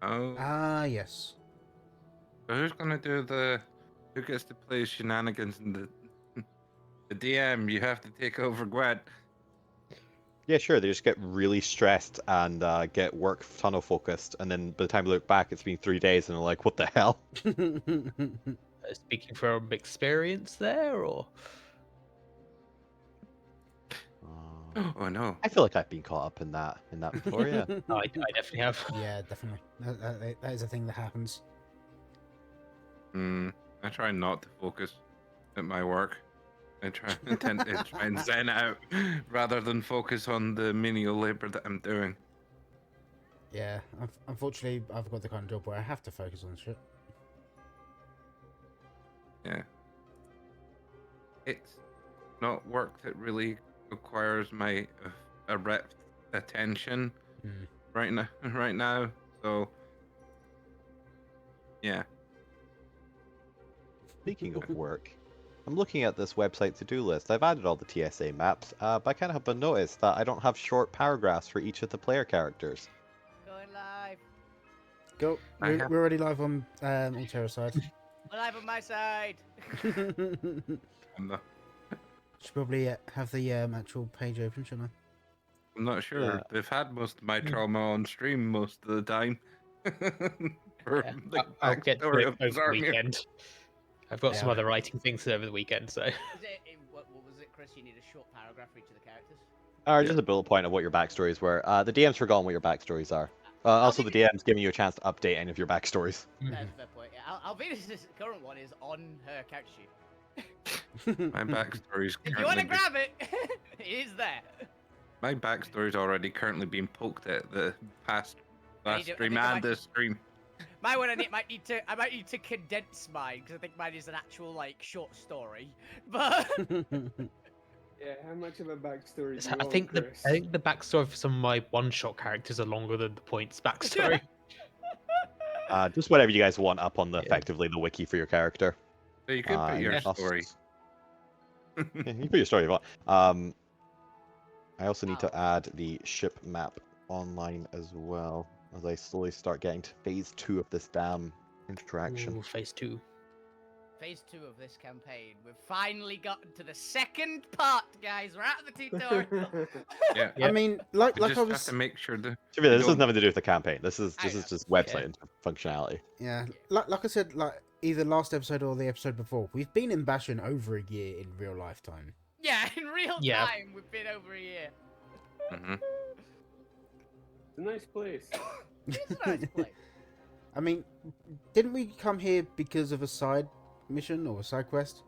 Oh, Ah, yes. so who's gonna do who gets to play shenanigans in the DM? You have to take over Gwent. Yeah, sure. They just get really stressed and get work tunnel focused, and then by the time they look back, it's been 3 days, and they're like, "What the hell?" Speaking from experience there, or Oh no. I feel like I've been caught up in that before. Yeah. I definitely have. Yeah, definitely. That is a thing that happens. I try not to focus at my work. I tend to try and zen out rather than focus on the menial labor that I'm doing. Yeah, unfortunately, I've got the kind of job where I have to focus on shit. Yeah. It's not work that really requires my direct attention right now. So, yeah. Speaking of work, I'm looking at this website to-do list. I've added all the TSA maps, but I can't help but notice that I don't have short paragraphs for each of the player characters. Going live. Go. We're already live on Alterra side. We're live on my side. I'm Should probably have the actual page open, shouldn't not sure. Yeah. They've had most of my trauma on stream most of the time. For Yeah, the I'll get to backstory it of over the Zarmir. weekend. I've got some Yeah. other writing things over the weekend, so. What was it, Chris? You need a short paragraph for each of the characters? Just a bullet point of what your backstories were. The DM's forgotten what your backstories are. Also, the DM's giving you a chance to update any of your backstories. That's a fair point. Yeah, Alvina's current one is on her character sheet. My backstory's If you want to currently grab it, it is there. my backstory's already currently being poked at the last need to stream and this stream. My one, I might need to condense mine because I think mine is an actual like short story. But Yeah, how much of a backstory do So you I want, think Chris? the backstory for some of my one-shot characters are longer than the points backstory. Just whatever you guys want up on the Yeah. effectively the wiki for your character. So you could put your and story. Yeah, you can put your story if you want. I also need to add the ship map online as well, as I slowly start getting to phase 2 of this damn interaction. Ooh, phase 2. phase 2 of this campaign, we've finally gotten to the second part, guys. We're out of the tutorial. Yeah. I mean, like We just I have was, to make sure that To be honest, this has don't- nothing to do with the campaign. This is I know. just website functionality. yeah, like I said, like either last episode or the episode before, we've been in Bastion over a year in real lifetime. Yeah, in real Yeah. time, we've been over a year. Mhm. It's a nice place. It's a nice place. I mean, didn't we come here because of a side mission or a side quest?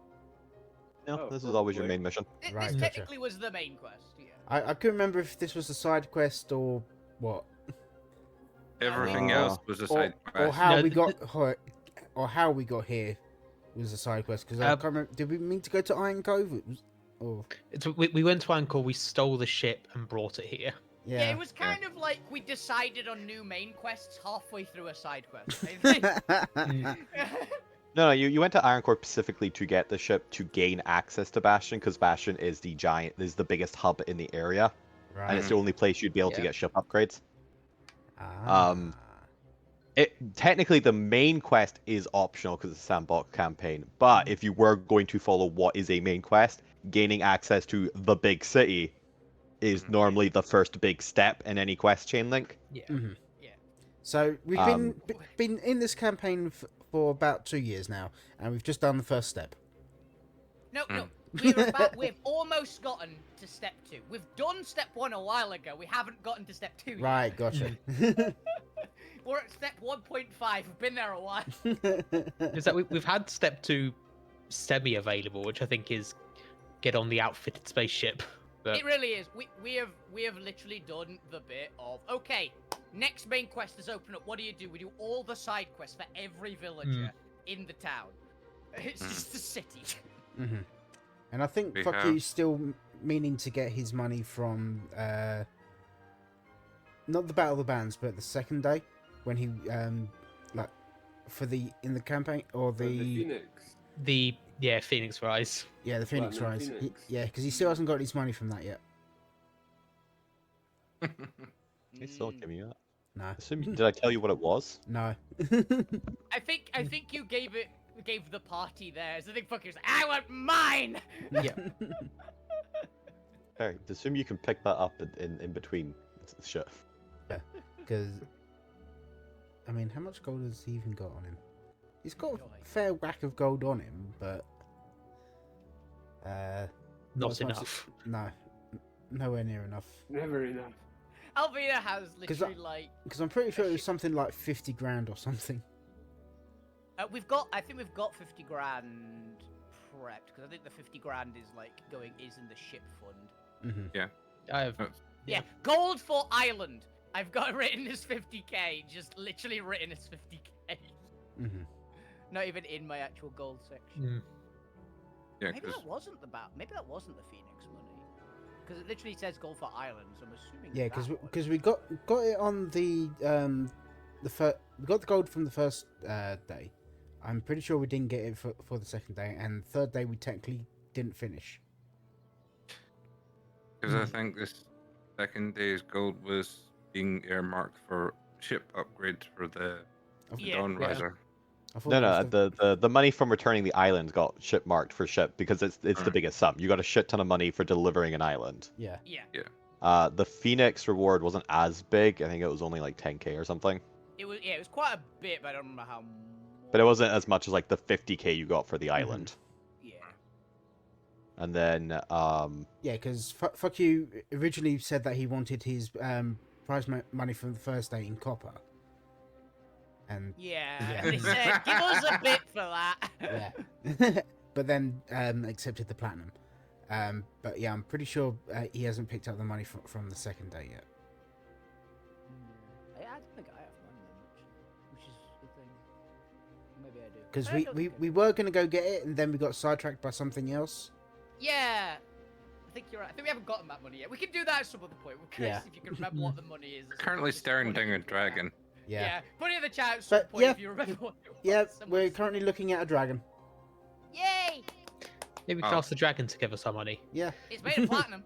No, Oh, this is always your probably. main mission. Right, This gotcha. technically was the main quest. Yeah. I couldn't remember if this was a side quest or what, Everything Oh. else was a or, side or quest. how No, we got or how we got here was a side quest. Because I can't remember. Did we mean to go to Iron Cove? It was, or We went to Anchor, we stole the ship and brought it here. Yeah, yeah. it was kind of like we decided on new main quests halfway through a side quest. I think. No, you went to Ironcore specifically to get the ship to gain access to Bastion, because Bastion is the biggest hub in the area, and it's the only place you'd be able to Yeah. get ship upgrades. Ah. Technically, the main quest is optional because it's a sandbox campaign. But if you were going to follow what is a main quest, gaining access to the big city is normally the first big step in any quest chain link. Yeah. Mhm. Yeah. So we've been in this campaign for about 2 years now, and we've just done the first step. No, Hmm. no. We've almost gotten to step 2. We've done step 1 a while ago. We haven't gotten to step 2 yet. Right, gotcha. We're at step 1.5. We've been there a while. Is that we've had step 2 semi-available, which I think is get on the outfitted spaceship. But It really is. We have literally done the bit of okay. Next main quest is open up. What do? We do all the side quests for every villager in the town. It's just the city. Mhm. And I think We Fuck have- You's still meaning to get his money from not the Battle of the Bands, but the second day when he like for in the campaign or The Phoenix. the Phoenix Rise. yeah, the Phoenix Platinum Rise. Phoenix. Yeah, because he still hasn't got his money from that yet. He's still giving you that. No. Did I tell you what it was? No. I think you gave the party theirs. I think fuckers. I want mine. Yeah. Fair. Assume you can pick that up in between shit. Because, I mean, how much gold has he even got on him? He's got a fair whack of gold on him, but Not as much enough. no, nowhere near enough. Never enough. Alvina has literally like. Because I'm pretty sure it was something like 50 grand or something. I think we've got 50 grand prepped because I think the 50 grand is like is in the ship fund. Mm-hmm. I have. Yeah, gold for island. I've got written as 50k, just literally written as 50k. Mm-hmm. Not even in my actual gold section. Mm. Yeah, Maybe because that wasn't maybe that wasn't the Phoenix money. Because it literally says gold for island, so I'm assuming. Yeah, because we got it on the we got the gold from the first day. I'm pretty sure we didn't get it for the second day, and third day we technically didn't finish. I think this second day's gold was being earmarked for ship upgrades for the Yeah. Dawn Riser. I thought No, it was no. The money from returning the island got ship marked for ship because it's the biggest sum. You got a shit ton of money for delivering an island. Yeah. The Phoenix reward wasn't as big. I think it was only like 10k or something. it was quite a bit, but I don't remember how. But it wasn't as much as like the 50k you got for the island. Yeah. And then Yeah, because fuck you originally said that he wanted his prize money from the first day in copper. And Yeah. They said, give us a bit for that. yeah, but then accepted the platinum. But yeah, I'm pretty sure he hasn't picked up the money from the second day yet. I don't think I have mine that much, which is the thing. Maybe I do. Because I don't think I we do. were gonna go get it, and then we got sidetracked by something else. Yeah. I think you're right. I think we haven't gotten that money yet. We can do that at some other point. We're curious Yeah. if you can remember what the money is. Currently staring down a dragon. Yeah. Put it in the chat at some But, point yeah. if you remember what it was. Yeah, Someone we're said- currently looking at a dragon. Yay! Maybe we can Oh. ask the dragon to give us our money. Yeah. It's made of platinum.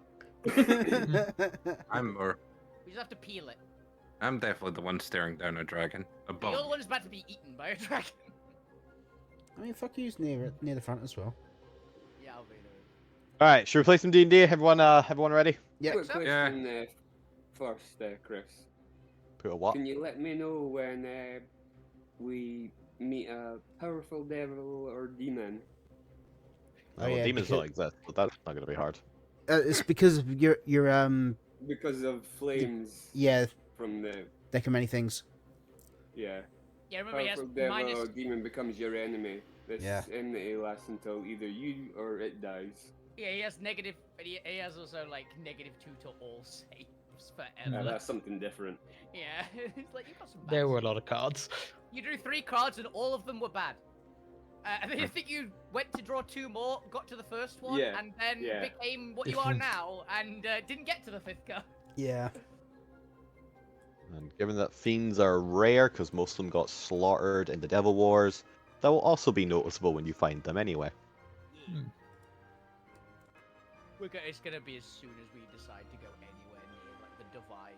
I'm We just have to peel it. I'm definitely the one staring down a dragon. The Above. other one is about to be eaten by a dragon. I mean, fuck you's near the front as well. Yeah, I'll be there. all right, should we play some D&D? Everyone ready? Yeah. Quick So- question first, Chris. Put a what? Can you let me know when we meet a powerful devil or demon? Oh, Well, yeah, demons because- don't exist, but that's not gonna be hard. It's because of your Because of flames yeah, from the there can many things. yeah. Yeah, remember he has Powerful devil minus. or demon becomes your enemy. This Yeah. enmity lasts until either you or it dies. Yeah, he has negative. And he has also like -2 to all saves forever. That's something different. Yeah, it's like you got some. Bad There were a saves. lot of cards. You drew 3 cards and all of them were bad. And then I think you went to draw 2 more, got to the first one, Yeah, and then yeah. became what you are now, and didn't get to the 5th card. Yeah. And given that fiends are rare, because most of them got slaughtered in the Devil Wars, that will also be noticeable when you find them anyway. Hmm. It's gonna be as soon as we decide to go anywhere near like the Divine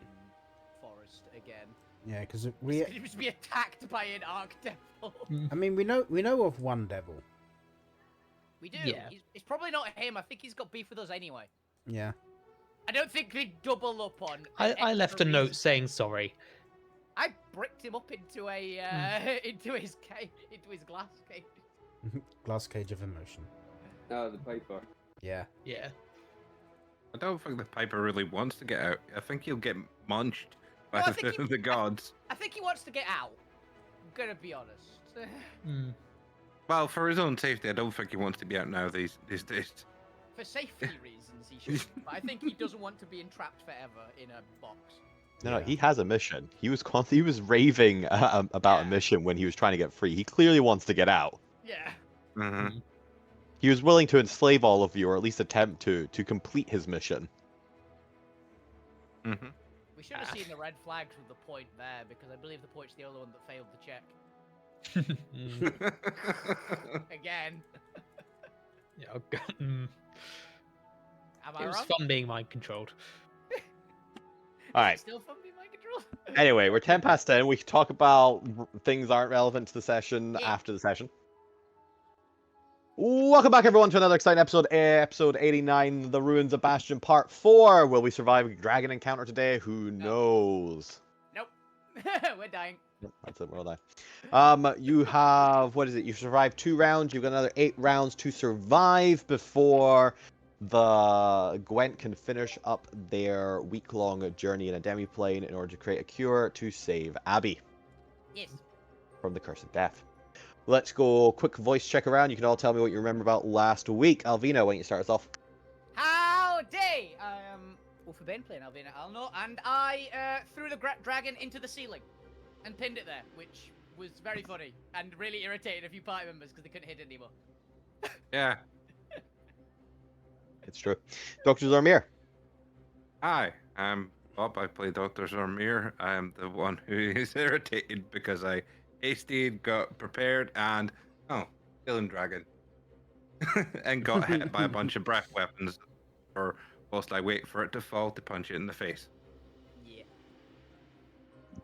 Forest again. Yeah, because we. It's gonna just be attacked by an Archdevil. I mean, we know of one devil. We do. Yeah. It's probably not him. I think he's got beef with us anyway. Yeah. I don't think we double up on. I left a extra note reason. saying sorry. I bricked him up into a into his cage, into his glass cage. Glass cage of emotion. Oh, the Piper. Yeah. Yeah. I don't think the Piper really wants to get out. I think he'll get munched by No, I think the gods. I think he wants to get out. I'm gonna be honest. Hmm. Well, for his own safety, I don't think he wants to be out now these days. For safety reasons, he should. But I think he doesn't want to be entrapped forever in a box. No, Yeah. he has a mission. He was raving about a Yeah. mission when he was trying to get free. He clearly wants to get out. Yeah. Mm-hmm. He was willing to enslave all of you, or at least attempt to complete his mission. Mm-hmm. We should have seen the red flags with the point there because I believe the point's the only one that failed the check. Hmm. Again. Yeah, oh God. Hmm. Am I It was wrong? fun being mind controlled. All right, Still fun being mind controlled? Anyway, we're 10 past 10. We can talk about things aren't relevant to the session Yeah. after the session. Welcome back, everyone, to another exciting episode 89, The Ruins of Bastion, Part 4. Will we survive a dragon encounter today? Who knows? Nope. We're dying. That's it, we're all done. You have, what is it? You've survived 2 rounds. You've got another 8 rounds to survive before the Gwent can finish up their week-long journey in a demi-plane in order to create a cure to save Abby Yes. from the curse of death. Let's go quick voice check around. You can all tell me what you remember about last week. Alvina, why don't you start us off? Howdy! For Ben playing Alvina, I'll know. And I threw the dragon into the ceiling and pinned it there, which was very funny and really irritated a few party members because they couldn't hit it anymore. Yeah. It's true. Dr. Zormir. Hi, I'm Bob. I play Dr. Zormir. I'm the one who is irritated because I hasted, got prepared, and killing dragon. And got hit by a bunch of breath weapons whilst I wait for it to fall to punch it in the face. Yeah.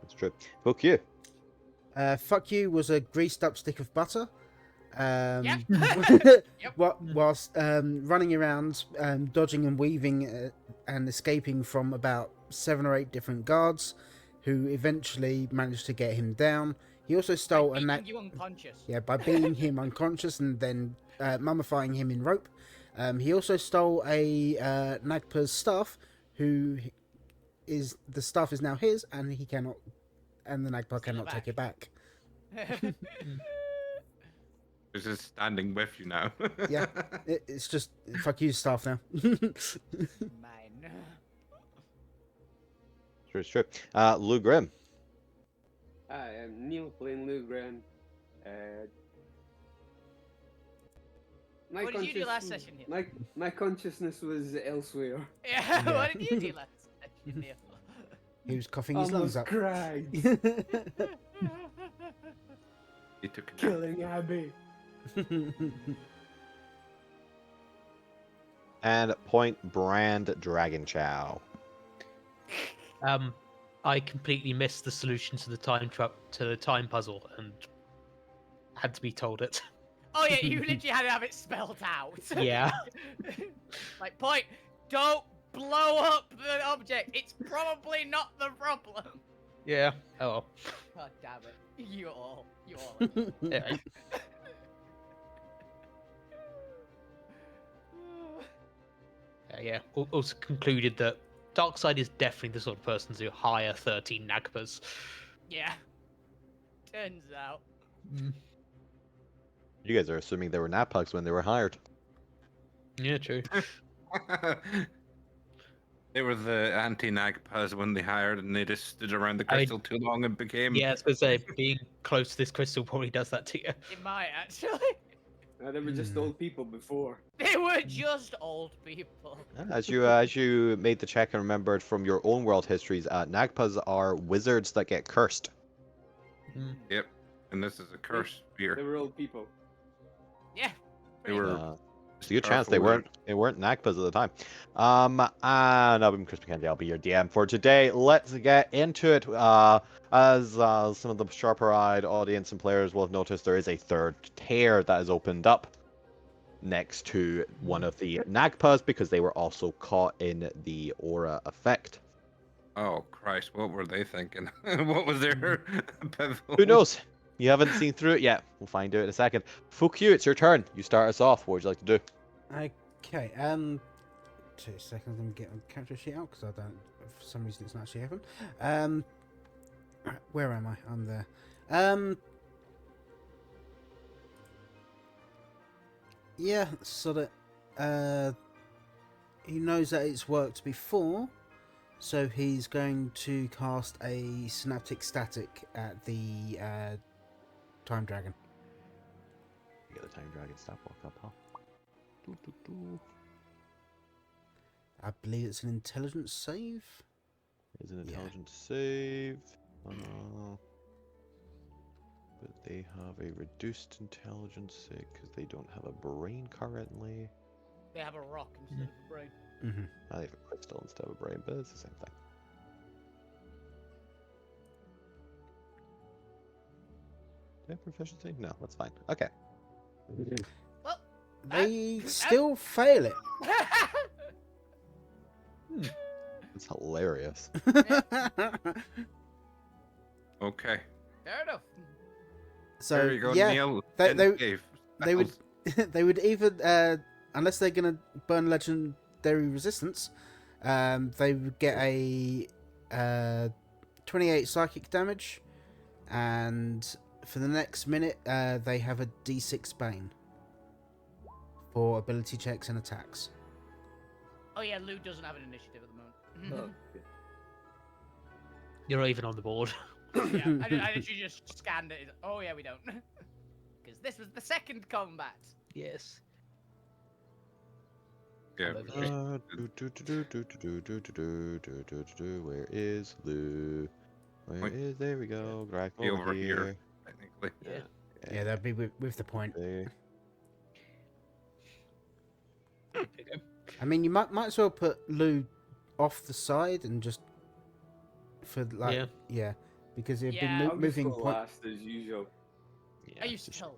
That's true. Fuck you. Fuck you was a greased up stick of butter. Yep. Whilst running around, dodging and weaving and escaping from about 7 or 8 different guards, who eventually managed to get him down. He also stole Making you unconscious. Yeah, by beating him unconscious and then mummifying him in rope. He also stole a Nagpa's staff, the staff is now his, and he cannot, and the Nagpa cannot take it back. It's just standing with you now. Yeah, it's just fuck you, staff now. Mine. True, it's true. Lou Grimm. Hi, I'm Neil playing Lou Graham. What did you do last session here? My consciousness was elsewhere. Yeah, what did you do last session here? He was coughing his lungs Almost up. cried. He took a nap. Killing Abby. And Point Brand Dragon Chow. I completely missed the solution to the time puzzle and had to be told it. Oh yeah, you literally had to have it spelled out. Yeah. Like, Point, don't blow up the object. It's probably not the problem. Yeah. Oh. God damn it. You all. Yeah. Yeah. Also concluded that Darkseid is definitely the sort of person to hire 13 Nagpas. Yeah. Turns out. You guys are assuming they were Napugs when they were hired. Yeah, true. They were the anti-Nagpas when they hired, and they just stood around the I mean, crystal too long and became. Yeah, I was going to say, being close to this crystal probably does that to you. It might actually. They were just old people before. They were just old people. As you made the check and remembered from your own world histories, Nagpas are wizards that get cursed. Yep. And this is a curse They spear. were old people. Yeah. They were. There's a good chance they weren't Nagpas at the time. And I've been Chris McKenzie. I'll be your DM for today. Let's get into it. As some of the sharper-eyed audience and players will have noticed, there is a third tear that has opened up next to one of the Nagpas because they were also caught in the aura effect. Oh Christ! What were they thinking? What was their pivotal? Who knows? You haven't seen through it yet. We'll find out in a second. Fuck you, it's your turn. You start us off. What would you like to do? Okay, 2 seconds, let me get a character sheet out, because I don't, for some reason it's not actually happened. Where am I? I'm there. Yeah, so that, he knows that it's worked before, so he's going to cast a Synaptic Static at the, Time Dragon. You get the Time Dragon stop walk up, huh? I believe it's an intelligence save. Is an intelligence save. But they have a reduced intelligence save because they don't have a brain currently. They have a rock instead of a brain. Mm-hmm. I have a crystal instead of a brain, but it's the same thing. Okay, proficiency? No, that's fine. Okay. Well, They still fail it. That's hilarious. Okay. fair enough. So there you go, yeah, Neil. they- in they- the cave. they would they would either unless they're gonna burn legendary resistance, they would get a 28 psychic damage, and for the next minute they have a D6 bane for ability checks and attacks. Oh yeah, Lou doesn't have an initiative at the moment. Oh, okay. You're not even on the board. Yeah, I literally just scanned it. Oh yeah, we don't. Because this was the second combat. Yes. Yeah, Where is Lou? Where Wait. is? There we go. Right be over over here, here. technically. Yeah. Yeah, that'd be with the point. There. I mean, you might as well put Lou off the side and just for like Yeah. because it'd Yeah. be I'll just moving go point. last as usual. Are you still?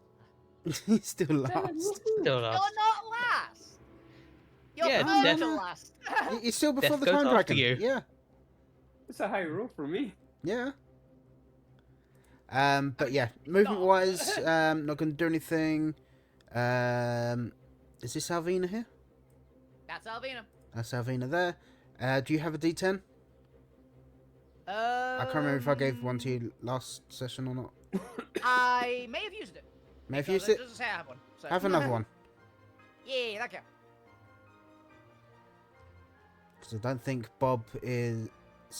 He's still last. Still You're last. not last. You're Yeah, third Death- to last. You're still before Death the goes time after dragon. you. Yeah, It's a high roll for me. yeah. But yeah, movement wise, not going to do anything. Is this Alvina here? That's Alvina. That's Alvina there. Do you have a D10? I can't remember if I gave one to you last session or not. I may have used it. May have because used it. doesn't say I have one. So. Have another one. Yeah, thank you. Because I don't think Bob is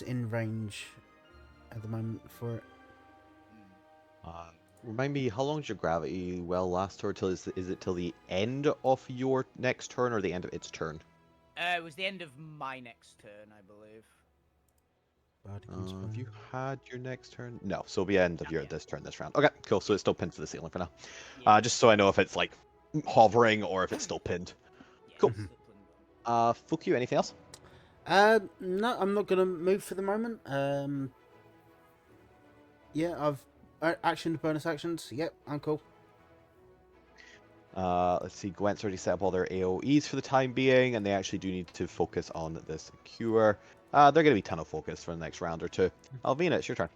in range at the moment for it. Remind me, how long does your gravity well last for? Till is it till the end of your next turn or the end of its turn? It was the end of my next turn, I believe. Have you had your next turn? No, so it'll be end of your this turn this round. Okay, cool. So it's still pinned to the ceiling for now. Yeah. Just so I know if it's like hovering or if it's still pinned. Yeah, cool. it's still pinned. Fuck you. Anything else? No, I'm not gonna move for the moment. Yeah, I've actioned bonus actions. Yep, I'm cool. Let's see. Gwent's already set up all their AoEs for the time being, and they actually do need to focus on this cure. They're going to be tunnel focused for the next round or two. Alvina, it's your turn.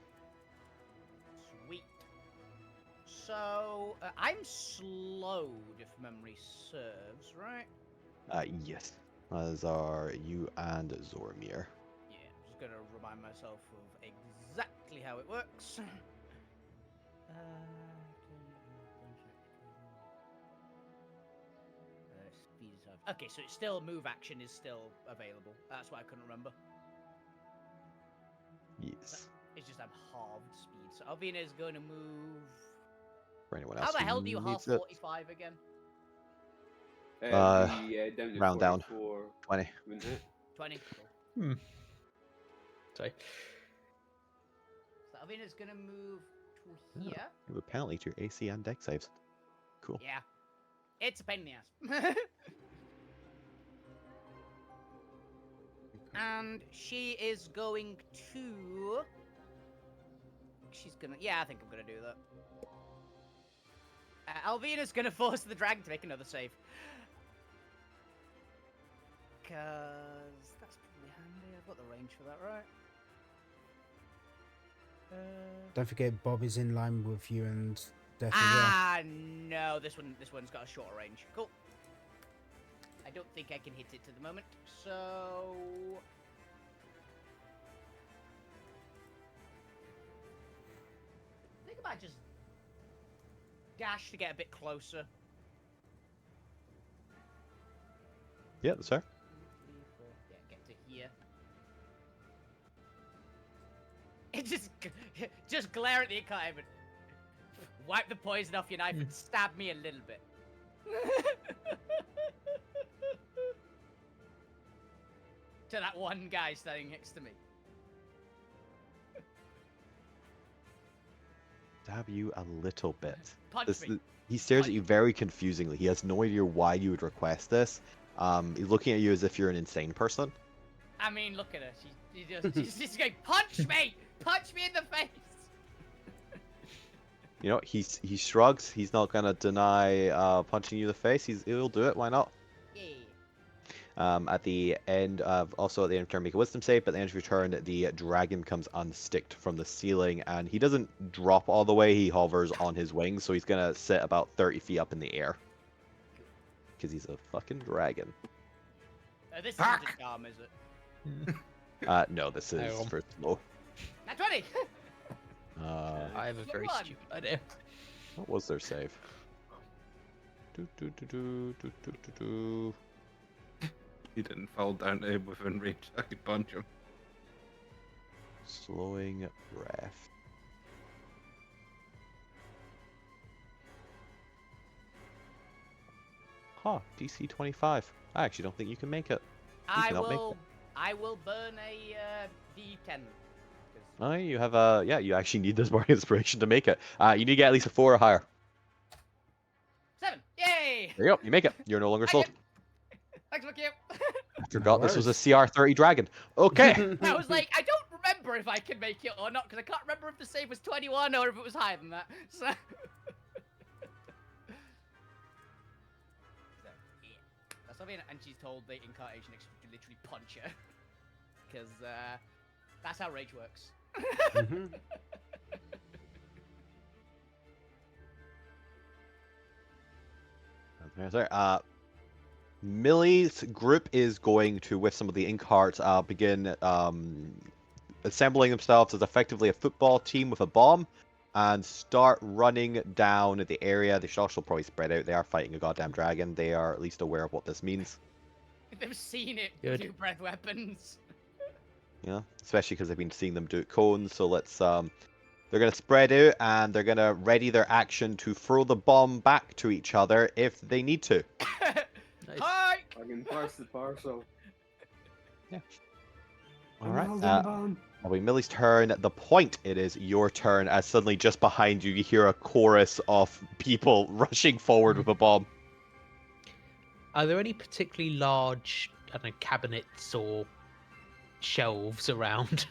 Sweet. So, I'm slowed, if memory serves, right? Yes. As are you and Zormir. Yeah, I'm just gonna remind myself of exactly how it works. Speed is half. Okay, so it's still move action is still available. That's what I couldn't remember. Yes. It's just I'm halved speed. So Alvina is going to move. For anyone else How the who hell do you halve needs it. 45 again? Down to round down. 44, 20. wouldn't it? 20. Cool. Sorry. So Alvina's going to move to here. You have a penalty to your AC and deck saves. Cool. Yeah. It's a pain in the ass. And she is going to... She's gonna... Yeah, I think I'm gonna do that. Alvina's gonna force the dragon to make another save. Because that's probably handy. I've got the range for that, right? Don't forget Bob is in line with you and Death as well. Ah, no. This one's got a shorter range. Cool. I don't think I can hit it to the moment, so... I think I might just dash to get a bit closer. Yeah, that's fair. 3, 4, yeah, get to here. It just glare at the encounter. Wipe the poison off your knife and stab me a little bit. To that one guy standing next to me. Stab you a little bit. Punch me. He stares at you very confusingly. He has no idea why you would request this. He's looking at you as if you're an insane person. I mean, look at her. She's just going, punch me! Punch me in the face! You know, he shrugs. He's not gonna deny punching you in the face. He'll do it. Why not? Yeah. At the end of turn, make a wisdom save. But at the end of your turn, the dragon becomes unsticked from the ceiling, and he doesn't drop all the way. He hovers on his wings, so he's gonna sit about 30 feet up in the air. Because he's a fucking dragon. This isn't a charm, is it? No, this is Oh. for slow. Nat 20! I have a very Come on. stupid idea. What was their save? He didn't fall down to within range. I could punch him. Slowing breath. Huh, DC 25. I actually don't think you can make it. I cannot make will burn a D10. Oh, you have a you actually need this bardic inspiration to make it. You need to get at least a 4 or higher. 7! Yay! There you go, you make it. You're no longer I slowed. get- Thanks, fuck you. I forgot this was a worries. CR30 dragon. Okay. I was like, I don't remember if I can make it or not, because I can't remember if the save was 21 or if it was higher than that. So, yeah. That's something, and she's told the incarnation to literally punch her. Because that's how rage works. Mhm. Millie's group is going to, with some of the ink hearts, begin assembling themselves as effectively a football team with a bomb and start running down the area. They should also probably spread out. They are fighting a goddamn dragon. They are at least aware of what this means. They've seen it Good. do breath weapons. Yeah, especially because they've been seeing them do it cones. So let's they're gonna spread out and they're gonna ready their action to throw the bomb back to each other if they need to. Nice. Hi! I can pass the parcel. All right. Holding the bomb. Now, Millie's turn. The point, it is your turn. As suddenly, just behind you, you hear a chorus of people rushing forward with a bomb. Are there any particularly large, I don't know, cabinets or shelves around?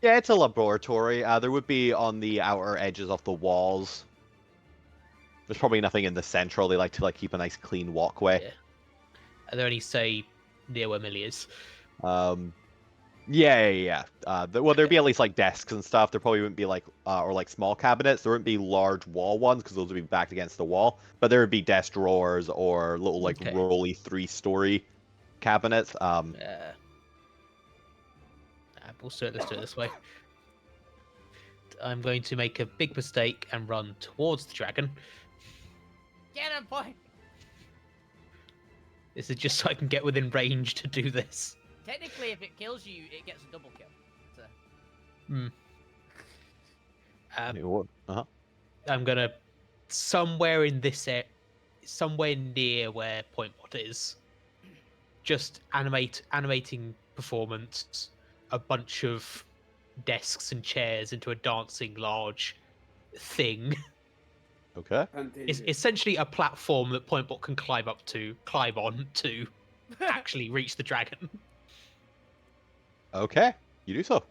Yeah, it's a laboratory. There would be on the outer edges of the walls. There's probably nothing in the central. They like to keep a nice clean walkway. Yeah. Are there any, say, near where Millie is? Yeah. Well, there'd be at least desks and stuff. There probably wouldn't be or small cabinets. There wouldn't be large wall ones because those would be backed against the wall. But there would be desk drawers or little Okay. rolly 3-story cabinets. Let's do it this way. I'm going to make a big mistake and run towards the dragon. Get him, boy! This is just so I can get within range to do this. Technically, if it kills you, it gets a double kill. So. I'm gonna somewhere in this somewhere near where Pointbot is. Just animating performance, a bunch of desks and chairs into a dancing large thing. Okay. It's essentially a platform that Pointbot can climb on to actually reach the dragon. Okay. You do so.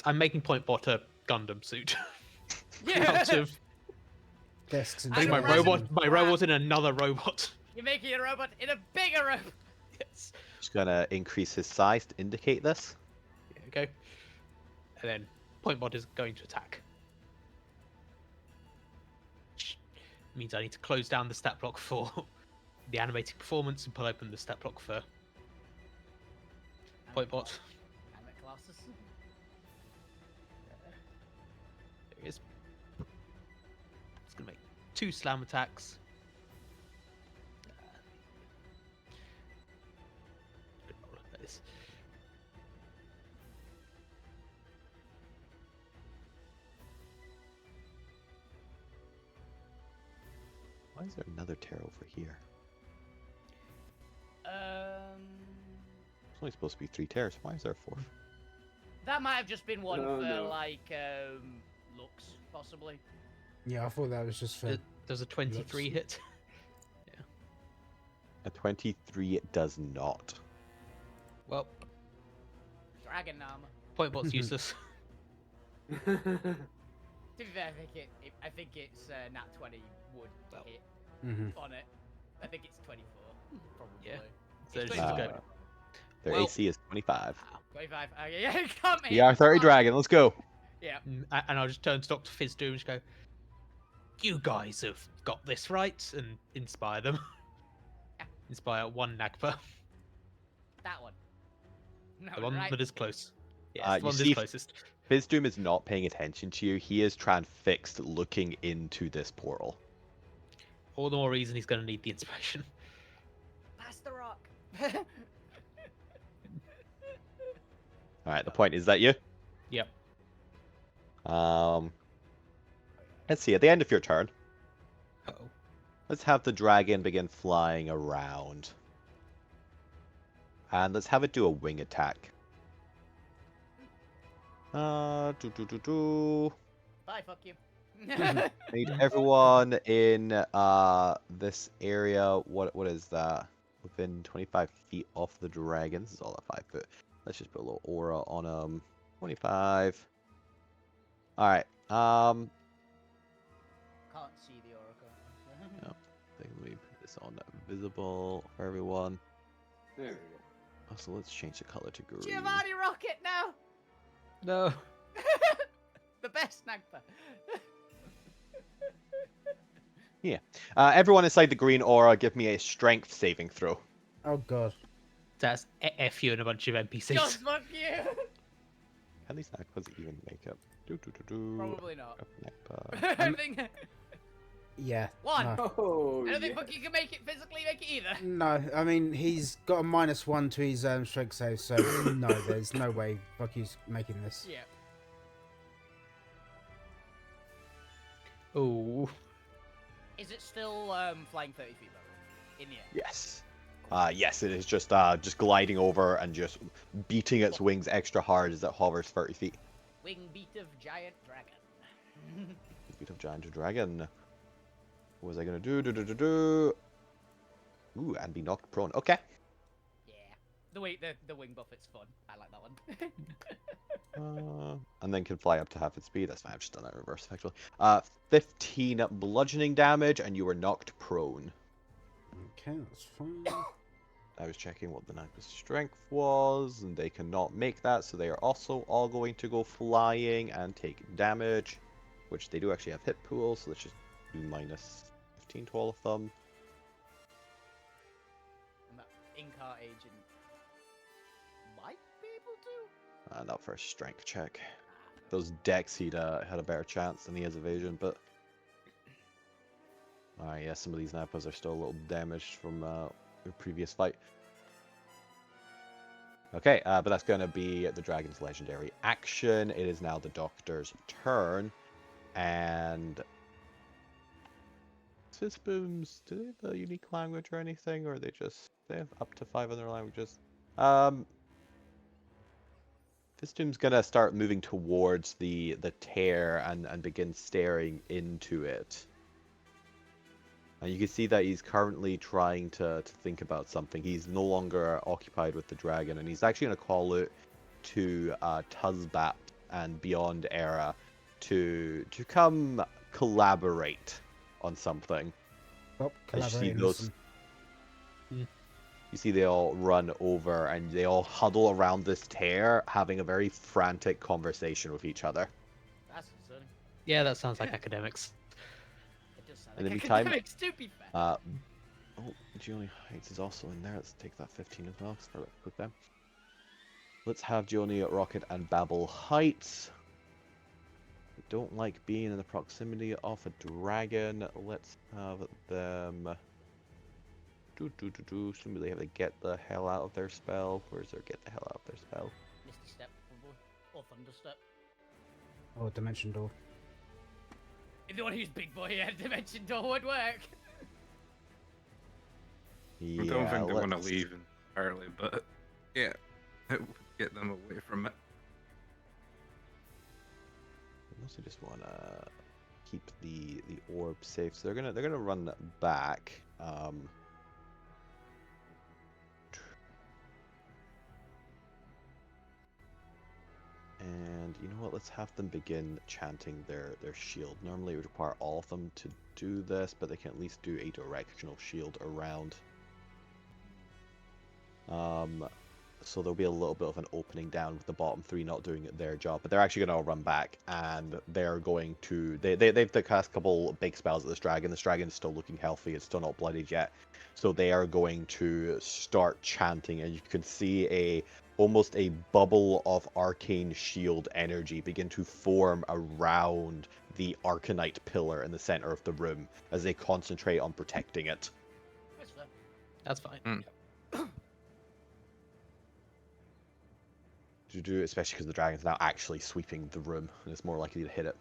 I'm making Pointbot a Gundam suit. Yeah! Out of Desks and I my know, chairs. robot in another robot. You're making a robot in a bigger robot! Yes. Just gonna increase his size to indicate this. There we go. And then Pointbot is going to attack. Which means I need to close down the stat block for the animating performance and pull open the stat block for Pointbot. Animate classes. There he is. It's going to make 2 slam attacks. Good roll, that is. Why is there another tear over here? It's only supposed to be 3 tears. Why is there a 4th? That might have just been one Oh, for, no. looks, possibly. Yeah, I thought that was just for. Does a 23 hit? A 23 does not. Well, Dragon armor. Pointbot's useless. To be fair, I think it's nat 20 would hit Mm-hmm. on it. I think it's 24, probably. Yeah. It's So it's 24. good. Their Well- AC is 25. 25. Okay, yeah, come We are 30 dragon. Let's go. Yeah. And I'll just turn to Dr. Fizdoo and just go, you guys have got this right, and inspire them. Inspire one Nagpa. That one. No, The one right. that is close. Yes, You the one that see- is closest. Fizdoom is not paying attention to you. He is transfixed looking into this portal. All the more reason he's going to need the inspiration. Pass the rock. Alright, the point is that you? Yep. Let's see, at the end of your turn, Uh-oh. let's have the dragon begin flying around. And let's have it do a wing attack. Bye, fuck you. Need everyone in this area. What is that? Within 25 feet off the dragon. This is all at 5 foot. Let's just put a little aura on them. 25. All right. Can't see the oracle. I think we put this on visible for everyone. There we go. Also, let's change the color to green. Giovanni Rocket now. No. The best Nagpa. Everyone inside the green aura, give me a strength saving throw. Oh god. That's F you and a bunch of NPCs. Just fuck you. Can these Nakpas even make it? Probably not. Nakpa. I think Yeah. one. No. Oh, I don't think yeah. Bucky can make it physically make it either. No, I mean he's got a -1 to his strength save, so no, there's no way Bucky's making this. Yeah. Oh. Is it still flying 30 feet though? In the air. Yes. Yes, it is just gliding over and just beating its wings extra hard as it hovers 30 feet. Wing beat of giant dragon. Beat of giant dragon. What was I gonna do? Ooh, and be knocked prone. Okay. Yeah. The wing buffet's fun. I like that one. And then can fly up to half its speed. That's fine. I've just done that in reverse, actually. 15 bludgeoning damage, and you were knocked prone. Okay, that's fine. I was checking what the Nagpa's strength was, and they cannot make that, so they are also all going to go flying and take damage, which they do actually have hit pools, so let's just do -15 to all of them. And that in-car agent might be able to. And up for a strength check. Those decks he'd had a better chance than he has evasion, but alright, yeah, some of these Nagpas are still a little damaged from the previous fight. Okay, but that's going to be the dragon's legendary action. It is now the doctor's turn, and Fizbooms, do they have a unique language or anything, or are they have up to 5 other languages? Fizboom's gonna start moving towards the tear and begin staring into it. And you can see that he's currently trying to think about something. He's no longer occupied with the dragon, and he's actually going to call out to Tuzbat and Beyond Era to come collaborate on something. Oh, As you see collaborating. those, you see they all run over and they all huddle around this tear, having a very frantic conversation with each other. That's concerning. Yeah, that sounds like academics. It does sound In the like meantime, academics, to be fair. Oh, Gioni Heights is also in there. Let's take that 15 as well. Start with them. Let's have Gioni, Rocket, and Babel Heights. We don't like being in the proximity of a dragon. Let's have them. Assuming they have to get the hell out of their spell. Where's their get the hell out of their spell? Misty Step, probably. Or Thunder Step. Oh, Dimension Door. If they want to use Big Boy, yeah, Dimension Door would work. Yeah, I don't think they want to let's- leave entirely, but yeah, it would get them away from it. I mostly just want to keep the orb safe, so they're gonna run back. And you know what? Let's have them begin chanting their shield. Normally it would require all of them to do this, but they can at least do a directional shield around. So there'll be a little bit of an opening down with the bottom three not doing their job, but they're actually going to run back, and they're going to they've cast a couple big spells at this dragon. This dragon's still looking healthy; it's still not bloodied yet, so they are going to start chanting, and you can see almost a bubble of arcane shield energy begin to form around the Arcanite pillar in the center of the room as they concentrate on protecting it. That's fair. That's fine. Mm. To do, especially because the dragon's now actually sweeping the room and it's more likely to hit it.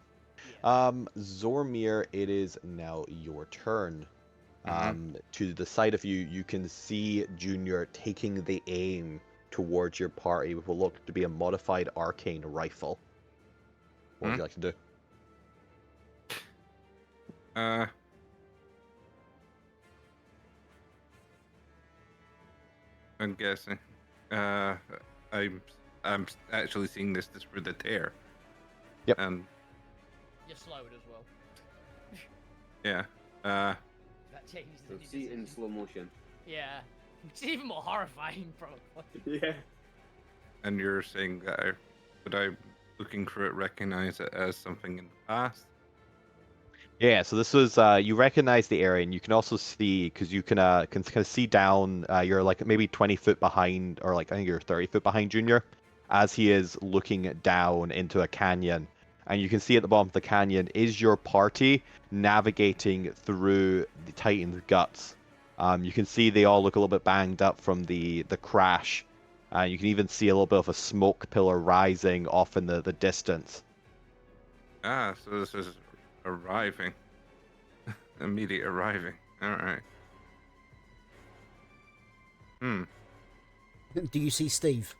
Yeah. Zormir, it is now your turn. Mhm. To the side of you, you can see Junior taking the aim towards your party with what look to be a modified arcane rifle. What would you like to do? I'm guessing. I'm actually seeing this through the tear. Yep. And You're slowed as well. yeah. That changes So the see it in decision. slow motion. Yeah. It's even more horrifying, probably. Yeah. And you're saying that would I, looking through it, recognize it as something in the past? Yeah, so this was you recognize the area, and you can also see because you can kind of see down. You're like maybe 20 foot behind, or like I think you're 30 foot behind Junior, as he is looking down into a canyon, and you can see at the bottom of the canyon is your party navigating through the Titan's guts. You can see they all look a little bit banged up from the crash. You can even see a little bit of a smoke pillar rising off in the distance. Ah, so this is arriving. Immediate arriving. Alright. Do you see Steve?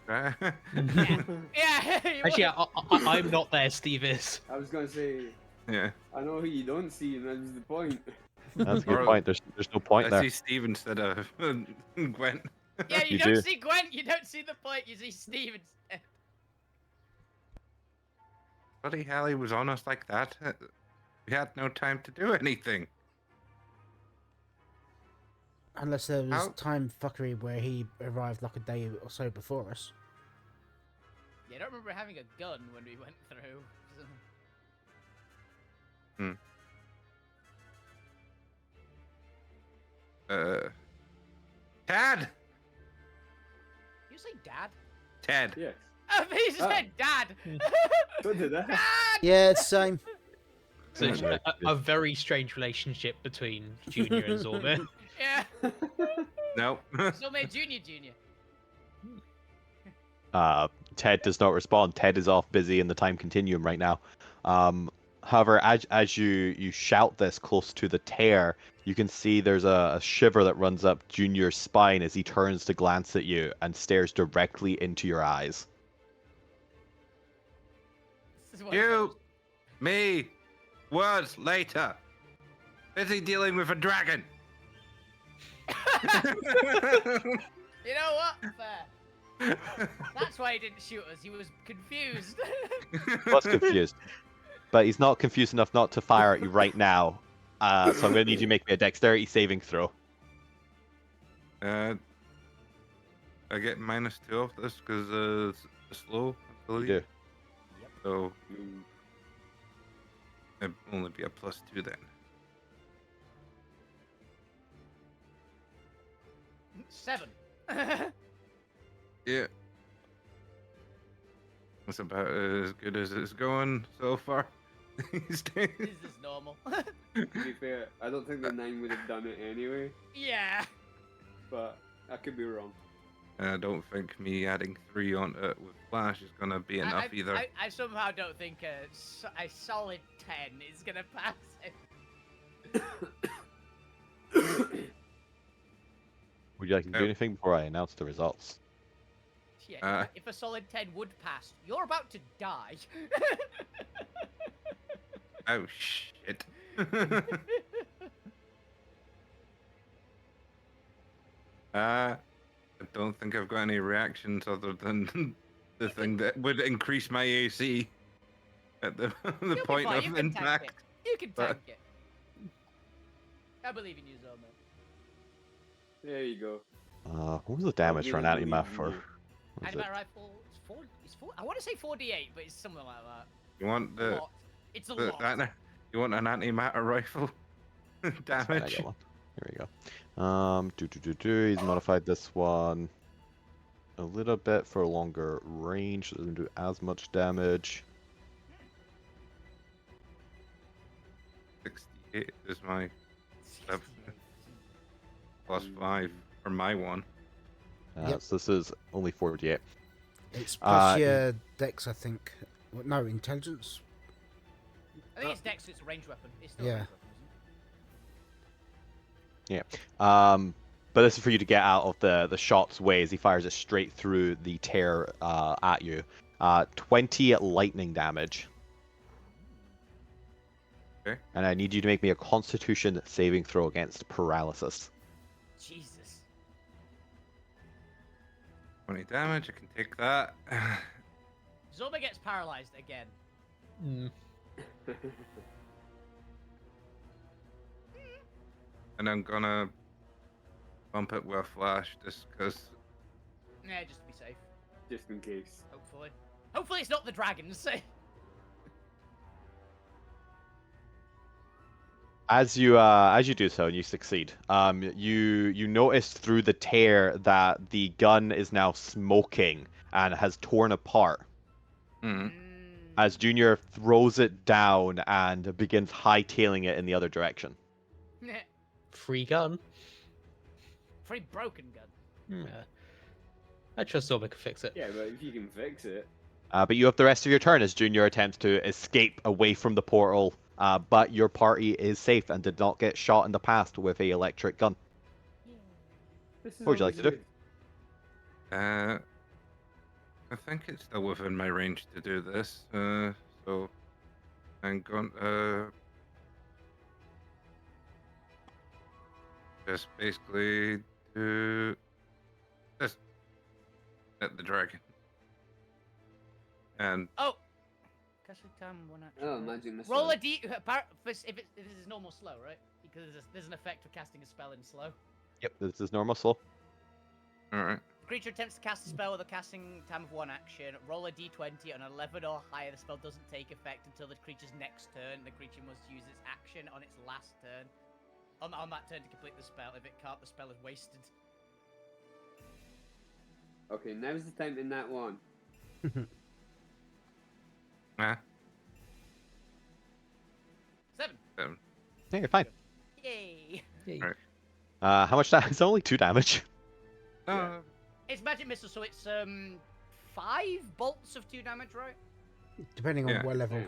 Yeah. Yeah. Actually, I'm not there. Steve is. I was gonna say, Yeah. I know who you don't see, and that's the point. That's a good Or- point. There's no point I there. see Steve instead of Gwen. Yeah, you You don't do. see Gwen. You don't see the point. You see Steve instead. Bloody hell, he was on us like that. We had no time to do anything. Unless there was How- time fuckery where he arrived like a day or so before us. Yeah, I don't remember having a gun when we went through. So. Tad! You say dad? Ted. Yes. Oh, he said dad. So did I. Dad! Yeah, it's the same. So it's a very strange relationship between Junior and Zormir. Yeah. Nope. So made Junior. Ted does not respond. Ted is off busy in the time continuum right now. However, as you shout this close to the tear, you can see there's a shiver that runs up Junior's spine as he turns to glance at you and stares directly into your eyes. This is what You, me, words later. Busy dealing with a dragon. You know what? Fair. That's why he didn't shoot us. He was confused. Was confused, but he's not confused enough not to fire at you right now. So I'm going to need you to make me a dexterity saving throw. I get -2 of this because it's slow, I You believe. do. So it'd only be a +2 then. 7. Yeah. That's about as good as it's going so far. These days. This is normal. To be fair, I don't think the 9 would have done it anyway, Yeah. but I could be wrong. I don't think me adding 3 on it with Flash is gonna be enough either. I somehow don't think a solid 10 is gonna pass it. Would you like to do Oh. anything before I announce the results? Yeah, if a solid 10 would pass, you're about to die. Oh shit. I don't think I've got any reactions other than the thing that would increase my AC at the You'll be point fine, you of can tank impact. it. You can but- tank it. I believe in you, Zoma. There you go. What was the damage for an really anti-map believe in for? you. Was Antimatter it- rifle, it's 4. I want to say 4d8, but it's something like that. You want A the, lot. It's a the lot. that, you want an antimatter rifle That's fine, I damage? got one. Here we go. He's modified this one a little bit for longer range. So it doesn't do as much damage. 68 is my +5 for my one. Yep. So this is only 48. It's plus Uh, your dex, I think. No, intelligence. I think it's Dex, it's a range weapon. It's still Yeah. a range weapon, isn't it? But this is for you to get out of the shot's way as he fires it straight through the tear at you. 20 lightning damage. Okay. And I need you to make me a Constitution saving throw against paralysis. Jesus. 20 damage, I can take that. Zoma gets paralyzed again. Mm. And I'm gonna bump it with a flash just because. Yeah, just to be safe. Just in case. Hopefully. Hopefully it's not the dragons. As you do so and you succeed, you notice through the tear that the gun is now smoking and has torn apart. Mm. As Junior throws it down and begins hightailing it in the other direction. Free gun. Free broken gun. Yeah. I trust Zorba can fix it. Yeah, but if you can fix it. But you have the rest of your turn as Junior attempts to escape away from the portal. But your party is safe and did not get shot in the past with a electric gun. This is What would you like always to do? good. I think it's still within my range to do this. So I'm going just basically do this at the dragon. And Oh! Casting time, one action. Oh, magic missile. Roll a d. If this is normal slow, right? Because there's an effect for casting a spell in slow. Yep, this is normal slow. alright. Creature attempts to cast a spell with a casting time of 1 action. Roll a d20 on 11 or higher. The spell doesn't take effect until the creature's next turn. The creature must use its action on its last turn. On that turn to complete the spell. If it can't, the spell is wasted. Okay, now's the time in that one. Ah, 7. Yeah, you're fine. Yay! Yay. Right. How much damage? It's only 2 damage. It's magic missile, so it's 5 bolts of 2 damage, right? Depending on Yeah. what level.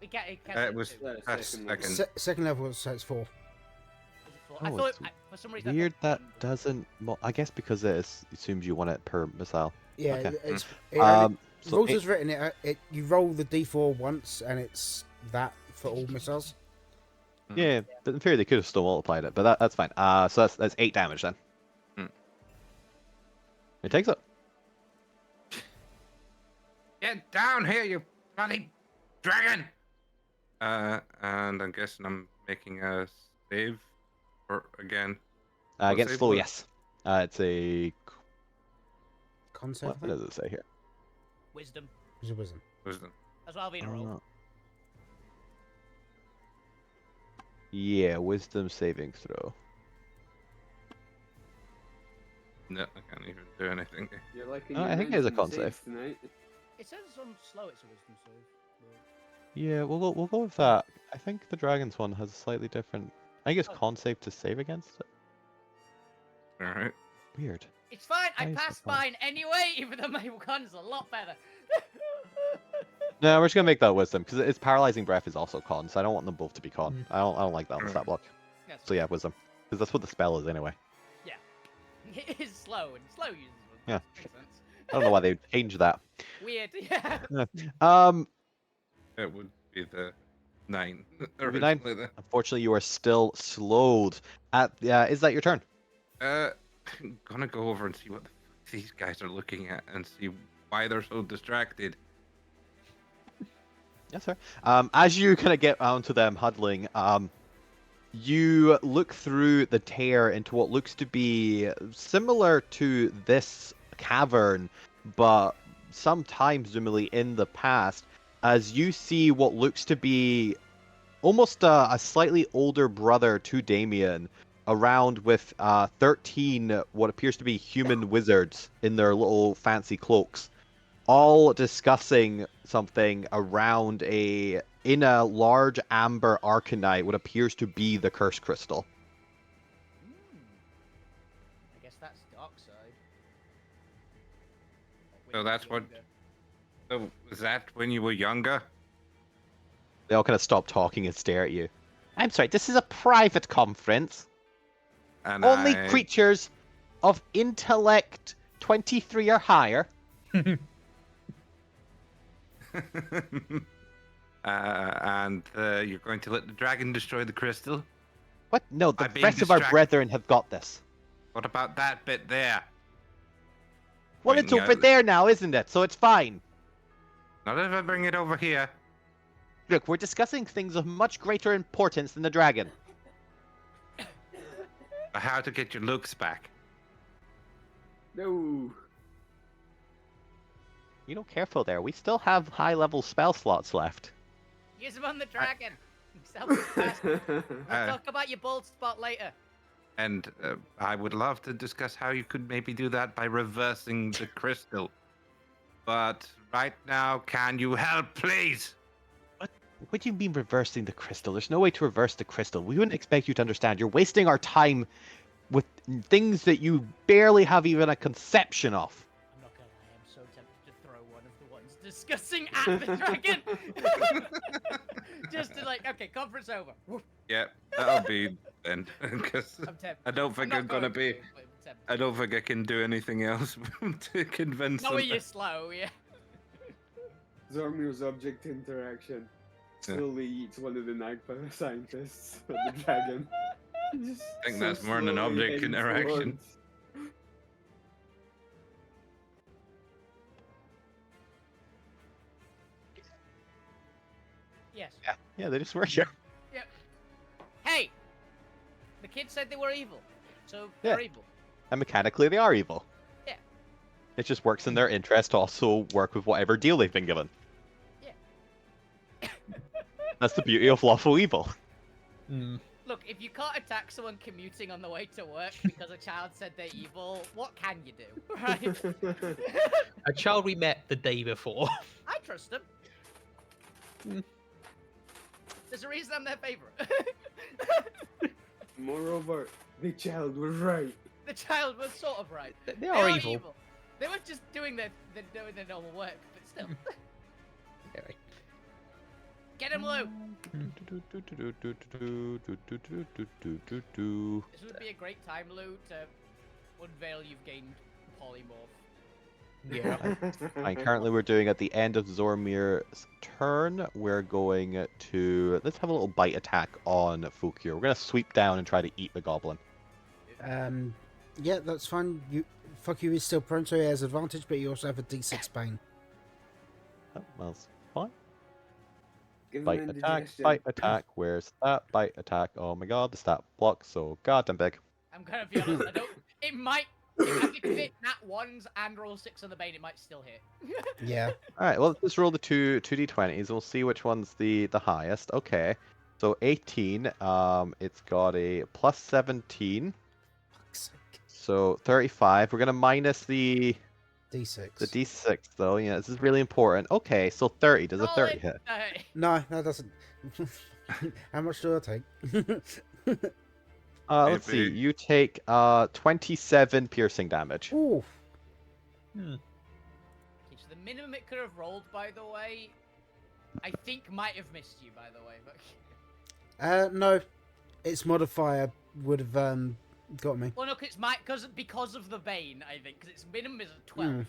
it was past second second. Second level, so it's 4. I Oh, thought it's for some reason. Weird I thought that doesn't. I guess because it assumes you want it per missile. Yeah, Okay. it's So rules eight- as written. You roll the d4 once, and it's that for all missiles. Yeah, but in theory they could have still multiplied it, but that's fine. So that's 8 damage then. Hmm. It takes it. Get down here, you bloody dragon! And I'm guessing I'm making a save, or again. What Against save slow, was it? yes. It's a. Concept. What does it say here? Wisdom. Is a wisdom. Wisdom. As well being a roll. Yeah, wisdom saving throw. No, I can't even do anything. You're liking I your think it is a wisdom con saves save. tonight. It says on slow it's a wisdom save. Yeah, we'll go with that. I think the dragon's one has a slightly different. I think it's Oh. con save to save against it. Alright. Weird. It's fine. I Why is passed it fine? mine anyway, even though my gun's a lot better. No, we're just gonna make that wisdom because it's paralyzing breath is also con, so I don't want them both to be con. Mm. I don't like that on the stat block. Yes. So yeah, wisdom, because that's what the spell is anyway. It is slow, and slow uses wisdom. Yeah. Makes sense. I don't know why they changed that. Weird. Yeah. It would be the 9. Would be 9? originally Unfortunately, you are still slowed. Is that your turn? I'm gonna go over and see what the fuck these guys are looking at and see why they're so distracted. Yes, sir. As you kind of get onto them huddling, you look through the tear into what looks to be similar to this cavern, but sometime presumably in the past, as you see what looks to be almost a slightly older brother to Damien, around with 13 what appears to be human wizards in their little fancy cloaks, all discussing something around in a large amber arcanite, what appears to be the curse crystal. I guess that's dark side. So that's what. So was that when you were younger? They all kind of stop talking and stare at you. I'm sorry, this is a private conference. And Only creatures of intellect 23 or higher. And you're going to let the dragon destroy the crystal? What? No, the I'm being rest of our distracted. brethren have got this. What about that bit there? Well, it's Pointing over out- there now, isn't it? So it's fine. Not if I bring it over here. Look, we're discussing things of much greater importance than the dragon. How to get your looks back. No. You know, careful there. We still have high-level spell slots left. Use them on the dragon. Self-confessed. We'll Uh, talk about your bald spot later. And I would love to discuss how you could maybe do that by reversing the crystal. But right now, can you help, please? What do you mean reversing the crystal? There's no way to reverse the crystal. We wouldn't expect you to understand. You're wasting our time with things that you barely have even a conception of. I'm not gonna lie, I'm so tempted to throw one of the ones discussing at the dragon. Just to like, okay, conference over. Woof, Yeah, that'll be then. Because I'm tempted. I don't think I'm gonna not be. to, but I'm tempted. I don't think I can do anything else to convince No, them. you're slow, yeah. Zormir's object interaction Yeah. slowly eats one of the Nagpa scientists of the dragon. Just I think so that's more than an slowly object heading interaction. towards. Yes. Yeah, they just were here. Hey! The kid said they were evil. So Yeah. they're evil. And mechanically, they are evil. Yeah. It just works in their interest to also work with whatever deal they've been given. Yeah. That's the beauty of lawful evil. Mm. Look, if you can't attack someone commuting on the way to work because a child said they're evil, what can you do? Right? A child we met the day before. I trust them. Mm. There's a reason I'm their favorite. Moreover, the child was right. The child was sort of right. They are aren't evil. They were just doing their normal work, but still. Anyway. Get him, Lou. This would be a great time, Lou, to unveil you've gained polymorph. Yeah. And currently we're doing at the end of Zormir's turn, we're going to... Let's have a little bite attack on Fukir. We're going to sweep down and try to eat the goblin. Yeah, that's fine. Fuck you is still prone, so he has advantage, but you also have a D6 pain. Oh, well, it's fine. Give Bite him attack, indigestion. bite attack. Where's that? Bite attack. Oh my god, the stat block so goddamn big. I'm gonna be honest, I don't. It might. If I could hit nat ones and roll 6 on the bane, it might still hit. Yeah. Alright, well, let's roll the two d20s. We'll see which one's the highest. Okay. So 18, it's got a plus 17. Fuck's sake. So 35. We're gonna minus the D6. d6 though. Yeah, this is really important. Okay, so 30. Does a Roll 30 it. hit? No, that doesn't. How much do I take? Let's see. Maybe. You take 27 piercing damage. Ooh. Okay, so the minimum it could have rolled, by the way, I think might have missed you, by the way. But No. Its modifier would have got me. well, no, cause it's because of the bane, I think, because its minimum is a 12. Mm.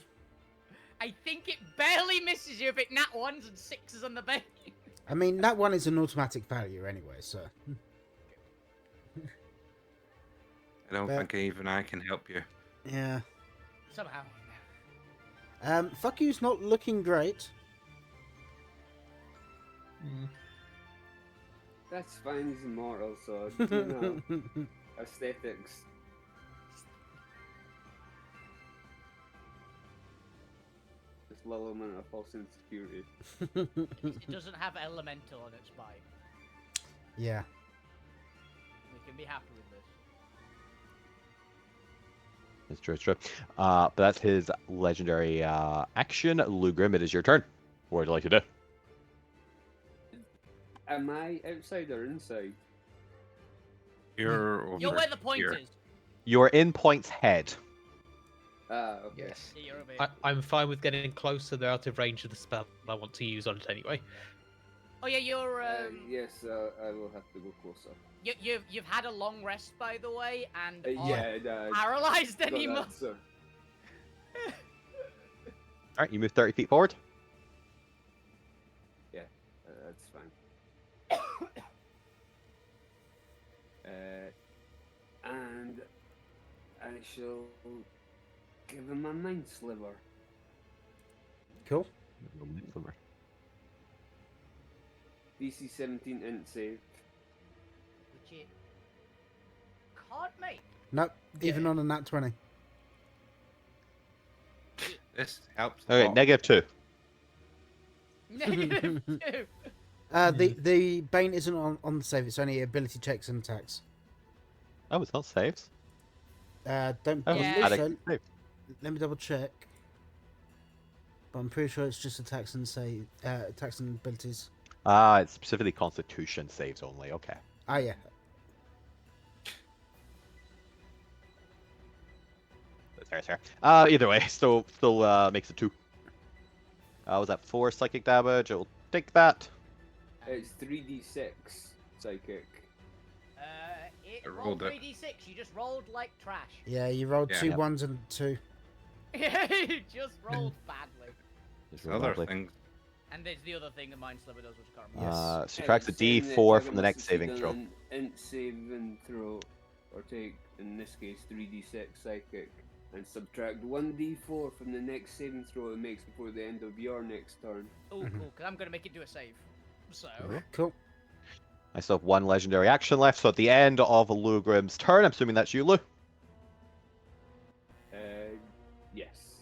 I think it barely misses you if it nat 1s and 6s on the bane. I mean, that one is an automatic failure anyway, so. I don't But- think even I can help you. Yeah. Somehow. Fuck you's not looking great. Mm. That's fine, he's immortal, so, you know, aesthetics. This little amount of false insecurity. It doesn't have elemental on its bike. Yeah. We can be happy with this. It's true, it's true. But that's his legendary action. Lugrim, it is your turn. What would you like to do? Am I outside or inside? You're over You're where the point here. is. You're in Point's head. Ah, okay. Yes. Yeah, you're over here. I'm fine with getting close to the out of range of the spell I want to use on it anyway. Oh yeah, you're Yes, I will have to go closer. you've had a long rest, by the way, and Yeah, aren't paralyzed got anymore. that, sir. Alright, you move 30 feet forward. That's fine. And I shall give him a mind sliver. Cool. DC 17 int save. Which it can't make. Nope. Even Yeah. on a nat 20. This helps. a Okay, lot. -2. Negative 2. The Bane isn't on the save. It's only ability checks and attacks. Oh, it's not saves. Don't Oh, believe Yeah. so. save. Let me double check. But I'm pretty sure it's just attacks and attacks and abilities. Ah, it's specifically Constitution saves only. Okay. Ah, yeah. Fair. Either way, still makes it 2. Was that 4 psychic damage? I'll take that. It's 3d6 psychic. It I rolled rolled it. 3d6. You just rolled like trash. Yeah, you rolled Yeah. two Yep. ones and 2. You just rolled badly. Just Other lovely. things. And there's the other thing that Mind Sliver does, which I can't remember. Yes. Subtracts a It's saying that D4 target from the must next saving succeed throw. on an int saving throw, or take, in this case, 3d6 psychic, and subtract 1d4 from the next saving throw it makes before the end of your next turn. Oh, cool, because I'm going to make it do a save. So, Cool. I still have 1 legendary action left, so at the end of Lugrim's turn, I'm assuming that's you, Lu. Yes.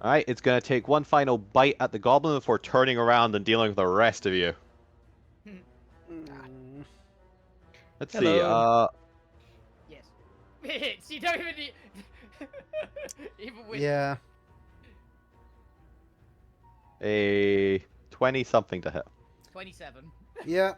Alright, it's gonna take 1 final bite at the goblin before turning around and dealing with the rest of you. Let's see, Hello. yes. Hits. You don't even need... even with... Yeah. a 20-something to hit. 27. Yeah.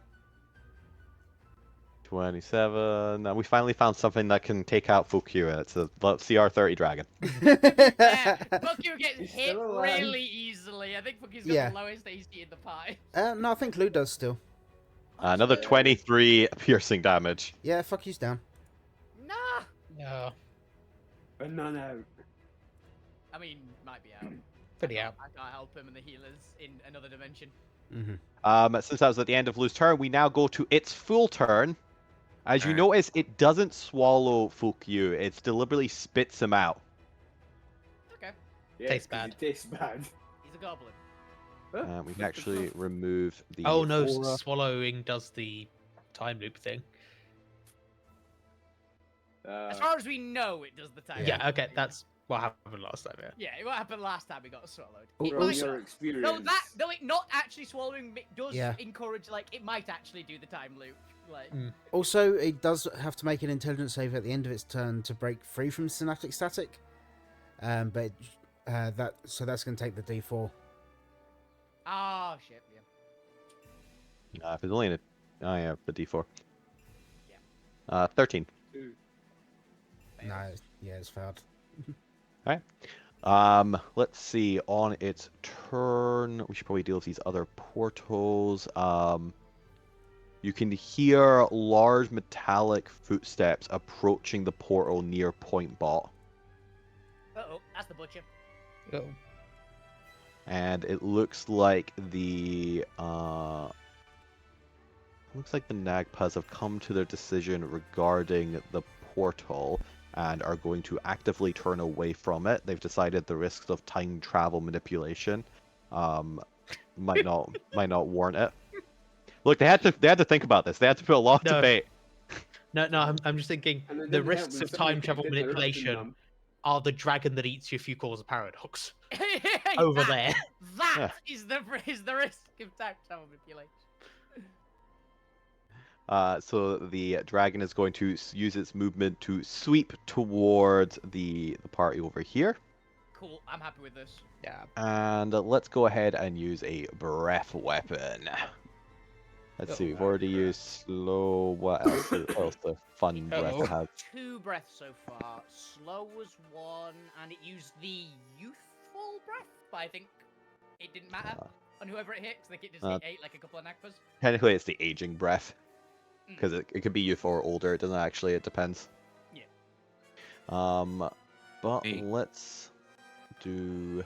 27. And we finally found something that can take out Fukua. It's a CR30 dragon. Fuku gets He's hit still alive. really easily. I think Fuku's got Yeah. the lowest AC in the pie. No, I think Lou does still. Another 23 piercing damage. Yeah, fuck you's down. Nah. No, But none out. I mean, might be out. pretty out. I can't help him, and the healer's in another dimension. Mm-hmm. Since that was at the end of Lu's turn, we now go to its full turn. As you Alright. notice, it doesn't swallow Fukyu. It deliberately spits him out. Okay. Yeah, Tastes 'cause bad. It tastes bad. He's a goblin. We can actually remove the. Oh no, aura. swallowing does the time loop thing. As far as we know, it does the time. Yeah, okay, that's what happened last time. Yeah. Yeah, what happened last time? He got swallowed. Oh, It From might- your experience. though it not actually swallowing does Yeah. encourage, like, it might actually do the time loop. Like, Also, it does have to make an intelligence save at the end of its turn to break free from synaptic static. But that's going to take the D4. oh shit, yeah. If it's only in a. Oh yeah, the D4. Yeah. 13. Two. No, yeah, it's failed. Let's see. On its turn, we should probably deal with these other portals. You can hear large metallic footsteps approaching the portal near Point Bot, Uh-oh, that's the butcher. Oh. and it looks like the Nagpas have come to their decision regarding the portal, and are going to actively turn away from it. They've decided the risks of time travel manipulation might not warrant it. Look, they had to think about this. They had to put a lot of No. debate. No, I'm just thinking And it the didn't help risks when of somebody time travel kept interrupting manipulation them. are the dragon that eats you if you cause a paradox. Over there. That is the risk of time travel manipulation. So the dragon is going to use its movement to sweep towards the party over here. Cool, I'm happy with this. Yeah. And let's go ahead and use a breath weapon. Let's see, we've already used slow. What else? What else the fun breath Uh-oh. have? 2 breaths so far. Slow was 1, and it used the youthful breath, but I think it didn't matter on whoever it hit, because I think it just hit 8 like a couple of Nagpas. Technically, it's the aging breath. Because it could be youth or older. It doesn't actually. It depends. Yeah. But Me. let's do.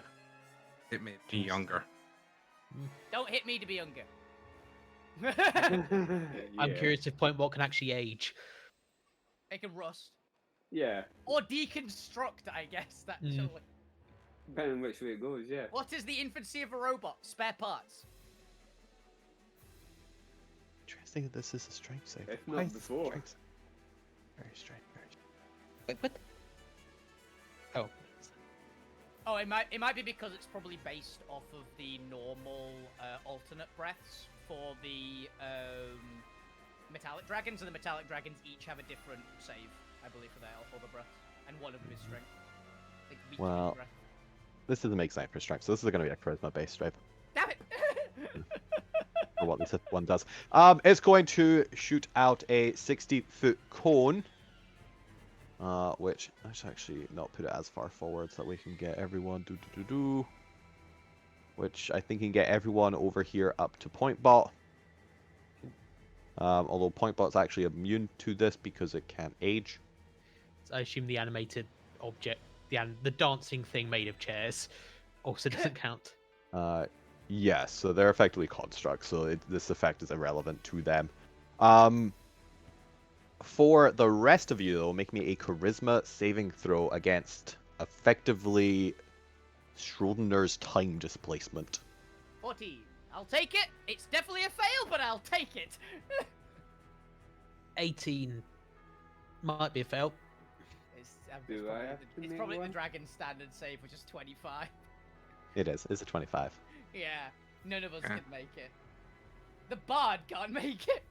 It made me younger. Don't hit me to be younger. I'm curious if Point What can actually age. It can rust. Yeah, Or deconstruct, I guess, actually. depending on which way it goes, yeah. What is the infancy of a robot? Spare parts. Interesting that this is a strength save. If Why not is this a before. strength save? Very strange. Very strange. Wait, what? Oh. Oh, it might be because it's probably based off of the normal alternate breaths for the metallic dragons, and the metallic dragons each have a different save, I believe, for their other breaths, and one of them is strength. Like weak Well, breath. This doesn't make sense for strength, so this is going to be a charisma based strength. Damn it! Or what this one does. It's going to shoot out a 60-foot cone. Which let's actually not put it as far forward so that we can get everyone which I think can get everyone over here up to Point Bot. Although Point Bot's actually immune to this because it can't age. I assume the animated object, the dancing thing made of chairs, also doesn't count. Yes, so they're effectively constructs, so this effect is irrelevant to them. For the rest of you, though, make me a charisma saving throw against effectively Schrodinger's time displacement. 14. I'll take it. It's definitely a fail, but I'll take it. 18 might be a fail. Do I have to it's make probably one? the dragon standard save, which is 25. It is. It's a 25. Yeah, none of us can make it. The bard can't make it.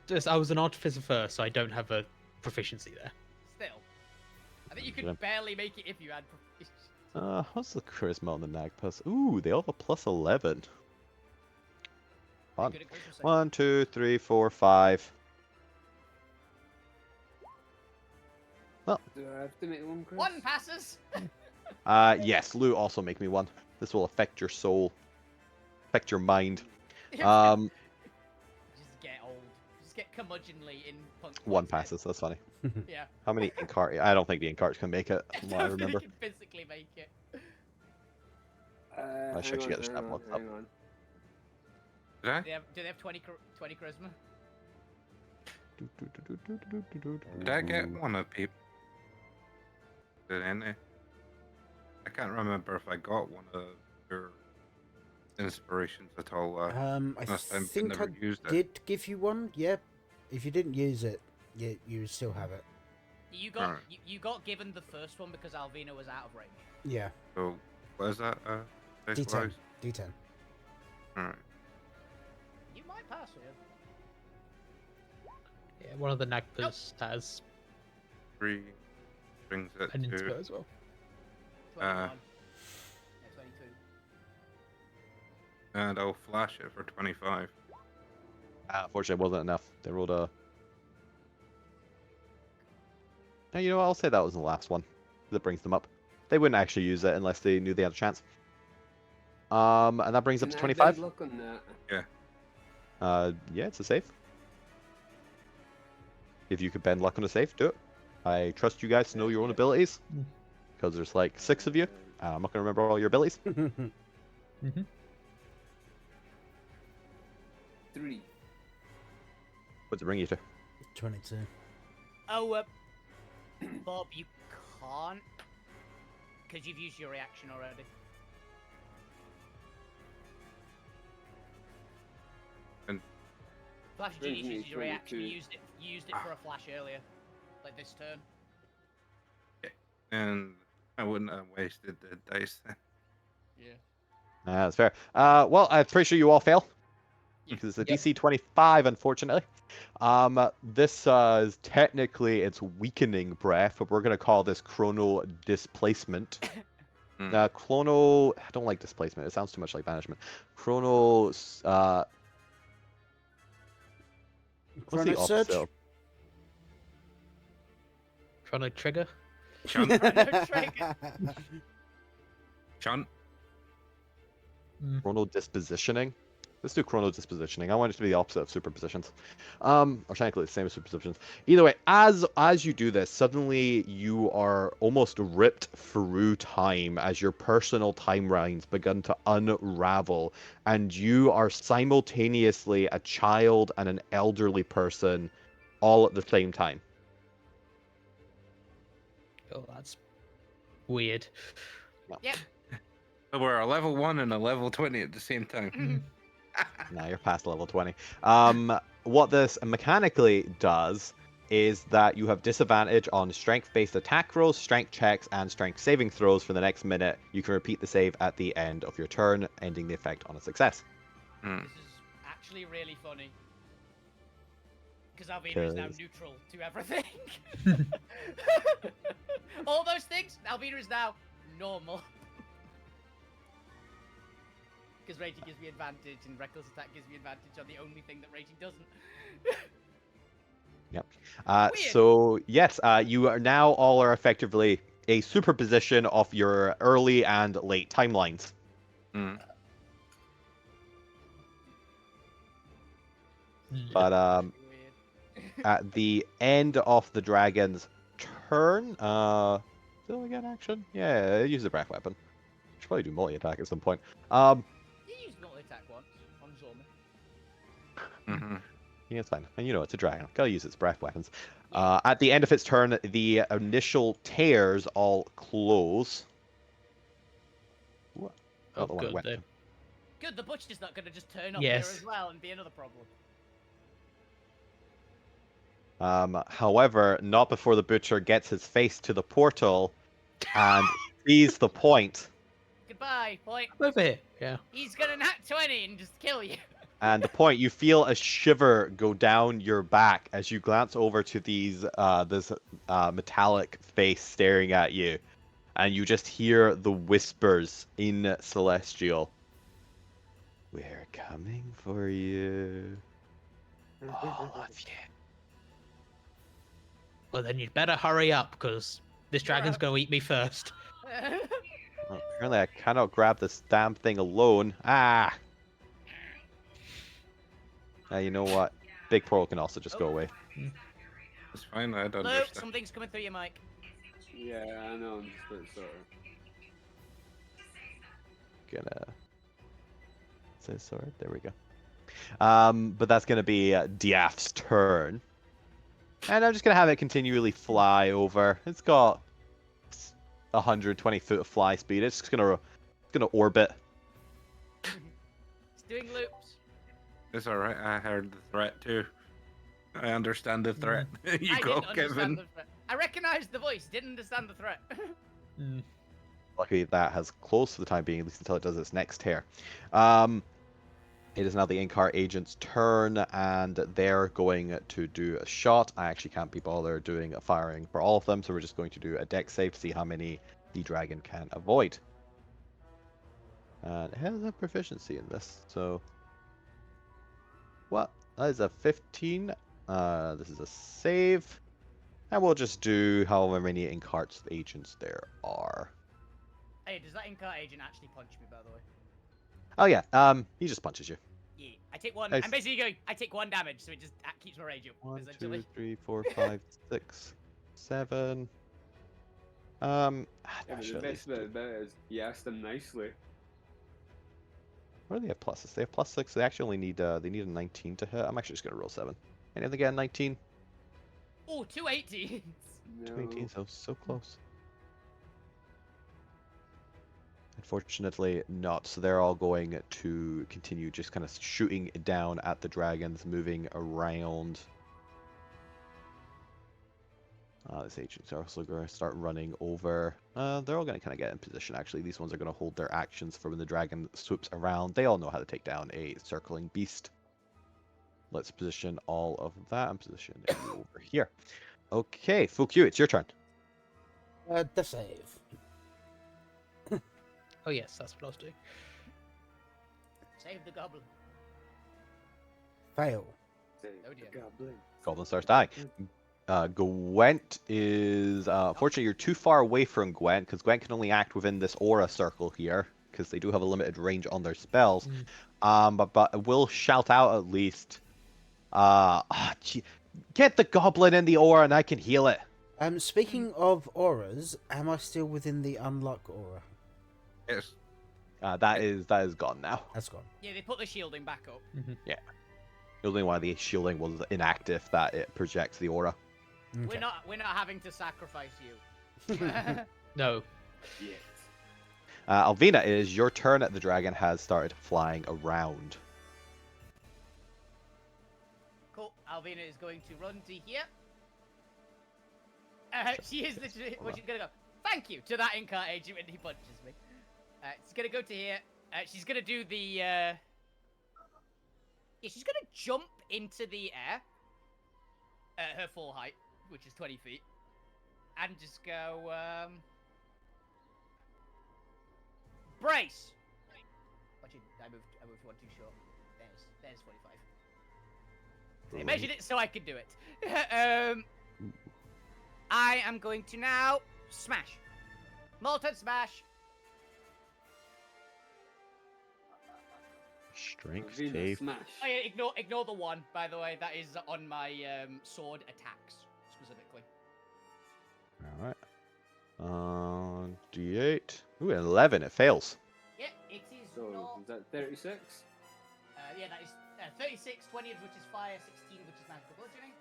Just, I was an artificer first, so I don't have a proficiency there. Still, I think you Yeah. could barely make it if you had proficiency. What's the charisma on the Nagpus? Ooh, they all have a plus 11. Fun. Good at charisma save. 1, 2, 3, 4, 5. Do I have to make one, Chris? 1 passes. Yes, Lou, also make me one. This will affect your soul, affect your mind. Just get old. Just get curmudgeonly in punk. One passes. That's funny. Yeah. How many Incart? I don't think the Incarts can make it. From what I don't think remember. you can physically make it. I should actually get the stat hang on, points up. hang on. Did I? Do they have 20 charisma? Did I get one of people? Did any? I can't remember if I got one of your inspirations at all. I last time, but think I never used it. did give you one. Yeah, if you didn't use it, you still have it. You got Alright. you got given the first one because Alvina was out of range. Yeah, So, what is that? D10. dice-wise? D10. Alright. You might pass it. Yeah, one of the Nagpas has 3 brings it an to. insert as well. 21. Yeah, 22. And I'll flash it for 25. Unfortunately, it wasn't enough. They rolled a. No, you know what? I'll say that was the last one. That brings them up. They wouldn't actually use it unless they knew they had a chance. And that brings up to Can I 25. bend luck on that? Yeah, it's a save. If you could bend luck on a save, do it. I trust you guys to know your own abilities. Because there's like 6 of you. I'm not going to remember all your abilities. 3. What's it bring you to? 22. Oh, Bob, you can't. Because you've used your reaction already. And Flash of Brings Genius me uses your reaction. You 22. used it for a flash earlier. Like this turn. and I wouldn't have wasted the dice then. Yeah. That's fair. Well, I'm pretty sure you all fail. Yeah. Because it's a Yep. DC 25, unfortunately. This is technically it's weakening breath, but we're gonna call this chrono displacement. Chrono, I don't like displacement. It sounds too much like banishment. Chrono, what's the Chrono opposite? Surge? of- Chrono Trigger. Chunt, chunt. Chrono dispositioning. Let's do chrono dispositioning. I want it to be the opposite of superpositions. Or technically the same as superpositions. Either way, as you do this, suddenly you are almost ripped through time as your personal timelines begin to unravel, and you are simultaneously a child and an elderly person all at the same time. Oh, that's weird. Yep. So we're a level 1 and a level 20 at the same time. Now you're past level 20. What this mechanically does is that you have disadvantage on strength-based attack rolls, strength checks, and strength saving throws for the next minute. You can repeat the save at the end of your turn, ending the effect on a success. This is actually really funny. Because Alvina is now neutral to everything. All those things, Alvina is now normal. Because raging gives me advantage, and reckless attack gives me advantage on the only thing that raging doesn't. Yep. Weird. So yes, you are now all are effectively a superposition of your early and late timelines. But Weird. at the end of the dragon's turn, still again action? Yeah, use the breath weapon. Should probably do multi attack at some point. You used multi-attack once on Zorman. Yeah, it's fine. And you know it's a dragon. Gotta use its breath weapons. At the end of its turn, the initial tears all close. Ooh, Oh, the one that good. went. They're- Good, the butcher's not going to just turn up Yes. here as well and be another problem. However, not before the butcher gets his face to the portal and sees the point. Goodbye, point. Over here. Yeah. He's gonna nat 20 and just kill you. And the point, you feel a shiver go down your back as you glance over to these this metallic face staring at you, and you just hear the whispers in Celestial. We're coming for you, all of you. Well, then you'd better hurry up, because this dragon's going to eat me first. Well, apparently, I cannot grab this damn thing alone. Ah! You know what? Big portal can also just go away. It's fine, I don't Luke, understand. something's coming through your mic. Yeah, I know. I'm just a bit sort of. Gonna say sword. There we go. But that's gonna be Diaf's turn, and I'm just gonna have it continually fly over. It's got 120 foot of fly speed. It's just gonna orbit. It's doing loops. It's alright, I heard the threat too. I understand the threat. You I go, didn't understand Kevin. the threat. I recognized the voice, didn't understand the threat. Luckily, that has closed for the time being, at least until it does its next tear. It is now the Inkar agent's turn, and they're going to do a shot. I actually can't be bothered doing a firing for all of them, so we're just going to do a dex save to see how many the dragon can avoid. And it has a proficiency in this, so... What? That is a 15. This is a save. And we'll just do however many Inkar's agents there are. Hey, does that Inkar agent actually punch me, by the way? Oh yeah, he just punches you. Yeah, I take one. Nice. I'm basically going, I take one damage, so it just keeps my rage up, 1, essentially. 2, 3, 4, 5, 6, 7. Yeah, I but should the at best least bit do- about it is you asked them nicely. What do they have pluses? They have +6. They actually only need a 19 to hit. I'm actually just gonna roll 7. Anything get a 19? Oh, 2 18s. No. 20, so close. Unfortunately, not. So they're all going to continue just kind of shooting down at the dragons, moving around. These agents are also going to start running over. They're all going to kind of get in position, actually. These ones are going to hold their actions for when the dragon swoops around. They all know how to take down a circling beast. Let's position all of that and position you over here. Okay, Fuq, it's your turn. Death save. Oh yes, that's what I was doing. Save the goblin. Fail. Say, Oh dear. Goblin. Goblin starts dying. Gwent is... unfortunately, you're too far away from Gwent, because Gwent can only act within this aura circle here, because they do have a limited range on their spells. But will shout out at least. Get the goblin in the aura and I can heal it. Speaking of auras, am I still within the unlock aura? Yes. That is gone now. That's gone. Yeah, they put the shielding back up. Only why the shielding was inactive, that it projects the aura. Okay. We're not having to sacrifice you. No. Yes. Alvina, it is your turn. The dragon has started flying around. Cool. Alvina is going to run to here. She is literally. Well, she's gonna go. Thank you to that Incar agent when he punches me. She's gonna go to here. She's gonna do the. Yeah, she's gonna jump into the air at her full height, which is 20 feet, and just go. Brace. Watch it. I moved one too short. There's 45. I measured it so I could do it. I am going to now smash. Molten smash. Strength Alvina, save. smash. Oh yeah, ignore the one, by the way. That is on my sword attacks specifically. Alright. D8. Ooh, an 11. It fails. Yeah, it is So, not. is that 36? Yeah, that is 36, 20 of which is fire, 16 of which is magical bludgeoning.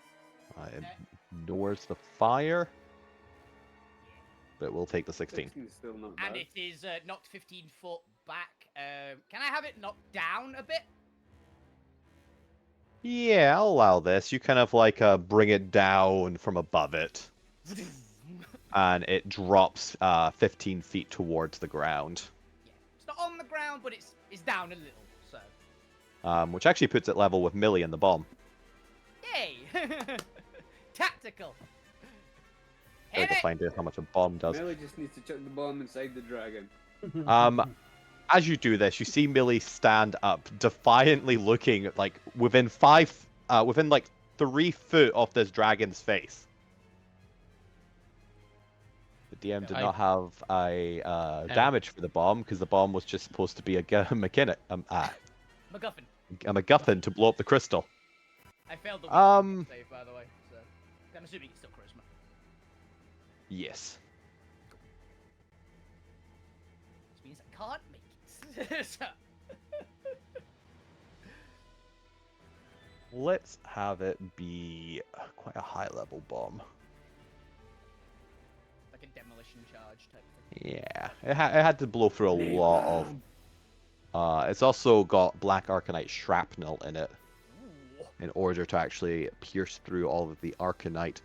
It ignores the fire. But we'll take the 16. 16 is still not bad. And it is knocked 15 foot back. Can I have it knocked down a bit? Yeah, I'll allow this. You kind of like bring it down from above it. And it drops 15 feet towards the ground. Yeah, it's not on the ground, but it's down a little. So. Which actually puts it level with Millie and the bomb. Yay! Tactical. Trying Hit to it! find out how much a bomb does. Millie just needs to chuck the bomb inside the dragon. As you do this, you see Millie stand up, defiantly looking like within like 3 foot of this dragon's face. The DM did not have a damage for the bomb because the bomb was just supposed to be a MacGuffin. MacGuffin to blow up the crystal. I failed the save, by the way. So I'm assuming it's still charisma. Yes. Which means I can't make it. So. Let's have it be quite a high level bomb. Like a demolition charge type thing. Yeah, it had to blow through a lot of. It's also got black arcanite shrapnel in it, in order to actually pierce through all of the arcanite.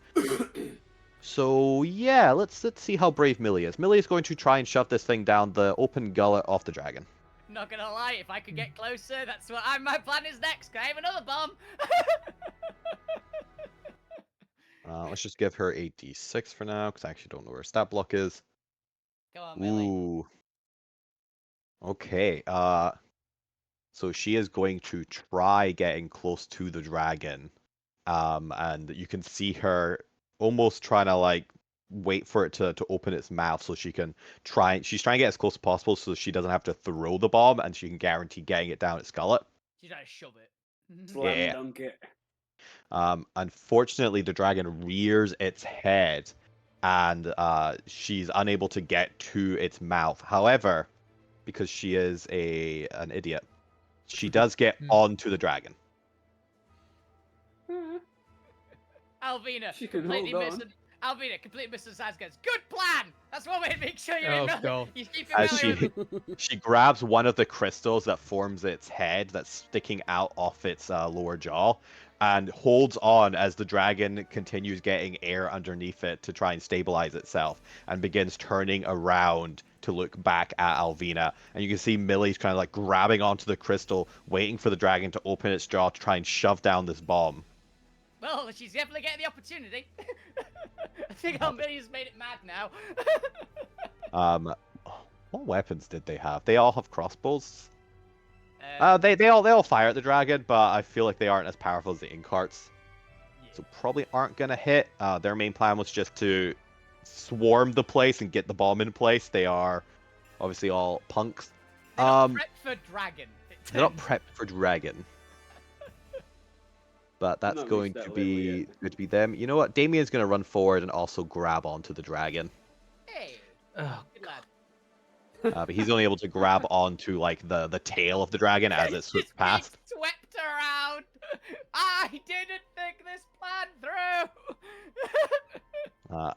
So yeah, let's see how brave Millie is. Millie is going to try and shove this thing down the open gullet of the dragon. Not gonna lie, if I could get closer, that's what my plan is next. Can I have another bomb? Let's just give her a d6 for now, because I actually don't know where stat block is. Come on, Millie. Ooh. Okay. So she is going to try getting close to the dragon. And you can see her almost trying to like wait for it to open its mouth so she can she's trying to get as close as possible so she doesn't have to throw the bomb and she can guarantee getting it down its gullet. She's trying to shove it. Slam dunk it. Unfortunately, the dragon rears its head and she's unable to get to its mouth. However, because she is an idiot, she does get onto the dragon. Alvina, She can completely hold on. Alvina, complete Mr. Sazgaz. Good plan! That's one way to make sure you're Oh, in God. You keep As familiar she with she grabs one of the crystals that forms its head that's sticking out off its lower jaw and holds on as the dragon continues getting air underneath it to try and stabilize itself and begins turning around to look back at Alvina. And you can see Millie's kind of like grabbing onto the crystal, waiting for the dragon to open its jaw to try and shove down this bomb. Well, she's definitely getting the opportunity. I think Alvina's made it mad now. What weapons did they have? They all have crossbows. Um, They all fire at the dragon, but I feel like they aren't as powerful as the incarts, so probably aren't gonna hit. Their main plan was just to swarm the place and get the bomb in place. They are obviously all punks. They're not prepped for dragon. They're not prepped for dragon. But that's Not reached going that to level be yet. good to be them. You know what? Damien's gonna run forward and also grab onto the dragon. Hey, Oh, good lad. But he's only able to grab onto like the tail of the dragon as it It's swoops just being past. swept around. I didn't think this plan through.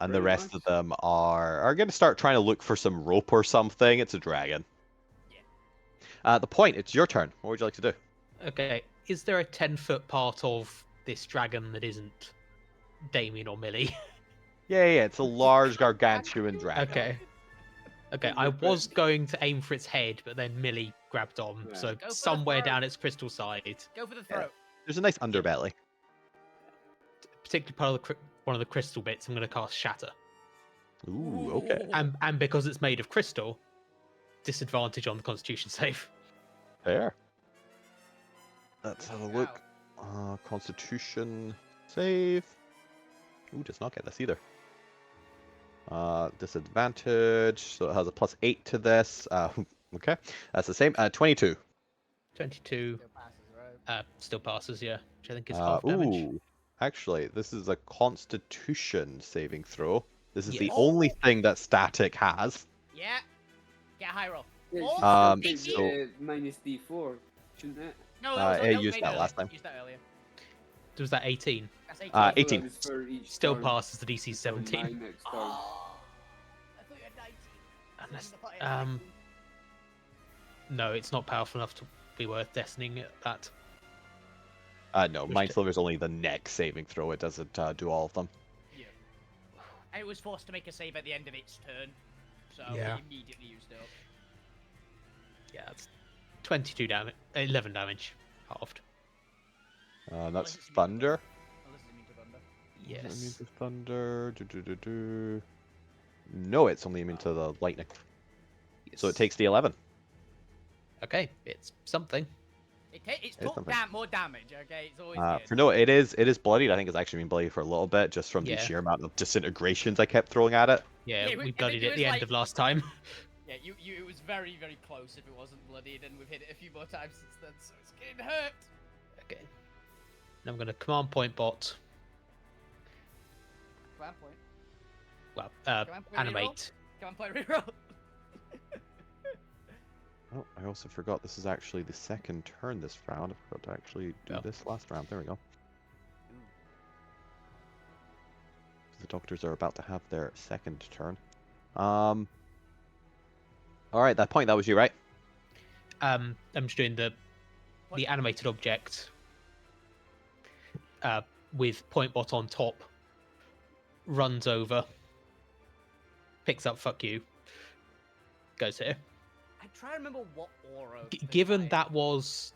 And the Pretty rest much. of them are going to start trying to look for some rope or something. It's a dragon. Yeah. The point, it's your turn. What would you like to do? okay. Is there a 10-foot part of this dragon that isn't Damien or Millie? Yeah, it's a large gargantuan dragon. Okay. Okay, Is I it was prepped? going to aim for its head, but then Millie grabbed on, Right. so Go for the somewhere throat. down its crystal side, Go for the Yeah. throat. There's a nice underbelly. particularly part of one of the crystal bits, I'm going to cast Shatter. Ooh, okay. And because it's made of crystal, disadvantage on the Constitution save. Fair. Let's have a Wow. look. Constitution save. Ooh, does not get this either. Disadvantage, so it has a +8 to this. Okay, that's the same. 22. 22 Still passes, right? still passes, yeah, which I think is half damage. Ooh, actually, this is a Constitution saving throw. This is the Yes. only thing that static has. Yeah. Get a high roll. Yeah, Four? she Um, still so- takes, minus D4, shouldn't it? No, yeah, that you was used made that earlier. last time. Used that earlier. Was that 18? That's 18. I thought 18. that was for each Still turn passes the DC until my 17. next turn. Oh, I thought you had 19. Unless, So I had 19. no, it's not powerful enough to be worth destining it that. No, Which Mind t- Sliver is only the next saving throw. It doesn't do all of them. Yeah. I was forced to make a save at the end of its turn, so Yeah. I immediately used it up. Yeah, it's 22 damage, 11 damage, halved. That's Thunder. Unless it's immune to thunder. Is it immune Yes. to Thunder. No, it's only immune to the lightning. So it Yes. takes the 11. Okay, it's something. It's It's took something. more damage, okay? It's always good. For no, it is bloodied. I think it's actually been bloodied for a little bit, just from the Yeah. sheer amount of disintegrations I kept throwing at it. Yeah, Yeah, we I think bloodied it it at was the end like- of last time. Yeah, it was very, very close if it wasn't bloodied, and we've hit it a few more times since then, so it's getting hurt. Okay. Now I'm going to command point bot. Command point. Well, Command point animate. Command point reroll. Oh, I also forgot this is actually the second turn this round. I forgot to actually do Oh. this last round. There we go. The doctors are about to have their second turn. All right, that point, that was you, right? I'm just doing the What? animated object with point bot on top. Runs over. Picks up fuck you. Goes here. I try to remember what aura. Given that was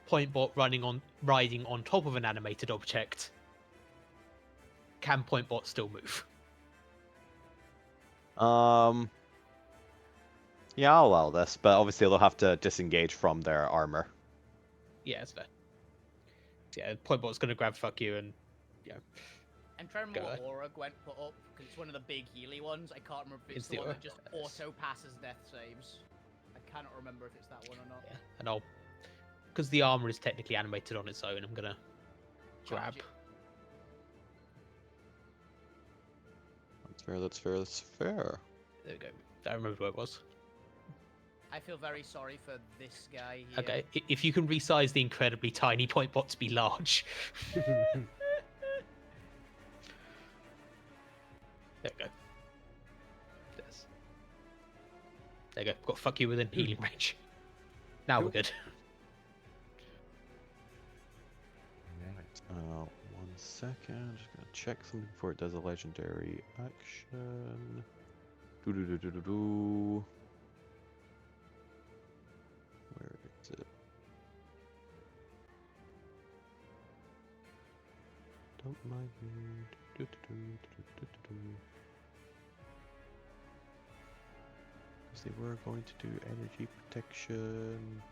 point bot riding on top of an animated object, can point bot still move? Yeah, I'll allow this, but obviously they'll have to disengage from their armor. Yeah, that's fair. Yeah, point bot's gonna grab fuck you and I'm trying to remember Go what aura Gwent put up, because it's one of the big Healy ones. I can't remember if it's Is the the one aura? that just auto passes death saves. I cannot remember if it's that one or not. yeah, and I'll because the armor is technically animated on its own. I'm gonna grab. Charge it. That's fair, that's fair, that's fair. There we go. I remember where it was. I feel very sorry for this guy here. Okay, if you can resize the incredibly tiny point bot to be large. There we go. There you go. Got fuck you within healing range. Now we're good. Right. 1 second. Just gonna check something before it does a legendary action. Do. Where is it? Don't mind me. Because they were going to do energy protection.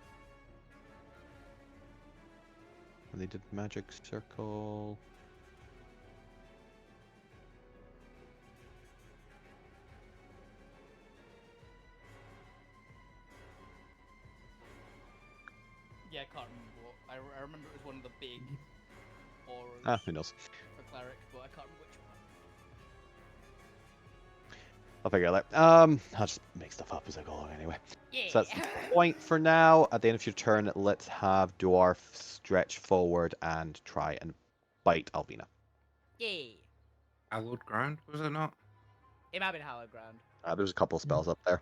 And they did magic circle. Yeah, I can't remember what. I remember it was one of the big auras Who knows? for cleric, but I can't remember which one. I'll figure it out. I'll just make stuff up as I go along anyway. Yeah. So that's the point for now. At the end of your turn, let's have Dwarf stretch forward and try and bite Alvina. Yeah. Hallowed ground, was it not? It might have been hallowed ground. There's a couple of spells up there.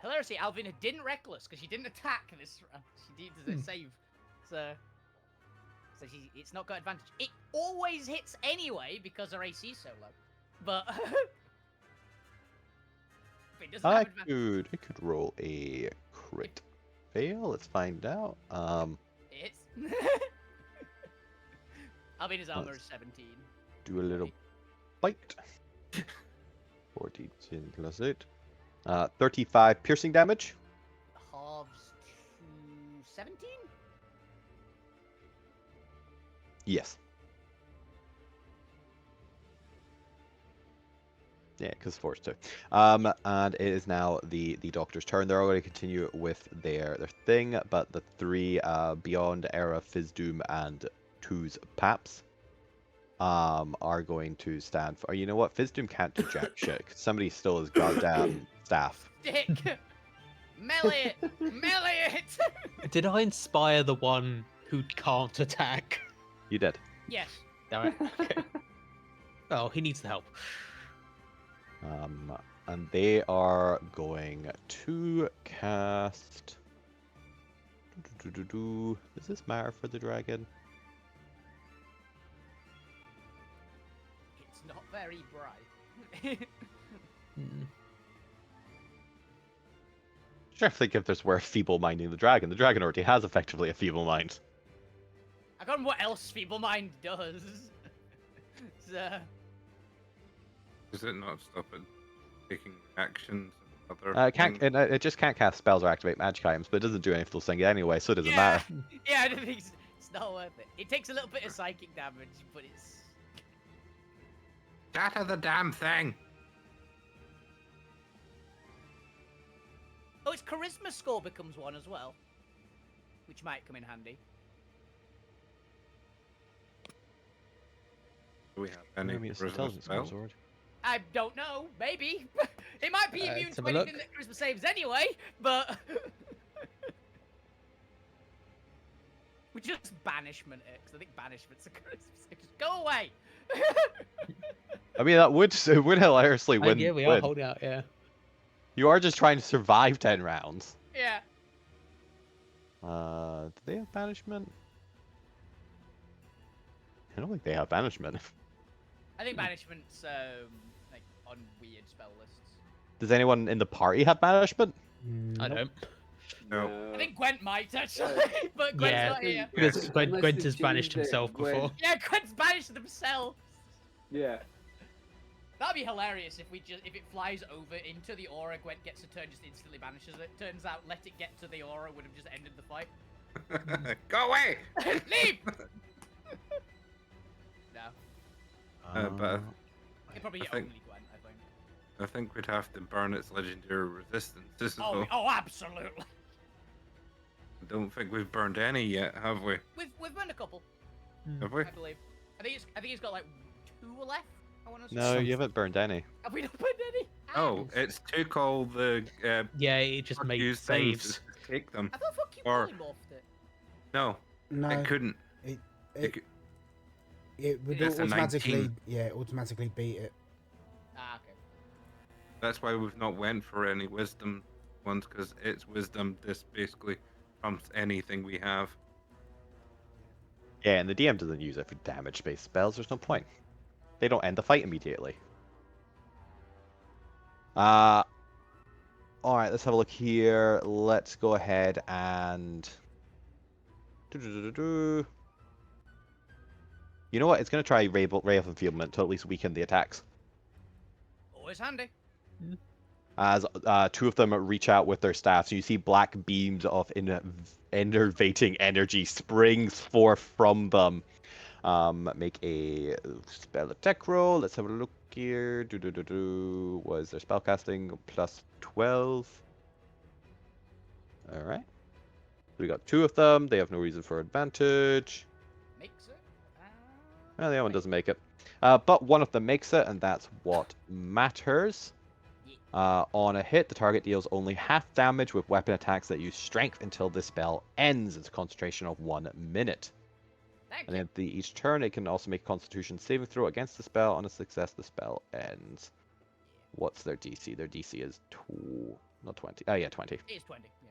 Hilariously, Alvina didn't reckless because she didn't attack this round. She did a save, so it's not got advantage. It always hits anyway because her AC is so low, but it doesn't have advantage. I could roll a crit fail. Let's find out. It's Alvina's armor is 17. Do a little bite. 14 plus 8. 35 piercing damage. Halves to 17. Yes. Yeah, because force 2. And it is now the doctor's turn. They're all going to continue with their thing, but the 3 Beyond Era, Fizdoom, and 2's Paps are going to stand for. You know what? Fizdoom can't do jack shit. 'Cause somebody still has goddamn staff. Dick, melee it, melee it. Did I inspire the one who can't attack? You did. Yes. Damn it. Okay. Oh, he needs the help. And they are going to cast. Is this matter for the dragon? It's not very bright. Trying to think if there's worth feeble minding the dragon. The dragon already has effectively a feeble mind. I can't remember what else Feeble Mind does. So, Does it not stop it taking actions and other It just can't cast spells or activate magic items, but it doesn't do any of those things anyway, so it doesn't matter. Yeah, I don't think it's not worth it. It takes a little bit of psychic damage, but it's. Shatter the damn thing! Oh, its charisma score becomes 1 as well, which might come in handy. Do we have any it's charisma intelligence spells? sword. I don't know. Maybe it might be immune let's to have a anything that charisma saves anyway. But we just banishment it because I think banishment's a charisma save. Just go away. I mean, it would hilariously win. Yeah, we are win. holding out, yeah. You are just trying to survive 10 rounds. Yeah. Do they have banishment? I don't think they have banishment. I think banishment's like on weird spell lists. Does anyone in the party have banishment? I don't. No. I think Gwent might actually, but Gwent's Yeah. not here. Because Yes. Gwent Unless has they banished changed it, himself Gwent. before. Yeah, Gwent's banished themselves. Yeah. That'd be hilarious if if it flies over into the aura, Gwent gets a turn, just instantly banishes it. Turns out, let it get to the aura would have just ended the fight. Go away! Leave! No, But it probably I think- only Gwent, I think. I think we'd have to burn its legendary resistance. Oh, absolutely. I don't think we've burned any yet, have we? We've burned a couple, Have we? I believe. I think it's got like 2 left. I want to say. No, you haven't burned any. Have we not burned any? Oh, it's to call the Yeah, it just made use things saves. to take them. I thought fuck you Or- polymorphed it. No, No, it couldn't. it, It cou- it would It's a automatically, 19. automatically beat it. Ah, okay. That's why we've not went for any wisdom ones, because it's wisdom. This basically trumps anything we have. Yeah, and the DM doesn't use it for damage-based spells. There's no point. They don't end the fight immediately. All right, let's have a look here. Let's go ahead and... You know what? It's going to try Ray of Enfeeblement to at least weaken the attacks. Always handy. As two of them reach out with their staffs, you see black beams of enervating energy spring forth from them. Make a spell attack roll. Let's have a look here. Was their spellcasting plus 12? All right. We got two of them. They have no reason for advantage. Makes it. Well, the other one doesn't make it. But one of them makes it, and that's what matters. On a hit, the target deals only half damage with weapon attacks that use strength until this spell ends. It's a concentration of 1 minute. Thank And you. at each turn, it can also make a Constitution saving throw against the spell. On a success, the spell ends. What's their DC? Their DC is not 20. Oh yeah, 20. It is 20. Yeah.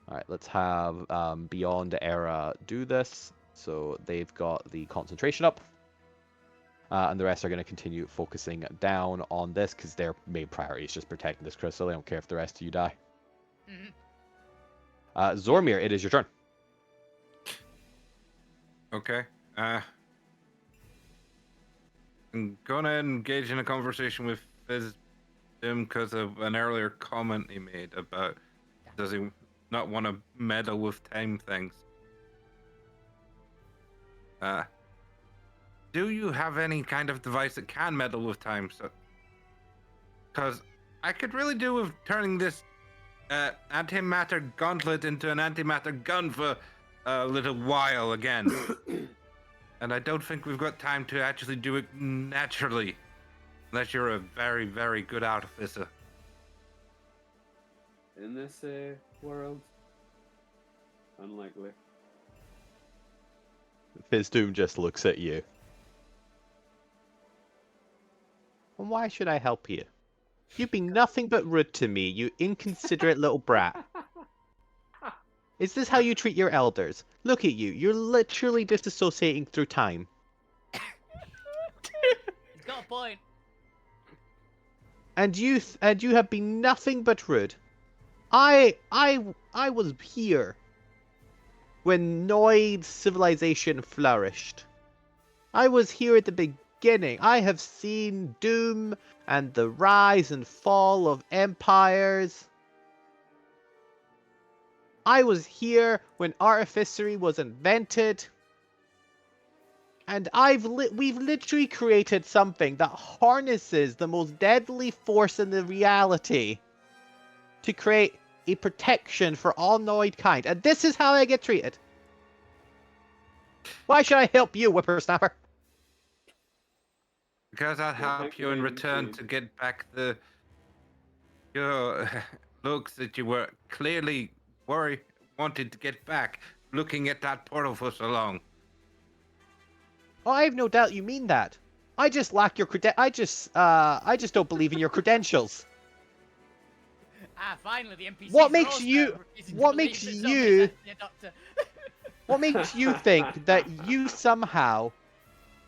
All right, let's have Beyond Era do this. So they've got the concentration up. And the rest are going to continue focusing down on this because their main priority is just protecting this crystal. They don't care if the rest of you die. Mhm. Zormir, it is your turn. Okay. I'm gonna engage in a conversation with Fizz because of an earlier comment he made about does he not want to meddle with time things. Do you have any kind of device that can meddle with time? So, because I could really do with turning this antimatter gauntlet into an antimatter gun for a little while again. And I don't think we've got time to actually do it naturally. Unless you're a very, very good artificer. In this world, unlikely. Fizdum just looks at you. And why should I help you? You've been nothing but rude to me, you inconsiderate little brat. Is this how you treat your elders? Look at you, you're literally disassociating through time. He's got a point. And you have been nothing but rude. I was here when Noid's civilization flourished. I was here at the beginning. I have seen doom and the rise and fall of empires. I was here when artificery was invented. And we've literally created something that harnesses the most deadly force in the reality to create a protection for all Noid kind. And this is how I get treated. Why should I help you, whippersnapper? Because I'll help you in return to get back your looks that you were clearly wanted to get back, looking at that portal for so long. Oh, I have no doubt you mean that. I just lack your I just don't believe in your credentials. Finally, the NPCs What are makes also you- refusing to what believe makes that you- somebody's actually a doctor. What makes you think that you somehow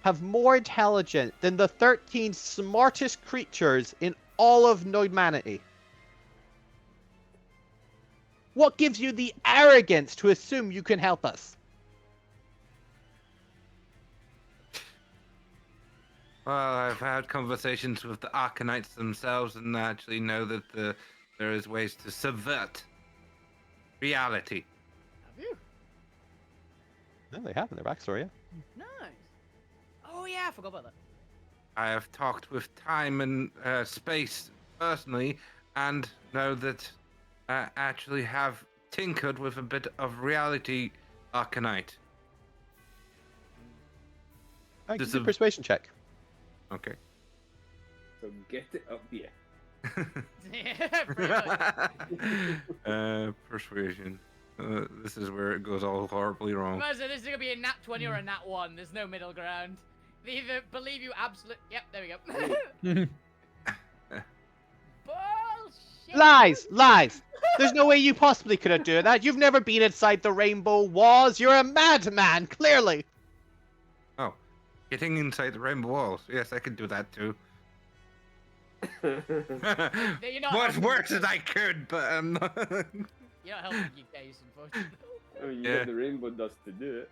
have more intelligence than the 13 smartest creatures in all of Noidmanity? What gives you the arrogance to assume you can help us? Well, I've had conversations with the Arcanites themselves and actually know that there is ways to subvert reality. Have you? No, they have in their backstory, yeah. Nice. Oh yeah, I forgot about that. I have talked with time and space personally and know that I actually have tinkered with a bit of reality Arcanite. Alright, This give me a is- persuasion check. Okay. So get it up here. Yeah, pretty much. Persuasion. This is where it goes all horribly wrong. Imagine this is gonna be a nat 20 or a nat 1. There's no middle ground. They either believe you absolute. Yep, there we go. Lies! Lies! There's no way you possibly could have done that. You've never been inside the rainbow walls. You're a madman, clearly. Oh, getting inside the rainbow walls. Yes, I could do that too. You're not What helping worse the as I could, but I'm not. You're not helping your case, unfortunately. Oh, you Yeah. got the rainbow dust to do it.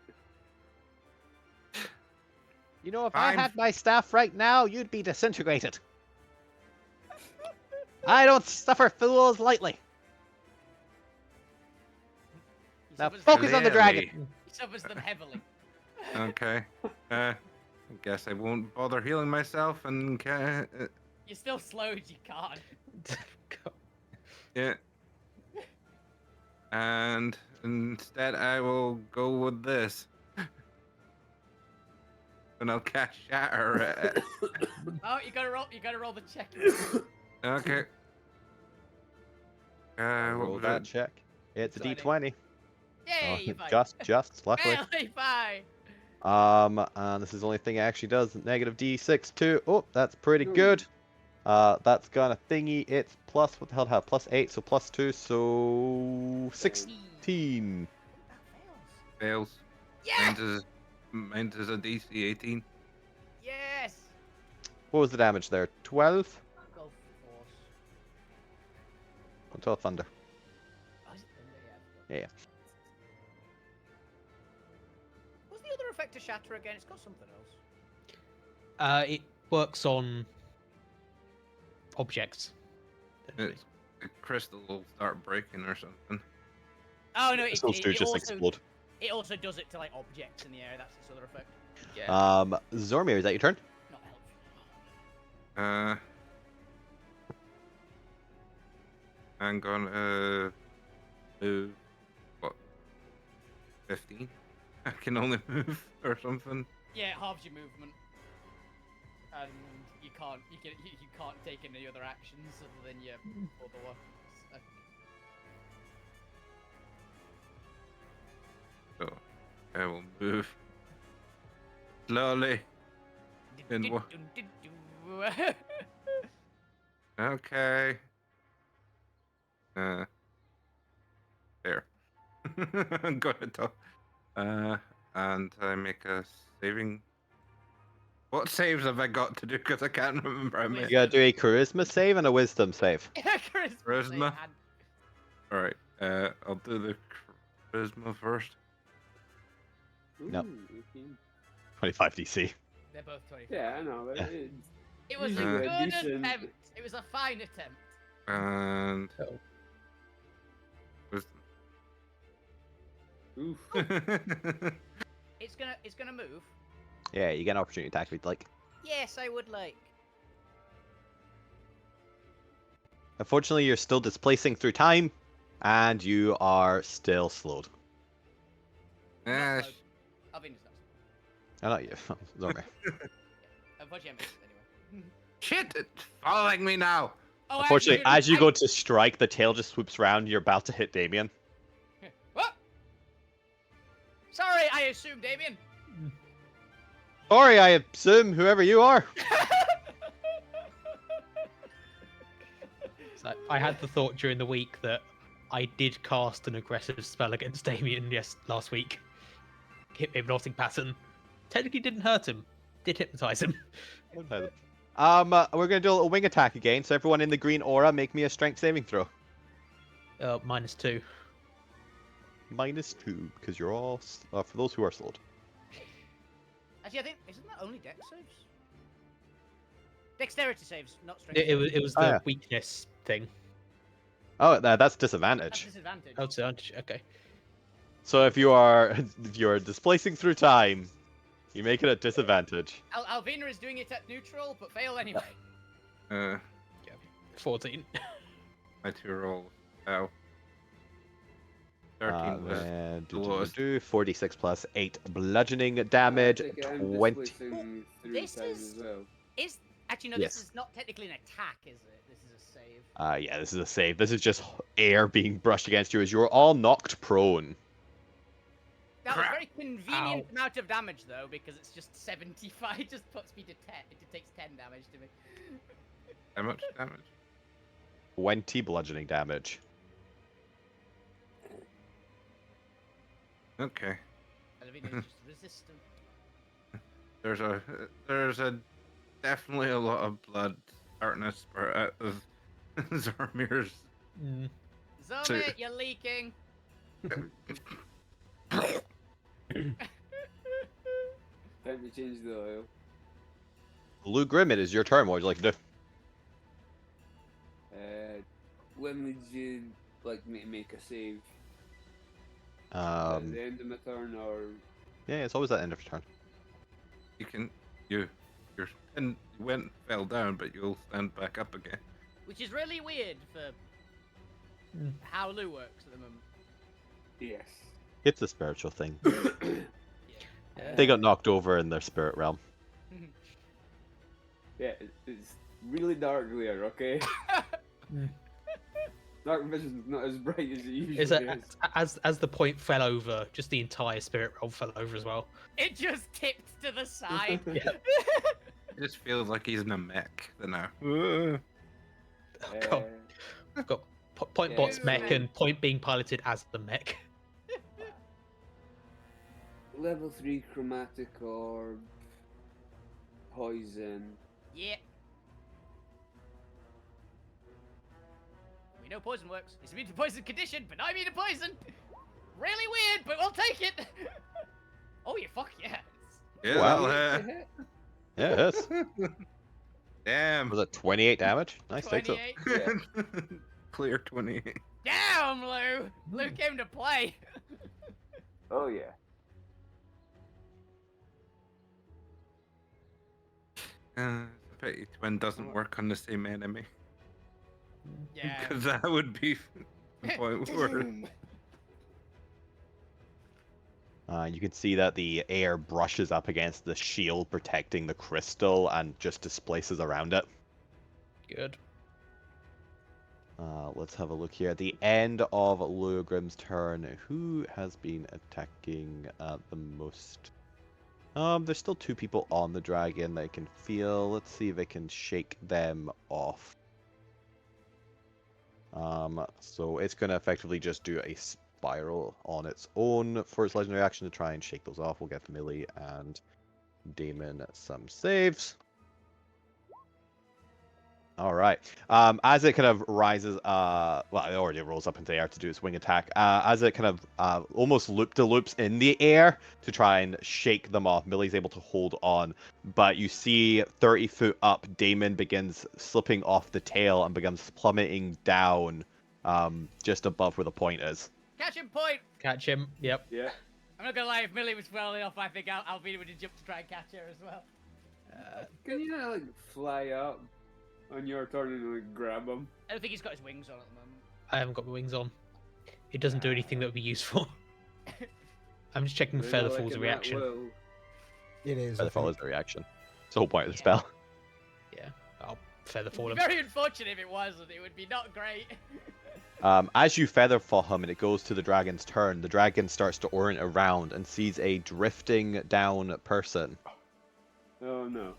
You know, if Fine. I had my staff right now, you'd be disintegrated. I don't suffer fools lightly. He Now suffers focus them, on the dragon. Clearly. he suffers them heavily. Okay. I guess I won't bother healing myself and You're still slowed, you can't. yeah. And instead, I will go with this. And I'll cast Shatter. Oh, you gotta roll the check. Okay. What Roll was that it? check. It's a 20. d20. Yay, Oh, you fine. just, luckily. Hey, fine. And this is the only thing it actually does. Negative d6 too. Oh, that's pretty good. That's gonna thingy. It's plus, what the hell, have plus 8, so plus 2, so 16. That fails. Fails. Yeah! Mine is a DC 18. Yes! What was the damage there? 12? Go force. 12 thunder. Oh, is it thunder? Yeah. What's the other effect to shatter again? It's got something else. It works on objects. It's, the crystal will start breaking or something. Oh no, Crystals do just explode. it also does it to like objects in the air. That's its other effect. Yeah. Zormir, is that your turn? Not helpful. I'm gonna move. What? 15? I can only move or something. Yeah, it halves your movement, and you can't take any other actions other than your other ones. So I will move slowly. In what? Okay. There. I'm gonna talk. And I make a saving. What saves have I got to do? Because I can't remember. I You made. gotta do a charisma save and a wisdom save. Charisma? All right. I'll do the charisma first. Nope. Ooh, 18. 25 DC. They're both 20. Yeah, I know. Yeah. It was Uh, a good decent. attempt. It was a fine attempt. And Oh. wisdom. Oof. It's gonna move. Yeah, you get an opportunity attack if you'd like. Yes, I would like. Unfortunately, you're still displacing through time, and you are still slowed. Yeah, Not slowed. Alvin's not. Oh, not you. Zormir. Unfortunately, I missed anyway. shit! It's following me now. Oh, Unfortunately, actually, as you go to strike, the tail just swoops around. You're about to hit Damien. What? Sorry, I assumed Damien. Sorry, I assume whoever you are. So I had the thought during the week that I did cast an aggressive spell against Damien last week. Hypnotic pattern. Technically didn't hurt him. Did hypnotize him. We're gonna do a little wing attack again. So everyone in the green aura, make me a strength saving throw. -2. -2, because you're all for those who are slowed. Actually, I think isn't that only dex saves? Dexterity saves, not strength. It was the Oh, yeah. weakness thing. Oh, that's That's disadvantage. disadvantage. Oh, disadvantage. Okay. So if you are displacing through time, you make it a disadvantage. Alvina is doing it at neutral, but fail anyway. 14. My 2 rolls. Ow. 13 was Then the lowest. 46 plus 8 bludgeoning damage. I think I'm 20. displacing through This time is- as well. Is actually no, Yes. this is not technically an attack, is it? This is a save. Yeah, this is a save. This is just air being brushed against you as you're all knocked prone. That was a Crap. very convenient Ow. amount of damage though, because it's just 75. It just puts me to 10. It takes 10 damage to me. How much damage? 20 bludgeoning damage. Okay. Elvina's just resistant. There's a definitely a lot of blood starting to spurt out of Zormir's. Mm. Zomit, you're leaking. Time to change the oil. Blue Grim, it is your turn. What would you like to do? When would you like me to make a save? At the end of my turn, or Yeah, it's always at the end of your turn. You're and you fell down, but you'll stand back up again. Which is really weird for how Lou works at the moment. yes. It's a spiritual thing. Yeah. They got knocked over in their spirit realm. Yeah, it's really dark there. Okay. Dark vision's not as bright as it usually Is it is. as the point fell over, just the entire spirit realm fell over as well. It just tipped to the side. Yeah. It just feels like he's in a mech now. Oh, God. I've got Point Yeah, Bot's so- mech and Point being piloted as the mech. Level 3 chromatic orb. Poison. Yeah. We know poison works. It's immune to poison condition, but not immune to poison. Really weird, but we'll take it. Oh, you fuck yes. Yeah, Wow. that'll hit. Yeah, it is. Damn. Was it 28 damage? Nice, takes it. 28. Yeah. Clear 20. Damn, Lou. Lou came to play. Oh yeah. I pity twin doesn't work on the same enemy. Yeah. Because that would be the point where. You can see that the air brushes up against the shield protecting the crystal and just displaces around it. Good. Let's have a look here. At the end of Luogrim's turn, who has been attacking the most? There's still 2 people on the dragon that I can feel. Let's see if I can shake them off. So it's going to effectively just do a spiral on its own for its legendary action to try and shake those off. We'll get Millie and Damon some saves. All right. As it kind of rises, well, it already rolls up into the air to do its wing attack. As it kind of almost loop-de-loops in the air to try and shake them off, Millie's able to hold on. But you see 30 foot up, Damon begins slipping off the tail and begins plummeting down just above where the point is. Catch him, Point. Catch him. Yep. Yeah. I'm not gonna lie, if Millie was falling off, I think Alvina would have jumped to try and catch her as well. Can you not like fly up on your turn and like grab him? I don't think he's got his wings on at the moment. I haven't got my wings on. It doesn't do anything that would be useful. I'm just checking Featherfall's reaction. It is. I Featherfall think. is the reaction. It's the whole point of the spell. Yeah, I'll Featherfall It'd him. be very unfortunate if it wasn't. It would be not great. As you featherfall him and it goes to the dragon's turn, the dragon starts to orient around and sees a drifting down person. Oh no.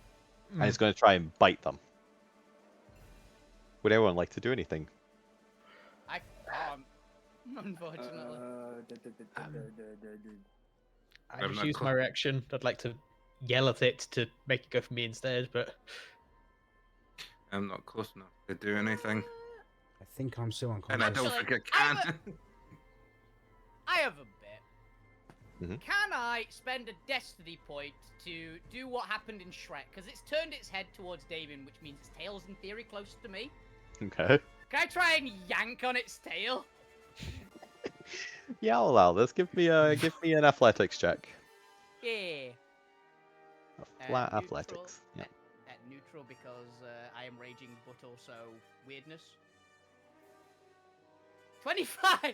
And it's going to try and bite them. Would anyone like to do anything? I can't, unfortunately. I I'm just not used close. my reaction. I'd like to yell at it to make it go for me instead, but I'm not close enough to do anything. I think I'm still And I unconscious. don't Actually, think I can. I have a bit. Mhm. Can I spend a destiny point to do what happened in Shrek? Because it's turned its head towards Damon, which means its tail's in theory closer to me. Okay. Can I try and yank on its tail? Yeah, I'll allow this. Give me an athletics check. Yeah. A flat Neutral, athletics. Yeah. At neutral because I am raging, but also weirdness. 25.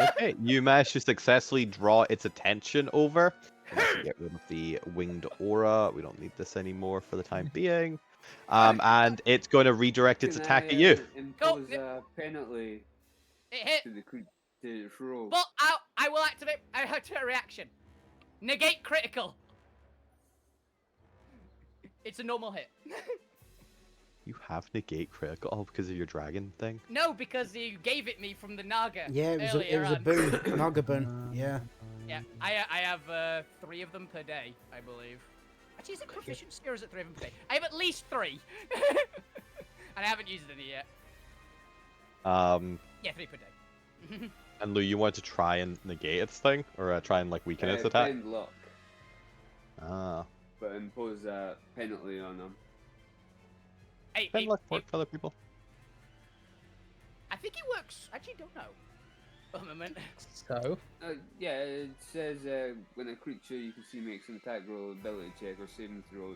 Okay, you managed to successfully draw its attention over. Let's get rid of the winged aura. We don't need this anymore for the time being. And it's going to redirect its Can attack I, at you. Impose a penalty It hit. to the to its roll. But I will activate. I activate a reaction. Negate critical. It's a normal hit. You have negate critical all because of your dragon thing. No, because you gave it me from the Naga. Yeah, it was earlier a on. boon, Naga boon. Yeah. Yeah, I have 3 of them per day, I believe. Actually, is it proficiency or is it 3 of them per day? I have at least 3. And I haven't used any yet. Yeah, 3 per day. And Lou, you wanted to try and negate its thing, or try and like weaken its attack? Bend luck, Ah, but impose a penalty on them. Hey, bend luck work for other people. I think it works. Actually, don't know. A moment. So, Yeah, it says when a creature you can see makes an attack roll, ability check, or saving throw,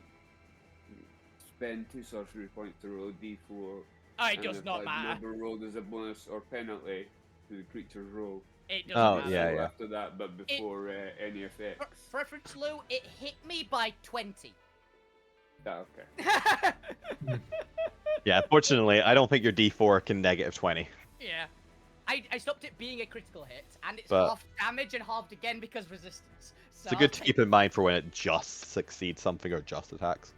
spend 2 sorcery points to roll D4. Oh, it and does if not a matter. number rolled as a bonus or penalty to the creature's roll. It doesn't Oh, matter. yeah, So yeah. after that, but before any effects. For reference, Lou, it hit me by 20. Ah, okay. Yeah, fortunately, I don't think your D4 can -20. Yeah. I stopped it being a critical hit, and it's But- half damage and halved again because resistance. So It's good to keep in mind for when it just succeeds something or just attacks.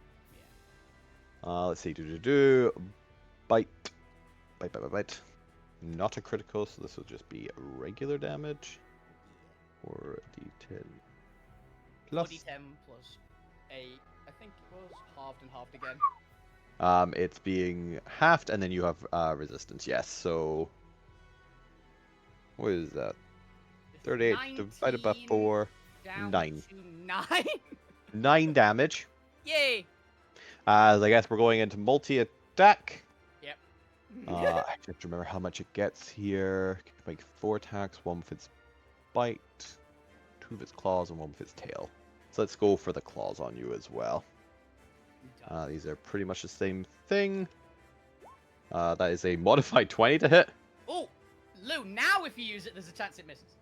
Let's see. Bite. Bite. Not a critical, so this will just be regular damage. Or D10 plus. 4d10 plus 8. I think it was halved and halved again. It's being halved, and then you have resistance. Yes. So what is that? 38 divided by 19 4. Down 9. to 9. 9 damage. Yay! As I guess we're going into multi-attack. Yep. I have to remember how much it gets here. Make 4 attacks, 1 with its bite, 2 with its claws, and 1 with its tail. So let's go for the claws on you as well. These are pretty much the same thing. That is a modified 20 to hit. Oh, Lou, now if you use it, there's a chance it misses.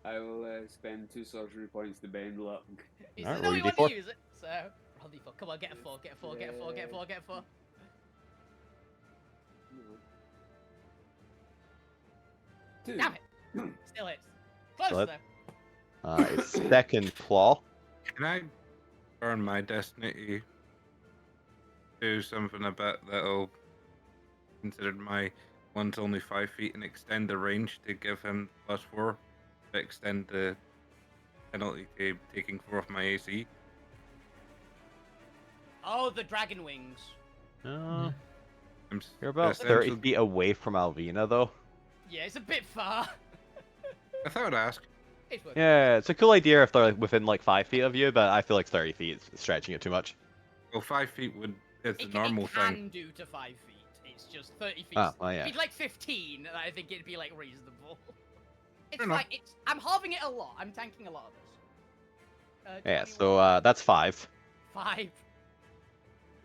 I will spend 2 sorcery points to bend luck. Is Alright, there roll no your one D4. to use it? So, roll D4. Come on, get a 4, get a 4, get a 4, get a 4, get a 4. Two. Damn it. Still hits. Close Still though. Its second claw. Can I burn my destiny to do something about that'll consider my one's only 5 feet and extend the range to give him +4 to extend the penalty to taking 4 off my AC? Oh, the dragon wings. Uh, I'm you're about essentially- 30 feet away from Alvina, though. Yeah, it's a bit far. I thought I'd ask. It's working. Yeah, it's a cool idea if they're like, within like 5 feet of you, but I feel like 30 feet is stretching it too much. Well, 5 feet is the It normal can thing. do to 5 feet. It's just 30 feet. Oh, well, yeah. If it's like 15, I think it'd be like reasonable. It's Fair enough. like I'm halving it a lot. I'm tanking a lot of this. Yeah, 21, so that's 5. 5,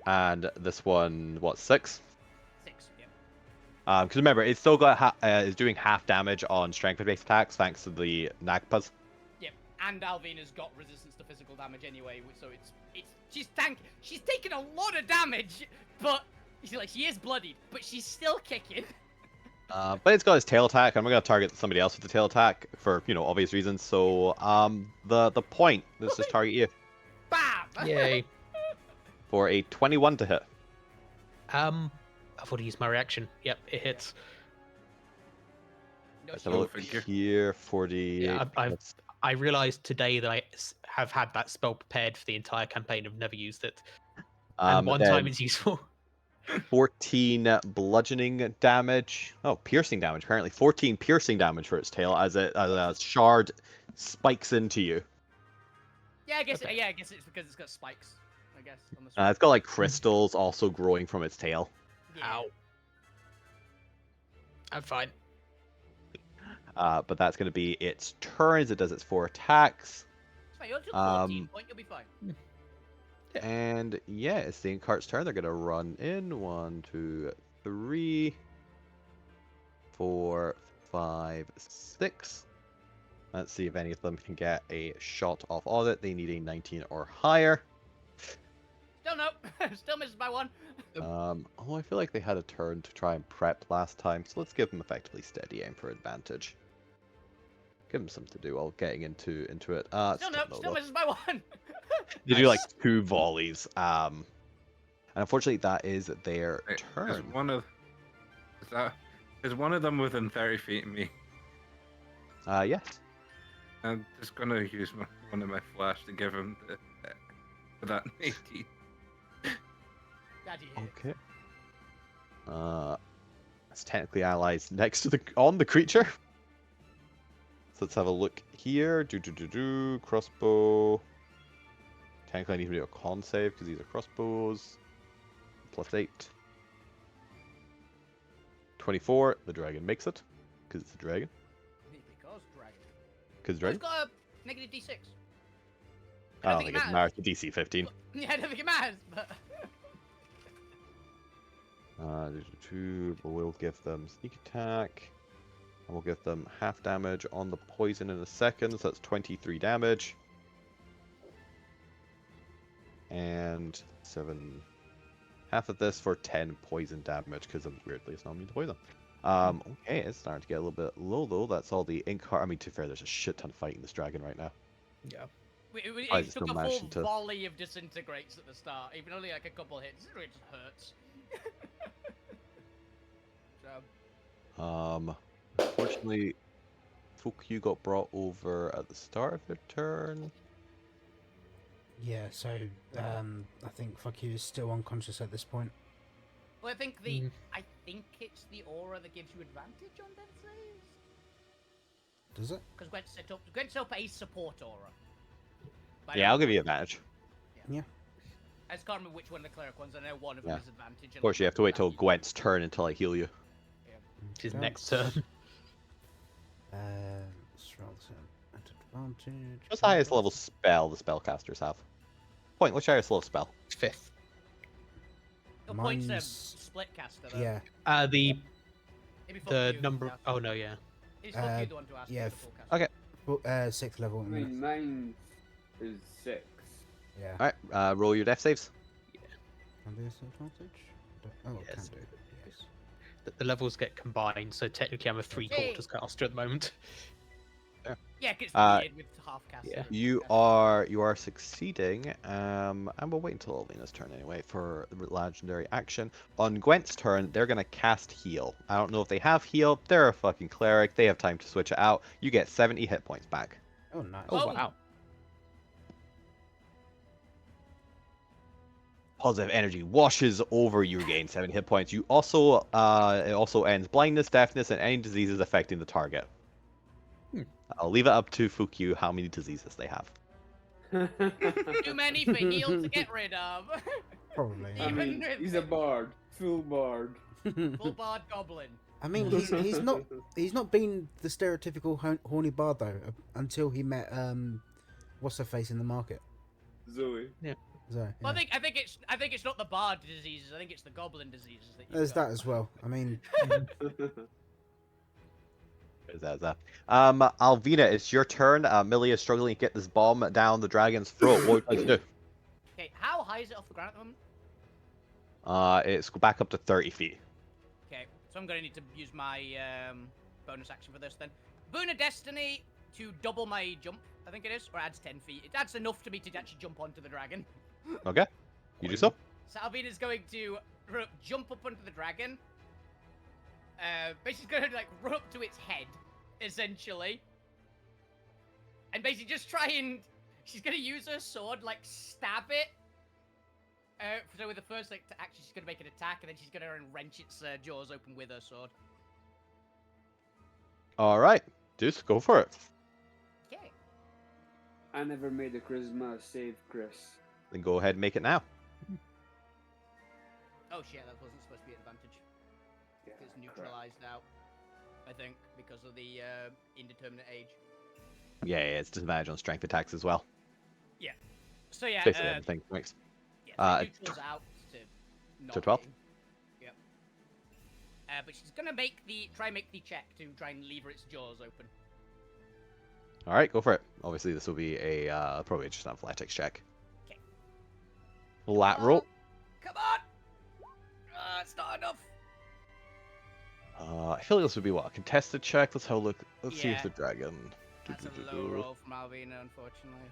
And this one, what, 6? 6. Yep. Because remember, it's still got is doing half damage on strength-based attacks thanks to the Nagpas. Yep. And Alvina's got resistance to physical damage anyway, so she's taking a lot of damage, but she is bloodied, but she's still kicking. But it's got his tail attack. I'm not gonna target somebody else with the tail attack for obvious reasons. So the point. Let's just target you Bam! yay. for a 21 to hit. I've already used my reaction. Yep, it hits. No, Let's have a look figure. here. 40. Yeah, I realized today that I have had that spell prepared for the entire campaign. I've never used it, and one time it's useful. 14 bludgeoning damage. Oh, piercing damage. Apparently, 14 piercing damage for its tail as a shard spikes into you. Yeah, I guess. Okay. Yeah, I guess it's because it's got spikes. I guess on the. It's got like crystals also growing from its tail. Yeah. Ow. I'm fine. But that's going to be its turn as it does its 4 attacks. It's fine, you'll do 14 point. You'll be fine. And yeah, it's the Incart's turn. They're going to run in. 1, 2, 3, 4, 5, 6. Let's see if any of them can get a shot off of it. They need a 19 or higher. Still no. Still misses by 1. I feel like they had a turn to try and prep last time, so let's give them effectively steady aim for advantage. Give them something to do while getting into it. Still no. Still misses by 1. They do like 2 volleys. And unfortunately, that is their Is turn. is one of them within 30 feet of me? Yes. I'm just gonna use one of my flash to give him for that 18. Daddy hit. Okay. It's technically allies next to on the creature. So let's have a look here. Crossbow. Technically, I need to do a con save because these are crossbows. +8. 24. The dragon makes it because it's a dragon. Because dragon. Because Oh, dragon. it's got a negative D6. I don't think it matters. The DC 15. Yeah, I don't think it matters, but. But we'll give them sneak attack. And we'll give them half damage on the poison in a second, so that's 23 damage. And 7. Half of this for 10 poison damage, because weirdly it's not immune to poison. Okay, it's starting to get a little bit low though. That's all the ink heart. I mean, to be fair, there's a shit ton fighting this dragon right now. Yeah. I It just took don't a manage full to- volley of disintegrates at the start, even only like a couple hits. It just hurts. So, Unfortunately, Fuck you got brought over at the start of their turn. Yeah, so I think fuck you is still unconscious at this point. well, I think it's the aura that gives you advantage on death saves. Does it? Because Gwent set up a support aura. But I Yeah, don't- I'll give you advantage. I just can't remember which one of the cleric ones. I know one of Yeah. them is advantage. Of course, you have to wait till Gwent's turn until I heal you. His next turn. Let's roll this at advantage. What's the highest level spell the spellcasters have? Point, what's your highest level spell? 5th. Your points Mine's- split caster though. Yeah, The Maybe fuck the you, number. yeah. Oh no, yeah. It's fuck you the one to ask yeah, for the full caster. Okay. 6th level. I mean, mine is 6. Yeah. Alright, roll your death saves. Can I do this at advantage? Oh, I Yes. can do. Yes. The levels get combined, so technically I'm a 3/4 caster at the moment. Yeah, it's Uh, weird with half caster. yeah. and You full are succeeding. And we'll wait until Alvina's turn anyway for the legendary action. On Gwent's turn, they're gonna cast heal. I don't know if they have heal. They're a fucking cleric. They have time to switch it out. You get 70 hit points back. Oh, nice. Oh, Oh. wow. Positive energy washes over you, gain 7 hit points. You also it also ends blindness, deafness, and any diseases affecting the target. I'll leave it up to Fukyu how many diseases they have. caster. Too many for heal to get rid of. Probably. I mean, Even he's a bard. Full bard. Full bard goblin. I mean, he's not been the stereotypical horny bard though until he met what's her face in the market. Zoe. So, Well, yeah. I think it's not the bard diseases. I think it's the goblin diseases that you There's got. that as well. I mean, There's that. Alvina, it's your turn. Millie is struggling to get this bomb down the dragon's throat. What would you like to do? Okay, how high is it off the ground at the moment? It's back up to 30 feet. Okay, so I'm gonna need to use my bonus action for this then. Boon of Destiny to double my jump, I think it is, or adds 10 feet. It adds enough to me to actually jump onto the dragon. Okay, you do so. Salvina's going to jump up onto the dragon. Basically going to like run up to its head, essentially. And basically just try and... She's going to use her sword, like stab it. So with the first like action, she's going to make an attack, and then she's going to wrench its jaws open with her sword. All right, Deuce, go for it. Okay. I never made a charisma save, Chris. Then go ahead and make it now. Oh shit, that wasn't supposed to be an advantage. Yeah, It's neutralized out, I think, because of the indeterminate age. Yeah, it's disadvantage on strength attacks as well. So yeah, Basically everything makes. yeah, Uh, so it neutrals out to not 12? hitting. Yep. But she's gonna try and make the check to try and lever its jaws open. All right, go for it. Obviously, this will be a probably just an athletics check. 'Kay. Lateral. Come on! It's not enough. I feel like this would be what, a contested check. Let's have a look. Let's see if Yeah. the dragon. That's a low roll from Alvina, unfortunately.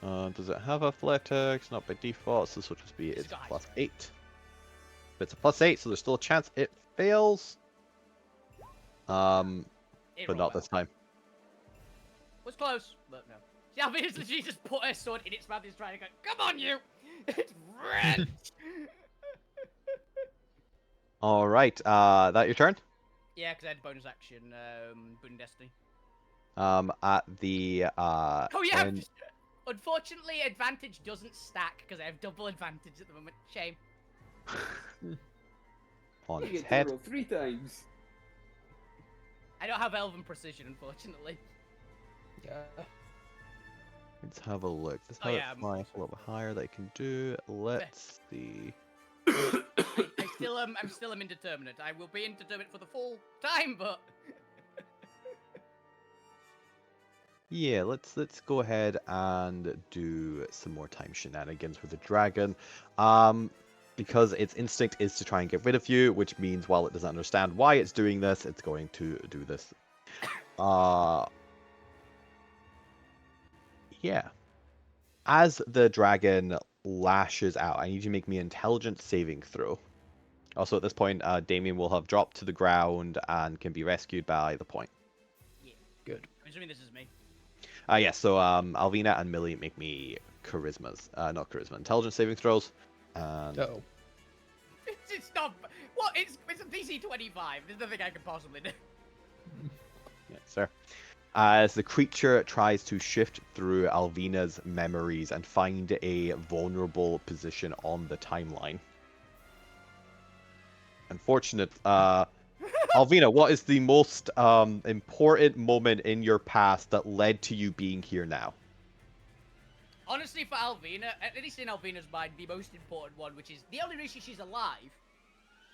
Does it have athletics? Not by default, so this will just be It's its got high plus strength. 8. But it's a plus 8, so there's still a chance it fails. It But rolled not well. this time. Was close, but no. See, Alvina's literally just put her sword in its mouth. It's trying to go. Come on, you! It's red. All right. That your turn. Yeah, because I had bonus action, Boon Destiny. At the Oh yeah. end- Unfortunately, advantage doesn't stack because I have double advantage at the moment. Shame. on You its get to head. roll 3 times. I don't have elven precision, unfortunately. Yeah. Let's have a look. Let's Oh, have yeah, it fly a little bit higher that I can do. Let's see. I'm still indeterminate. I will be indeterminate for the full time, but Yeah, let's go ahead and do some more time shenanigans with the dragon. Because its instinct is to try and get rid of you, which means while it doesn't understand why it's doing this, it's going to do this. Yeah. As the dragon lashes out, I need you to make me an intelligence saving throw. Also, at this point, Damien will have dropped to the ground and can be rescued by the point. Good. I'm assuming this is me. Yeah, so Alvina and Millie make me charismas. Not charisma, intelligence saving throws. And Oh. It's not. What? It's a DC 25. There's nothing I could possibly do. yeah, sir. As the creature tries to shift through Alvina's memories and find a vulnerable position on the timeline. Unfortunate. Alvina, what is the most important moment in your past that led to you being here now? Honestly, for Alvina, at least in Alvina's mind, the most important one, which is the only reason she's alive,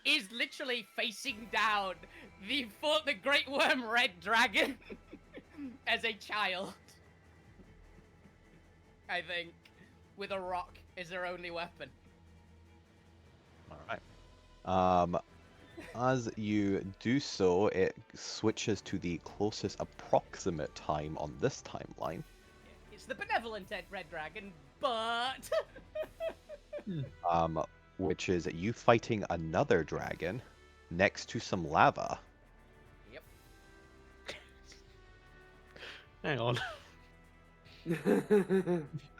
is literally facing down the Great Worm Red Dragon as a child. I think, with a rock is their only weapon. All right. As you do so, it switches to the closest approximate time on this timeline. It's the benevolent Red Dragon, but Which is you fighting another dragon next to some lava. yep. Hang on.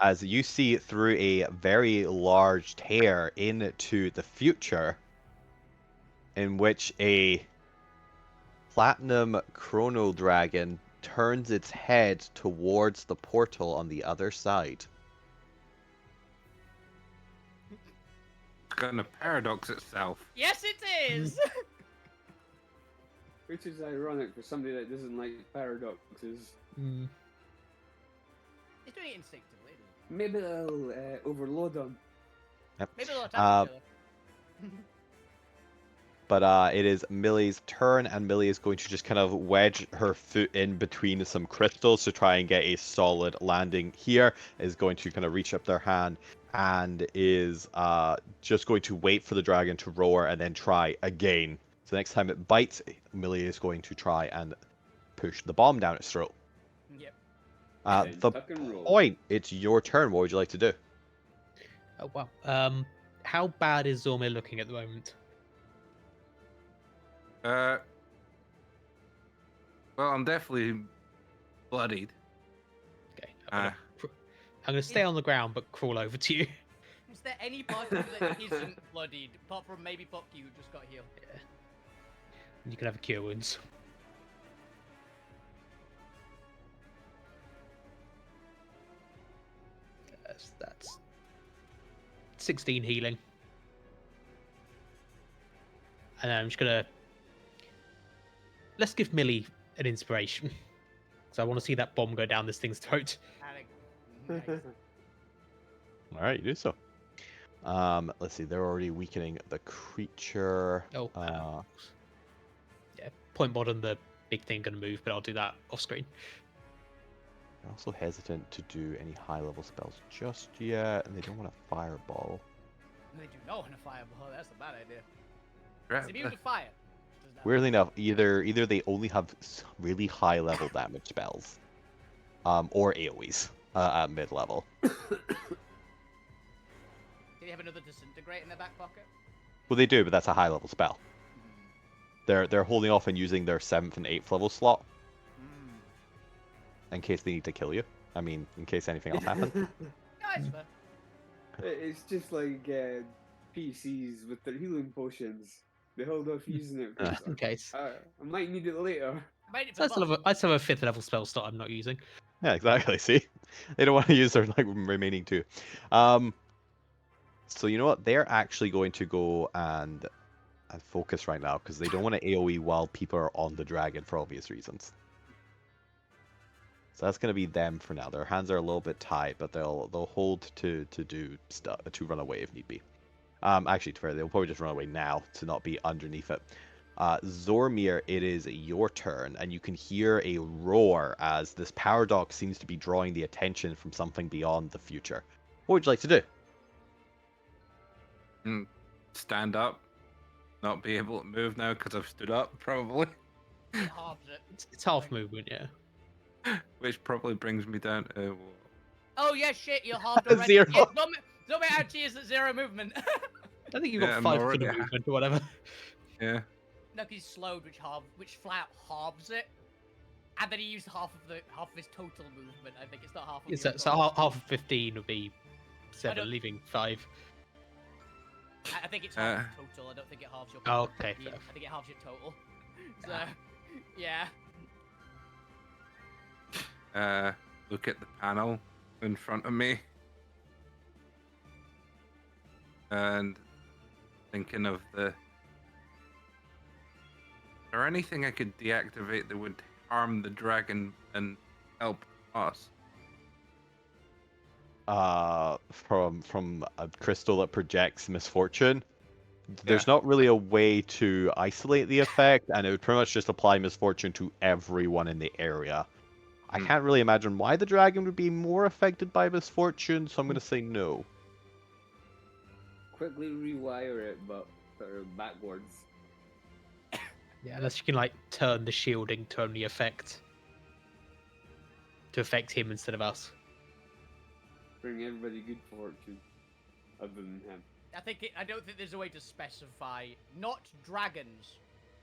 As you see through a very large tear into the future, in which a platinum chrono dragon turns its head towards the portal on the other side. It's gonna paradox itself. Yes, it is. Which is ironic for somebody that doesn't like paradoxes. Mm. It's doing it instinctively. Maybe they'll overload them. Yep. Maybe they'll attack each other. But it is Millie's turn, and Millie is going to just kind of wedge her foot in between some crystals to try and get a solid landing here. Is going to kind of reach up their hand and is just going to wait for the dragon to roar and then try again. So next time it bites, Millie is going to try and push the bomb down its throat. Yep. And The tuck and roll. point, it's your turn. What would you like to do? Oh wow. How bad is Zormir looking at the moment? Well, I'm definitely bloodied. Okay. I'm gonna stay on the ground but crawl over to you. Is there any part of you that isn't bloodied, apart from maybe Popky who just got healed? Yeah. You can have a cure wounds. That's 16 healing. And I'm just gonna let's give Millie an inspiration. So I want to see that bomb go down this thing's throat. Nice. All right, you do so. Let's see. They're already weakening the creature. Oh, yeah. Point bottom, the big thing gonna move, but I'll do that off screen. They're also hesitant to do any high-level spells just yet, and they don't want a fireball. They do not want to fireball. That's a bad idea. Right. It's immune to fire. Does that- Weirdly enough, either they only have really high-level damage spells, or AoEs. at mid level. Did he have another disintegrate in their back pocket? Well, they do, but that's a high level spell. Hmm. They're holding off and using their 7th and 8th level slot Hmm. in case they need to kill you. I mean, in case anything else happens. Nice, man. It's just like PCs with their healing potions. They hold off using it because In case. I might need it later. I made it So for the I still have a 5th level spell slot I'm not using. Yeah, exactly. See, they don't want to use their like remaining 2. So you know what? They're actually going to go and focus right now because they don't want to AOE while people are on the dragon for obvious reasons. So that's going to be them for now. Their hands are a little bit tied, but they'll hold to do stuff to run away if need be. Actually, to be fair, they'll probably just run away now to not be underneath it. Zormir, it is your turn, and you can hear a roar as this paradox seems to be drawing the attention from something beyond the future. What would you like to do? Stand up. Not be able to move now because I've stood up, probably. It halves it. It's half movement, yeah. Which probably brings me down to. Oh yeah, shit, you're halved already. 0. Yeah, Zombie Ouchie is at 0 movement. I think you've Yeah, got I'm 5 foot already of at- movement or whatever. Yeah. No, 'cause he's slowed, which flat halves it, and then he used half of his total movement. I think it's not half of. Yeah, your so total. half of 15 would be 7, don't- leaving 5. I think it's half your total. I don't think it halves your. Oh, okay, Yeah, fair. I think it halves your total. So, yeah. Look at the panel in front of me. And thinking of the. Is there anything I could deactivate that would harm the dragon and help us? From a crystal that projects misfortune. There's Yeah. not really a way to isolate the effect, and it would pretty much just apply misfortune to everyone in the area. I can't really imagine why the dragon would be more affected by misfortune, so I'm going to say no. Quickly rewire it, but backwards. Yeah, unless you can like turn the shielding to only affect him instead of us. Bring everybody good fortune, other than him. I don't think there's a way to specify not dragons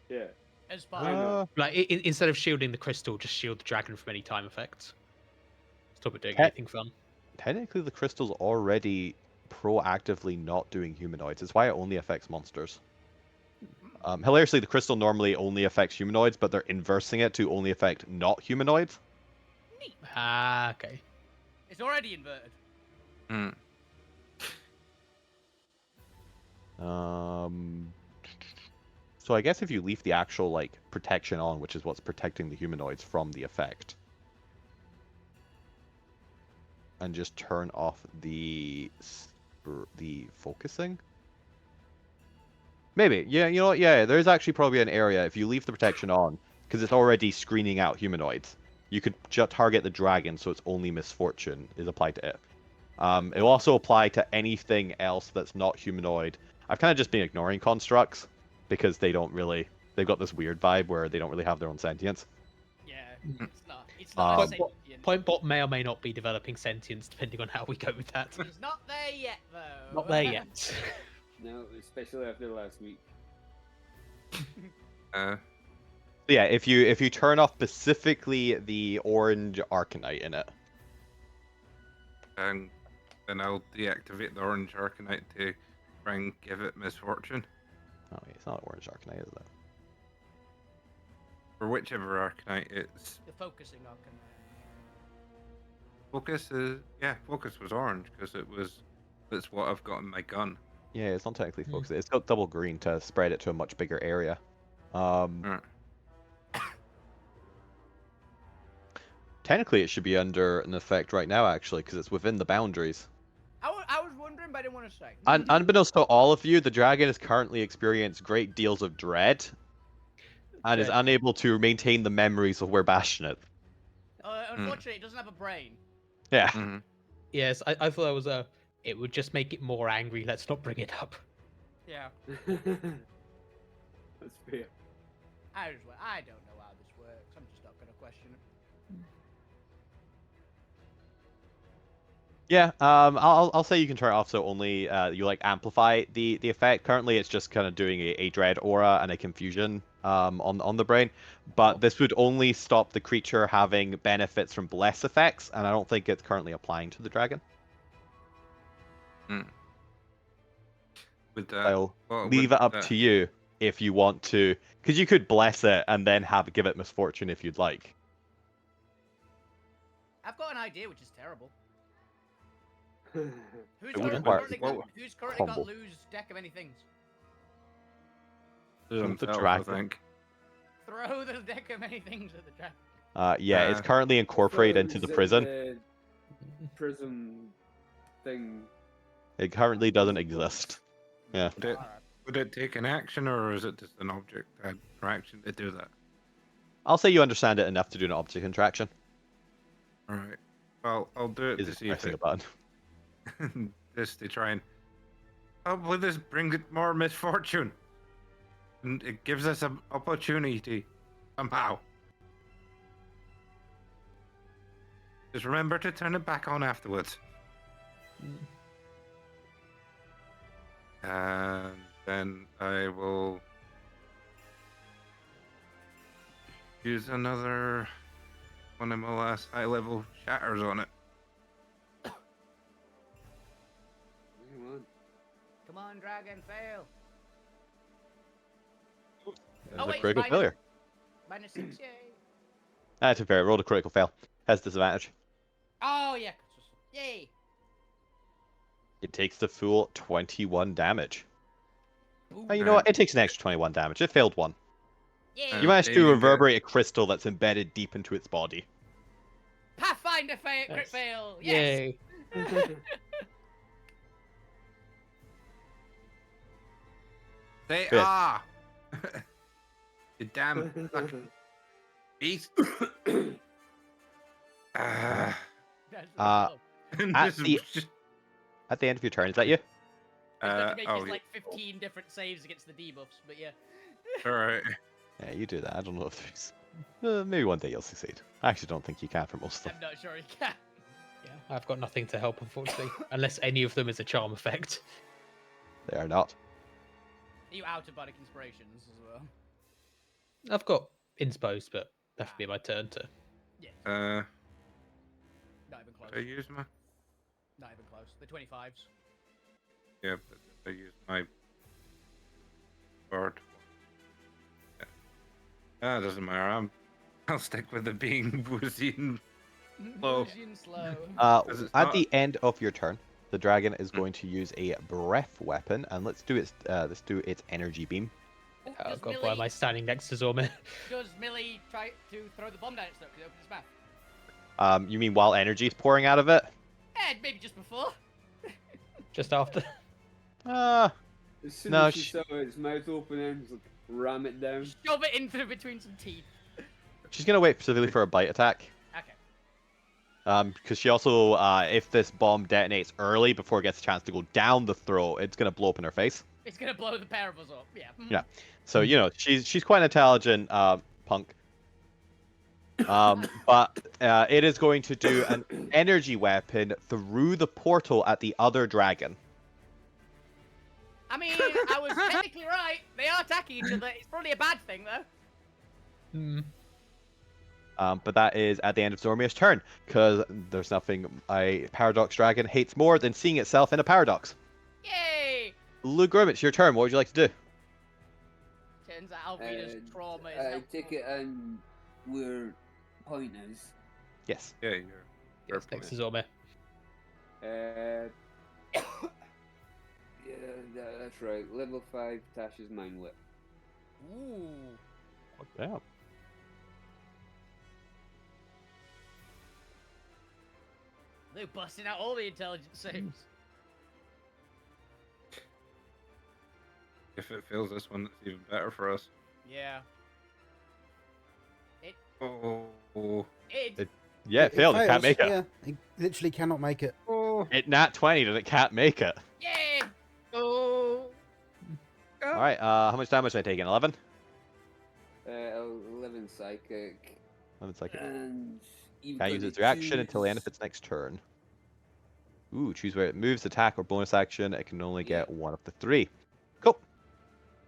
Yeah. as part. Why not? Like instead of shielding the crystal, just shield the dragon from any time effects. Stop it doing Te- anything fun. Technically, the crystal's already proactively not doing humanoids. It's why it only affects monsters. Hilariously, the crystal normally only affects humanoids, but they're inversing it to only affect not humanoids. Ah, okay. It's already inverted. Hmm. So I guess if you leave the actual like protection on, which is what's protecting the humanoids from the effect, and just turn off the focusing. Maybe, yeah, you know what? Yeah, there's actually probably an area if you leave the protection on because it's already screening out humanoids. You could just target the dragon, so it's only misfortune is applied to it. It will also apply to anything else that's not humanoid. I've kind of just been ignoring constructs because they've got this weird vibe where they don't really have their own sentience. Yeah, it's not Um, sentient. Pointbot may or may not be developing sentience depending on how we go with that. It's not there yet, though. Not there yet. No, especially after last week. Yeah, if you turn off specifically the orange Arcanite in it. And then I'll deactivate the orange Arcanite to try and give it misfortune. Oh, yeah, it's not orange Arcanite, is it? For whichever Arcanite it's. The focusing arcane. Focus was orange because that's what I've got in my gun. Yeah, it's not technically focused. It's got double green to spread it to a much bigger area. Right. Technically, it should be under an effect right now, actually, because it's within the boundaries. I was wondering, but I didn't want to say. Unbeknownst to all of you, the dragon has currently experienced great deals of dread and is Dread. unable to maintain the memories of where Bastion is. Unfortunately, it doesn't have a brain. Yeah. Mhm. Yes, I thought that was it would just make it more angry. Let's not bring it up. Yeah. That's fair. I don't know how this works. I'm just not going to question it. Yeah, I'll say you can turn it off so only you like amplify the effect. Currently, it's just kind of doing a dread aura and a confusion on the brain, but this would only stop the creature having benefits from bless effects, and I don't think it's currently applying to the dragon. Hmm. With that, I'll well, leave with it up that- to you if you want to, because you could bless it and then give it misfortune if you'd like. I've got an idea, which is terrible. Who's It would currently, require currently got, people who's currently got crumble. lose deck of anything? to The himself, I dragon. think. Throw the deck of many things at the dragon. Yeah, it's currently incorporated into the prison. The prism thing. It currently doesn't exist. Yeah. Would it take an action, or is it just an object interaction to do that? I'll say you understand it enough to do an object interaction. All right. Well, I'll do it Is to see if pressing a it button. just to try and hopefully this brings it more misfortune, and it gives us an opportunity somehow. Just remember to turn it back on afterwards. And then I will use another one of my last high level shatters on it. Come on. Come on, dragon, fail. That's Oh, a wait, critical minus- failure. -6, yay. That's fair. Rolled a critical fail. Has disadvantage. Oh, yeah. Yay. It takes the full 21 damage. Boom. Oh, you know what? It takes an extra 21 damage. It failed one. Yay. You managed There to you go. reverberate a crystal that's embedded deep into its body. Pathfinder crit Yes. fail. Yes. Yay. Say Good. ah! You damn fucking beast! Ah. That's Uh, what At the at the end of your turn, is that you? I love. He's got to make oh, his like 15 different saves against the debuffs, but yeah. alright. Yeah, you do that. I don't know if there's. Maybe one day you'll succeed. I actually don't think you can for most of them. I'm not sure he can. Yeah, I've got nothing to help, unfortunately, unless any of them is a charm effect. They are not. Are you out of bardic inspirations as well? I've got insposed, but that would be my turn to. Yeah. Not even close. Did I use my? Not even close. The 25s. Yeah, but I use my sword. Yeah. Ah, doesn't matter. I'll stick with it being woozy and Slow. Bougie and slow. Because it's At not- the end of your turn, the dragon is going to use a breath weapon, and let's do its energy beam. Oh, I've does, got why Millie, am I standing next to Zormir? does Millie try to throw the bomb down its throat because it opens its mouth? You mean while energy is pouring out of it? Maybe just before. Just after. Uh, As soon No, as she saw its mouth open and just like, ram it down. Shove it into between some teeth. she's gonna wait specifically for a bite attack. Okay. Because she also, if this bomb detonates early before it gets a chance to go down the throat, it's gonna blow up in her face. It's gonna blow the pair of us up. Yeah. Yeah. So you know she's quite an intelligent punk. But it is going to do an energy weapon through the portal at the other dragon. I mean, I was technically right. They are attacking each other. It's probably a bad thing though. Hmm. But that is at the end of Zormir's turn, because there's nothing a paradox dragon hates more than seeing itself in a paradox. Yay! Luke Grim, it's your turn. What would you like to do? Turns out Alvina's trauma is I helpful. take it and where point is. Yes. Yeah, you're Yes, next to Zormir. Yeah, that's right. Level 5 Tasha's Mind Whip. Ooh. Yeah. They're busting out all the intelligence saves. If it fails this one, it's even better for us. Yeah. Oh. Yeah, it failed. It can't fails, make it. Yeah, it literally cannot make it. Oh. It nat 20 and it can't make it. Yay! Oh. All right. How much damage did I take in? 11. 11 Psychic. 11 seconds. And you've Can't got use its to reaction until the end choose- of its next turn. Ooh, choose where it moves, attack, or bonus action. It can only get one of the 3. Cool.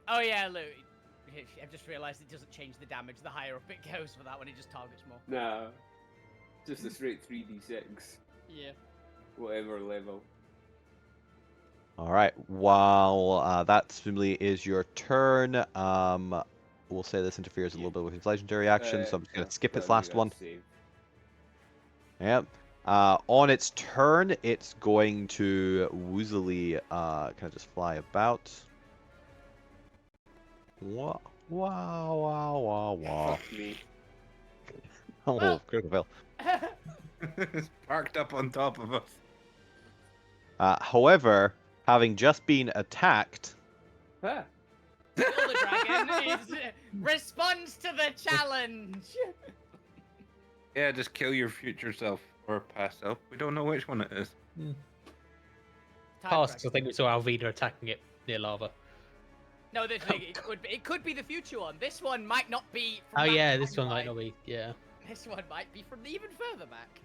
Oh yeah, look. I've just realised it doesn't change the damage the higher up it goes for that one. It just targets more. Nah, just a straight 3d6, Yeah. whatever level. All right. While that presumably is your turn, we'll say this interferes a little bit with his legendary action, so I'm just gonna skip its last one. Save. Yep. On its turn, it's going to woozily kind of just fly about. Wow, wow, wow, wow, wow. Fuck me. Oh, Well- critical fail. It's parked up on top of us. However, having just been attacked, Ah, Kill the dragon responds to the challenge. Yeah, just kill your future self or past self. We don't know which one it is. Time Past, 'cause I dragon. think we saw Alvina attacking it near lava. No, it could be the future one. This one might not be. From Oh that yeah, this one might timeline. not be. Yeah. This one might be from even further back.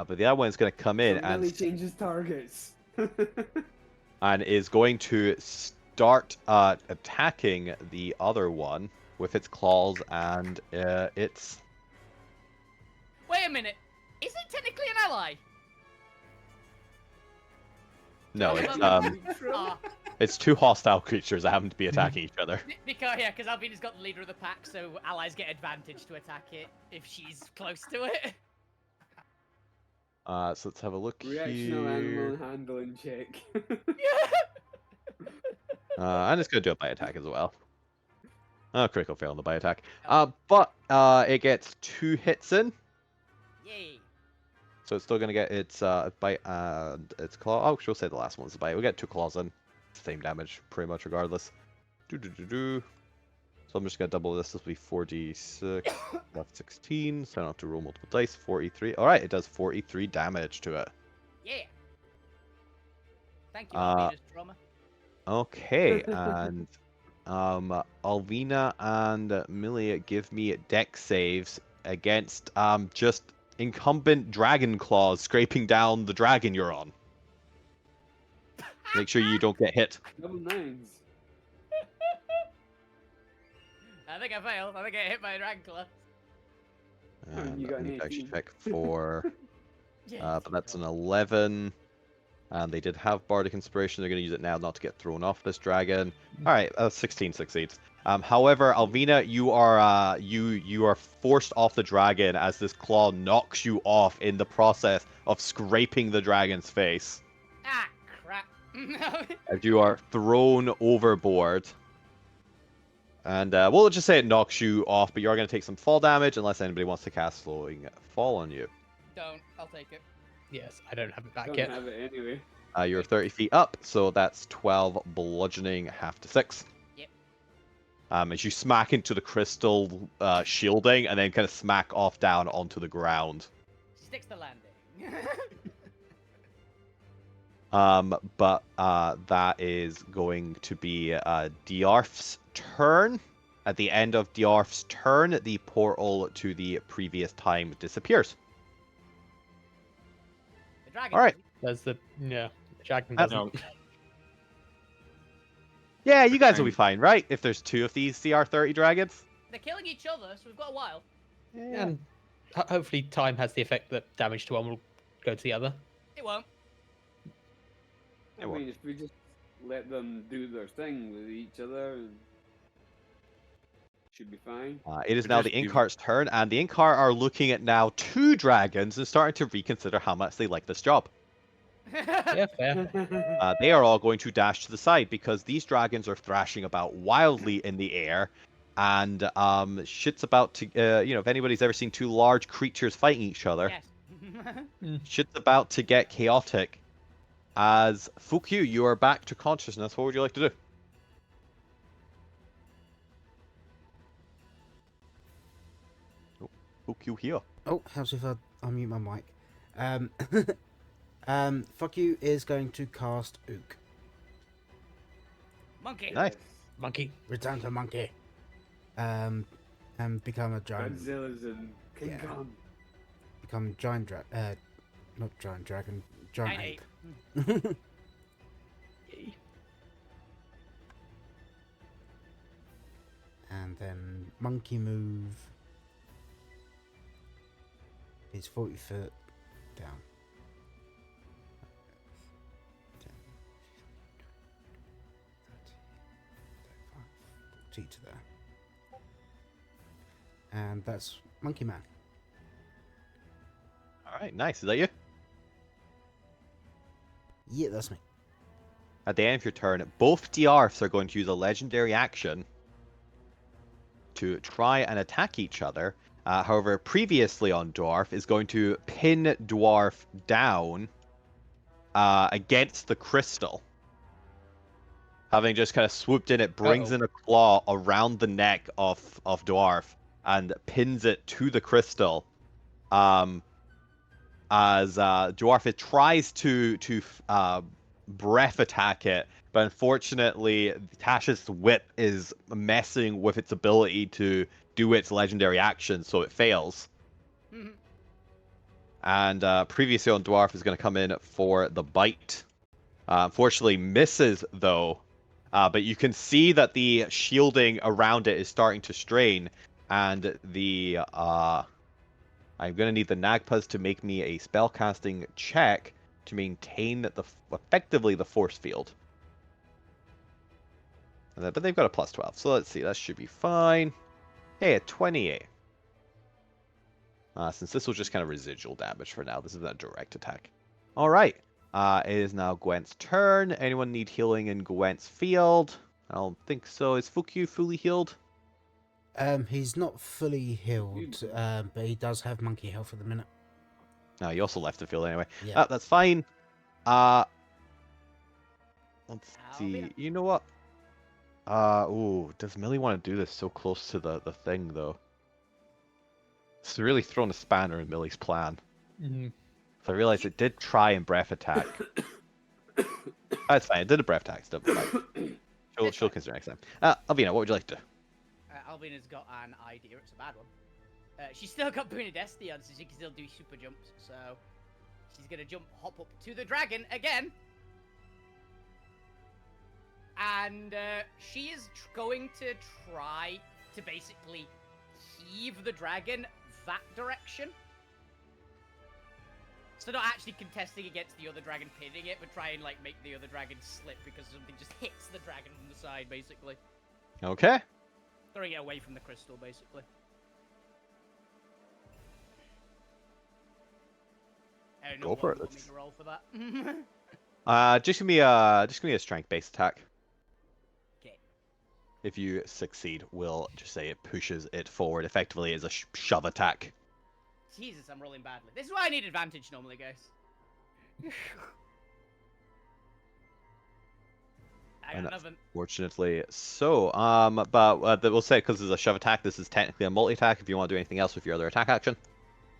but the other one's going to come in so really and changes targets. is going to start attacking the other one with its claws and its. Wait a minute. Is it technically an ally? No, Ah, it's 2 hostile creatures that happen to be attacking each other. because Alvina's got the leader of the pack, so allies get advantage to attack it if she's close to it. So let's have a look Reactional animal here. handling check. I'm just gonna do a bite attack as well. Oh, critical fail on the bite attack. Oh. But it gets 2 hits in, Yay. so it's still gonna get its bite and its claw. Oh, she'll say the last one's the bite. We get 2 claws in, same damage pretty much regardless. So I'm just gonna double this. This will be 4d6 left 16. So I don't have to roll multiple dice. 43. All right, it does 43 damage to it. Yeah. Thank you, Uh, Alvina's trauma. Okay, and Alvina and Millie give me dex saves against just incumbent dragon claws scraping down the dragon you're on. Make sure you don't get hit. Double 9s. I think I failed. I think I hit my dragon claw. And you got I an need to actually 18. check for, Yeah, but that's an 11. And they did have bardic inspiration. They're going to use it now, not to get thrown off this dragon. All right, 16 succeeds. However, Alvina, you are forced off the dragon as this claw knocks you off in the process of scraping the dragon's face. Ah, crap. As you are thrown overboard. And we'll just say it knocks you off, but you're going to take some fall damage unless anybody wants to cast Slowing Fall on you. Don't. I'll take it. Yes, I don't have it back Don't yet. have it anyway. You're 30 feet up, so that's 12 bludgeoning, half to 6. Yep. As you smack into the crystal shielding and then kind of smack off down onto the ground. Sticks the landing. But that is going to be Diarf's turn. At the end of Diarf's turn, the portal to the previous time disappears. The dragon. All right. There's the the dragon That's- doesn't. Yeah, you guys will be fine, right? If there's 2 of these CR30 dragons. They're killing each other, so we've got a while. And hopefully time has the effect that damage to one will go to the other. It won't. I mean, if we just let them do their thing with each other, should be fine. It is We're now just the using- Inkart's turn, and the Inkart are looking at now 2 dragons and starting to reconsider how much they like this job. Yeah, fair. They are all going to dash to the side because these dragons are thrashing about wildly in the air, and shit's about to, if anybody's ever seen 2 large creatures fighting each other, Yes. shit's about to get chaotic. As Fukyu, you are back to consciousness. What would you like to do? Oh, Fukyu here. Oh, how's if I unmute my mic? Fuck you is going to cast Ook. Monkey. Nice. Monkey. Return to monkey. And become a giant. Godzilla's in King Yeah. Kong. Become giant not giant dragon. Giant 9, 8. ape. And then monkey move is 40 foot down. 10, 40 to there. And that's Monkey Man. All right, nice. Is that you? Yeah, that's me. At the end of your turn, both Dwarfs are going to use a legendary action to try and attack each other. However, previously on Dwarf is going to pin Dwarf down against the crystal. Having just kind of swooped in, it brings in a claw around the neck of Dwarf and pins it to the crystal. As Dwarf it tries to breath attack it, but unfortunately Tasha's whip is messing with its ability to do its legendary action, so it fails. And previously on Dwarf is going to come in for the bite. Unfortunately misses though, but you can see that the shielding around it is starting to strain, and the I'm going to need the Nagpas to make me a spellcasting check to maintain effectively the force field. But they've got a plus 12, so let's see, that should be fine. Hey, a 28. Since this was just kind of residual damage for now, this is a direct attack. Alright, it is now Gwent's turn. Anyone need healing in Gwent's field? I don't think so. Is Fukyu fully healed? He's not fully healed, but he does have monkey health at the minute. No, he also left the field anyway. Yeah. That's fine. Let's see. Alvina. You know what? Ooh, does Millie want to do this so close to the thing though? It's really thrown a spanner in Millie's plan. Mhm. So I realized it did try and breath attack. That's fine. It did a breath attack. Still fine. She'll consider next time. Alvina, what would you like to do? Alvina's got an idea. It's a bad one. She's still got Bunadesti on, so she can still do super jumps. So she's gonna hop up to the dragon again, and she is going to try to basically heave the dragon that direction. So not actually contesting against the other dragon pinning it, but try and like make the other dragon slip because something just hits the dragon from the side, basically. Okay. Throwing it away from the crystal, basically. I don't know Go for what it. you want me to roll for that. Just give me a strength-based attack. Okay. If you succeed, we'll just say it pushes it forward. Effectively, as a shove attack. Jesus, I'm rolling badly. This is why I need advantage normally, guys. I got nothing. Unfortunately, so but we'll say because it's a shove attack, this is technically a multi-attack. If you want to do anything else with your other attack action,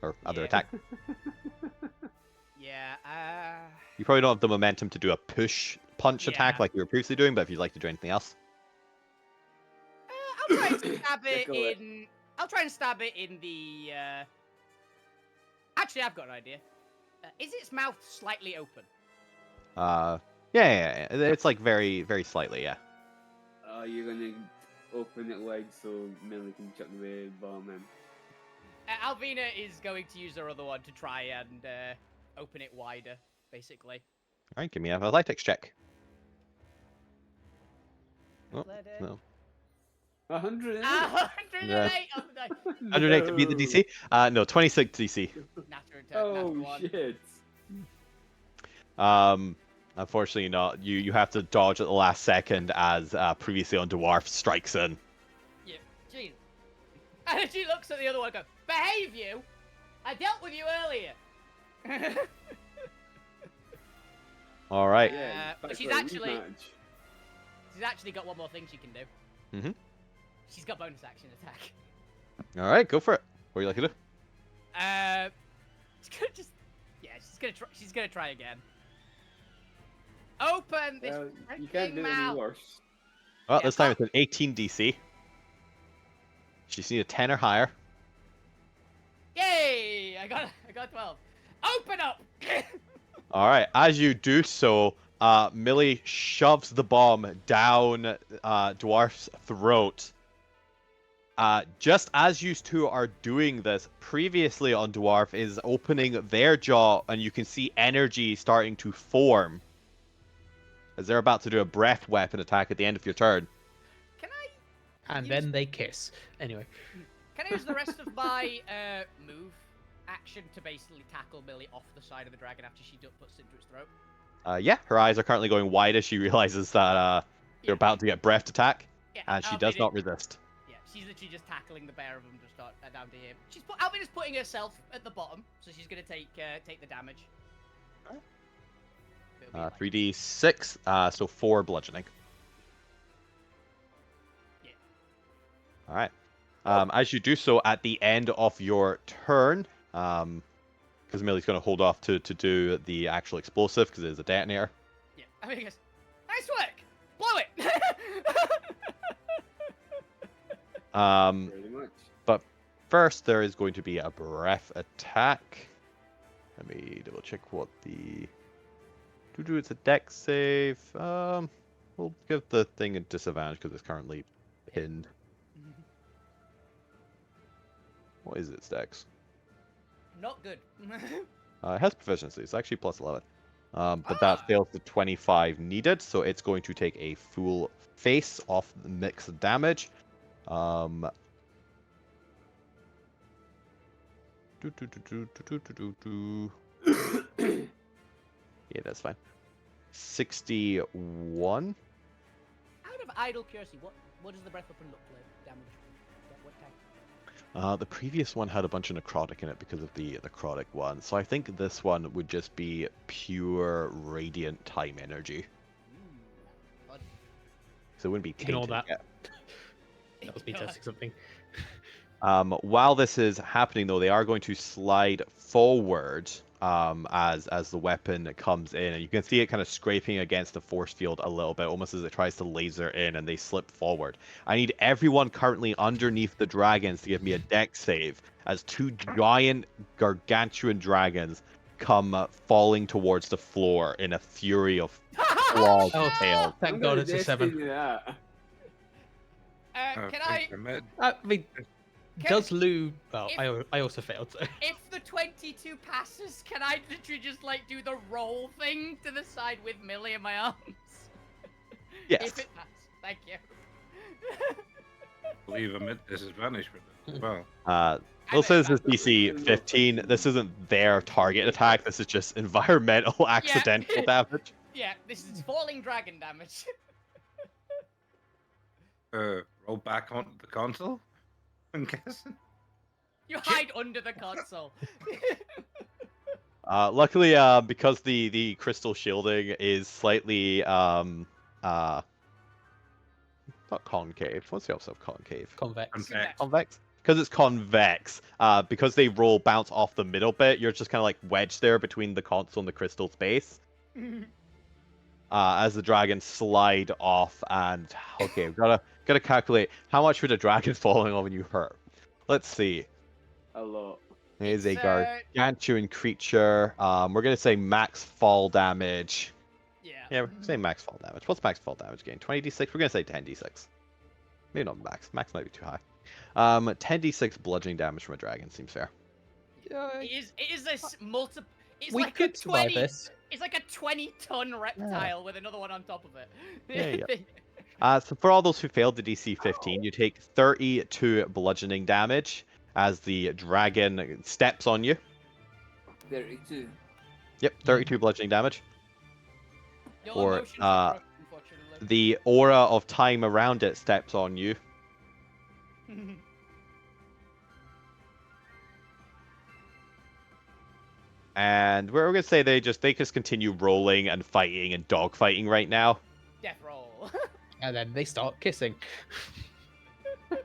or other attack, yeah. you probably don't have the momentum to do a push punch attack Yeah. like you were previously doing. But if you'd like to do anything else, I'll try and stab it Tickle it. in. I'll try and stab it in the. Actually, I've got an idea. Is its mouth slightly open? yeah, it's like very, very slightly, yeah. You're gonna open it wide so Millie can chuck the bomb in. Alvina is going to use her other one to try and open it wider, basically. All right, give me an athletics check. Oh, Athletic. no. 100. 108 on the die. 108 to beat the DC. No, 26 DC. Natural attack, Oh natural one. shit. Unfortunately, not. You have to dodge at the last second as previously on Dwarf strikes in. Yeah, jeez. And then she looks at the other one and goes, "Behave you! I dealt with you earlier!" All right. Yeah, but back she's for a actually- rematch. She's actually got one more thing she can do. Mhm. She's got bonus action attack. All right, go for it. What would you like to do? She's gonna just, yeah, she's gonna try again. Open this Well, you freaking can't do it any mouth. worse. Well, Yeah, this time it's an 18 DC. She just need a 10 or higher. Yay! I got 12. Open up. All right, as you do so, Millie shoves the bomb down Dwarf's throat. Just as you two are doing this, previously on Dwarf is opening their jaw, and you can see energy starting to form. As they're about to do a breath weapon attack at the end of your turn. Can I And Use- then they kiss. Anyway. can I use the rest of my move action to basically tackle Millie off the side of the dragon after she puts it into its throat? Yeah, her eyes are currently going wide as she realizes that Yeah. you're about to get breath attack, Yeah, and she I'll does be not the- resist. Yeah, she's literally just tackling the pair of them just down to here. Albina's putting herself at the bottom, so she's gonna take the damage. It'll be like- 3d6, so 4 bludgeoning. Yeah. All right. As you do so at the end of your turn, because Millie's going to hold off to do the actual explosive because it is a detonator. Yeah, I mean, he goes, nice work! Blow it! Pretty much. First, there is going to be a breath attack. Let me double check what the... It's a dex save. We'll give the thing a disadvantage because it's currently pinned. What is its dex? Not good. It has proficiency. It's actually plus 11. But that fails the 25 needed, so it's going to take a full face off the mixed damage. Yeah, that's fine. 61. Out of idle curiosity, what does the breath weapon look like? Damage. What type? The previous one had a bunch of necrotic in it because of the necrotic one, so I think this one would just be pure radiant time energy. Odd. So it wouldn't be Ignore tainted that. yet. That was me testing something. While this is happening, though, they are going to slide forward as the weapon comes in, and you can see it kind of scraping against the force field a little bit, almost as it tries to laser in, and they slip forward. I need everyone currently underneath the dragons to give me a dex save, as 2 giant, gargantuan dragons come falling towards the floor in a fury of claws Oh, and tails. Thank I'm God gonna it's a 7. destiny that. Can I? I mean, Can- does Lou... Well, if- I also failed, so... If the 22 passes, can I literally just like do the roll thing to the side with Millie in my arms? Yes. If it passes, thank you. Leave them at disadvantage for this as well. Well, says this DC 15. This isn't their target attack. This is just environmental accidental damage. Yeah, this is falling dragon damage. Roll back onto the console. I'm guessing. You hide under the console. Luckily, because the crystal shielding is slightly not concave. What's the opposite of concave? Convex. Convex. Convex. Because it's convex. Because they roll bounce off the middle bit, you're just kind of like wedged there between the console and the crystal space. As the dragons slide off, and okay, we've gotta calculate how much would a dragon falling on when you hurt. Let's see. A lot. It is a It's, gargantuan creature. We're gonna say max fall damage. Yeah. Yeah, we're gonna say max fall damage. What's max fall damage again? 20d6? We're gonna say 10d6. Maybe not max. Max might be too high. 10d6 bludgeoning damage from a dragon seems fair. It is this multiple. It's We like could a survive 20. this. It's like a 20-ton reptile with another one on top of it. Yeah. So for all those who failed the DC 15, you take 32 bludgeoning damage as the dragon steps on you. 32. Yep, 32 bludgeoning damage. Your Or, emotions are broken, unfortunately. The aura of time around it steps on you. And we're gonna say they just continue rolling and fighting and dogfighting right now. Death roll. And then they start kissing. For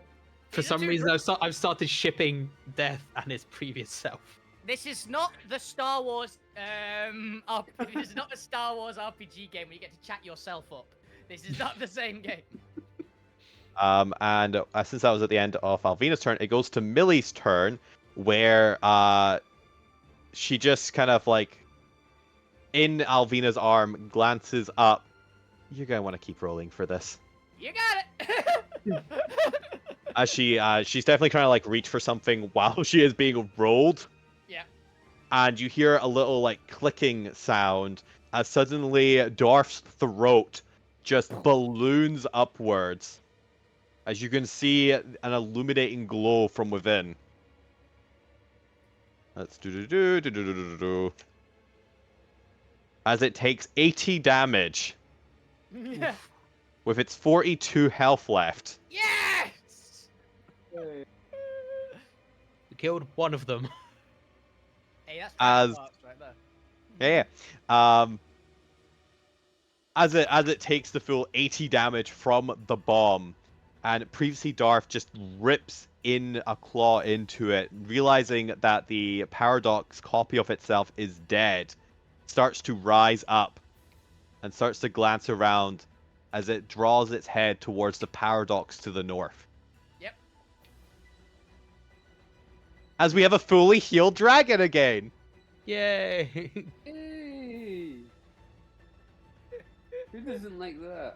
These are some two reason, I've started shipping Death and his previous self. This is not the Star Wars. This is not the Star Wars RPG game where you get to chat yourself up. This is not the same game. And since that was at the end of Alvina's turn, it goes to Millie's turn, where she just kind of like in Alvina's arm, glances up. You're gonna want to keep rolling for this. You got it. As she's definitely trying to like reach for something while she is being rolled. Yeah. And you hear a little like clicking sound as suddenly Dorf's throat just balloons upwards. As you can see an illuminating glow from within. Let's do. As it takes 80 damage Yeah. with its 42 health left. Yes. Hey. We killed one of them. Hey, that's As- right there. Yeah. As it takes the full 80 damage from the bomb, and previously Darth just rips in a claw into it, realizing that the Paradox copy of itself is dead, starts to rise up and starts to glance around as it draws its head towards the Paradox to the north. Yep. As we have a fully healed dragon again. Yay! Hey! Who doesn't like that?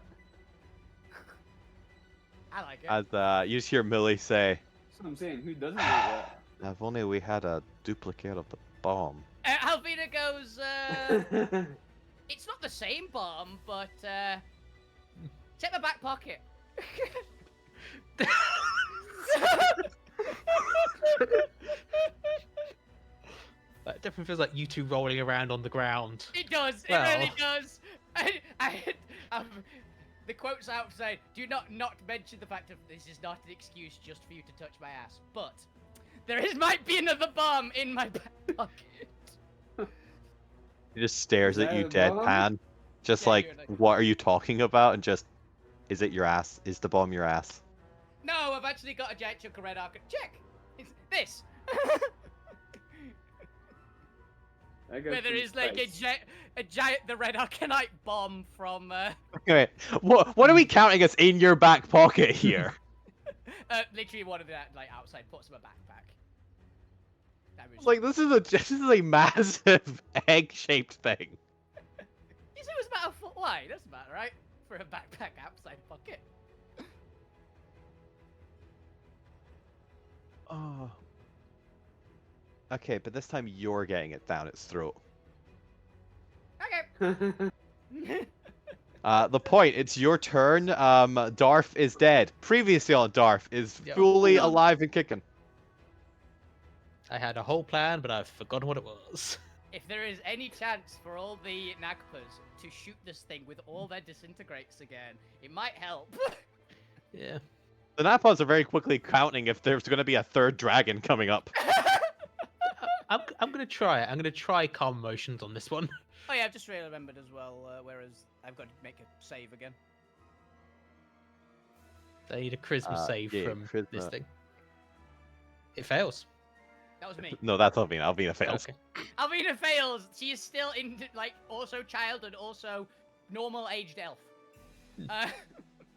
I like it. As you just hear Millie say, That's what I'm saying. Who doesn't like that? "If only we had a duplicate of the bomb." Alvina goes, it's not the same bomb, but, check my back pocket. That definitely feels like you two rolling around on the ground. It does. Well. It really does. The quote's out saying, "Do not mention the fact of this is not an excuse just for you to touch my ass, but might be another bomb in my back pocket." He just stares Is at that you a bomb? deadpan, just Yeah, like, you're like- what are you talking about? And just, is it your ass? Is the bomb your ass? No, I've actually got a giant chunk of red arc. Check. It's this. I got Where there some is like spice. a giant the red arcanite bomb from Wait, what are we counting as in your back pocket here? literally one of the like outside parts of my backpack. That was Like, this is a massive egg-shaped thing. You said it was about a foot wide. Doesn't matter, right? For a backpack outside pocket. Oh. Okay, but this time you're getting it down its throat. Okay. The point, it's your turn. Darth is dead. Previously on Darth is Yep. fully Hold on. alive and kicking. I had a whole plan, but I've forgotten what it was. If there is any chance for all the Nagpas to shoot this thing with all their disintegrates again, it might help. Yeah. The Napods are very quickly counting if there's going to be a third dragon coming up. I'm gonna try it. I'm gonna try calm emotions on this one. Oh yeah, I've just really remembered as well. Whereas I've got to make a save again. I need a charisma save yeah, from this charisma. thing. It fails. That was me. No, that's Alvina. Alvina fails. Okay. Alvina fails. She is still in like also child and also normal aged elf.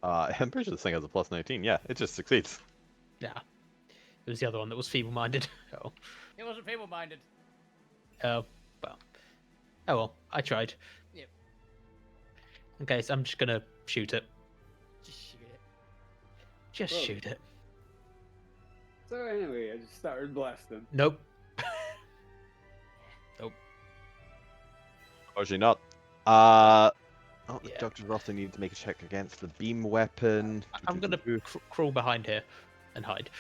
I'm pretty sure this thing has a plus 19. Yeah, it just succeeds. Yeah. It was the other one that was feeble-minded. Oh. It wasn't feeble-minded. Oh. Well. Oh well. I tried. Yep. Okay, so I'm just gonna shoot it. Just shoot it. Just Whoa. shoot it. So anyway, I just started blasting. Nope. Unfortunately not. Oh, the Yeah. doctors also need to make a check against the beam weapon. I'm gonna crawl behind here and hide.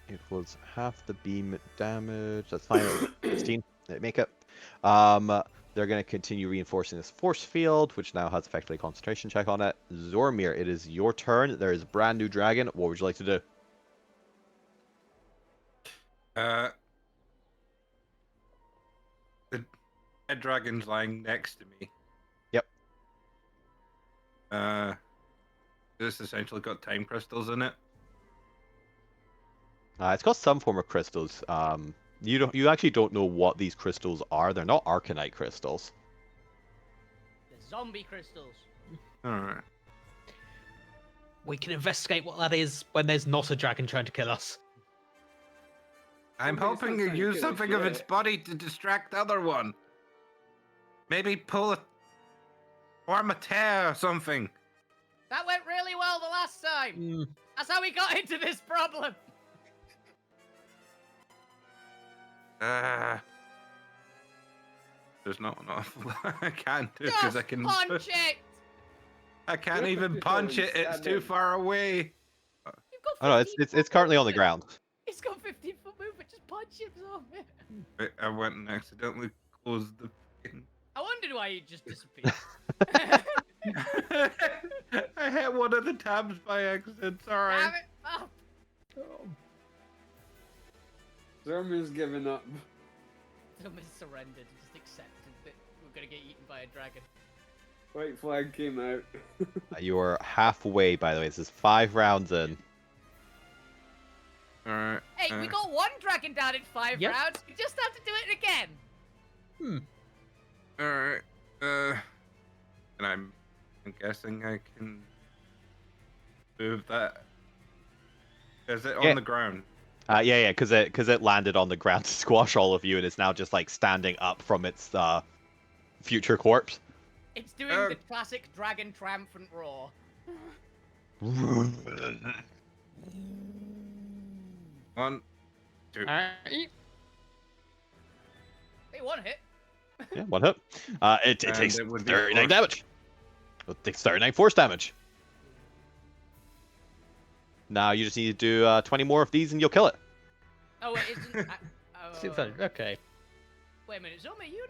It was half the beam damage. That's fine. 16. They make it. They're going to continue reinforcing this force field, which now has effectively a concentration check on it. Zormir, it is your turn. There is a brand new dragon. What would you like to do? The dead dragon's lying next to me. Yep. This essentially got time crystals in it. It's got some form of crystals. You actually don't know what these crystals are. They're not Arcanite crystals. The zombie crystals. Alright. We can investigate what that is when there's not a dragon trying to kill us. I'm Somebody's hoping not you trying to use kill us something of its yet. body to distract the other one. maybe form a tear or something. That went really well the last time. Mm, That's how we got into this problem. There's not enough I can't do because Just I can. punch it. I can't What even the punch hell it. is It's that too then? far away. You've got Oh no, 15 it's currently on the movement. ground. He's got 15-foot movement. Just punch him off it. Wait, I went and accidentally closed the. I wondered why he just disappeared. I hit one of the tabs by accident. Sorry. Damn it. Oh, Zormir's given up. someone surrendered and just accepted that we're gonna get eaten by a dragon. White flag came out. You are halfway, by the way. This is 5 rounds in. All right. Hey, we got one dragon down in 5 Yep. rounds. You just have to do it again. All right. And I'm guessing I can move that. Is it on Yeah. the ground? Yeah, because it landed on the ground to squash all of you, and it's now just like standing up from its future corpse. It's doing Oh. the classic dragon triumphant roar. One, two. alright. Hey, one hit. Yeah, 1 hit. It And takes it would be 39 force. damage. It takes 39 force damage. Now you just need to do 20 more of these, and you'll kill it. Oh, it isn't. Okay. Wait a minute, Zombie, you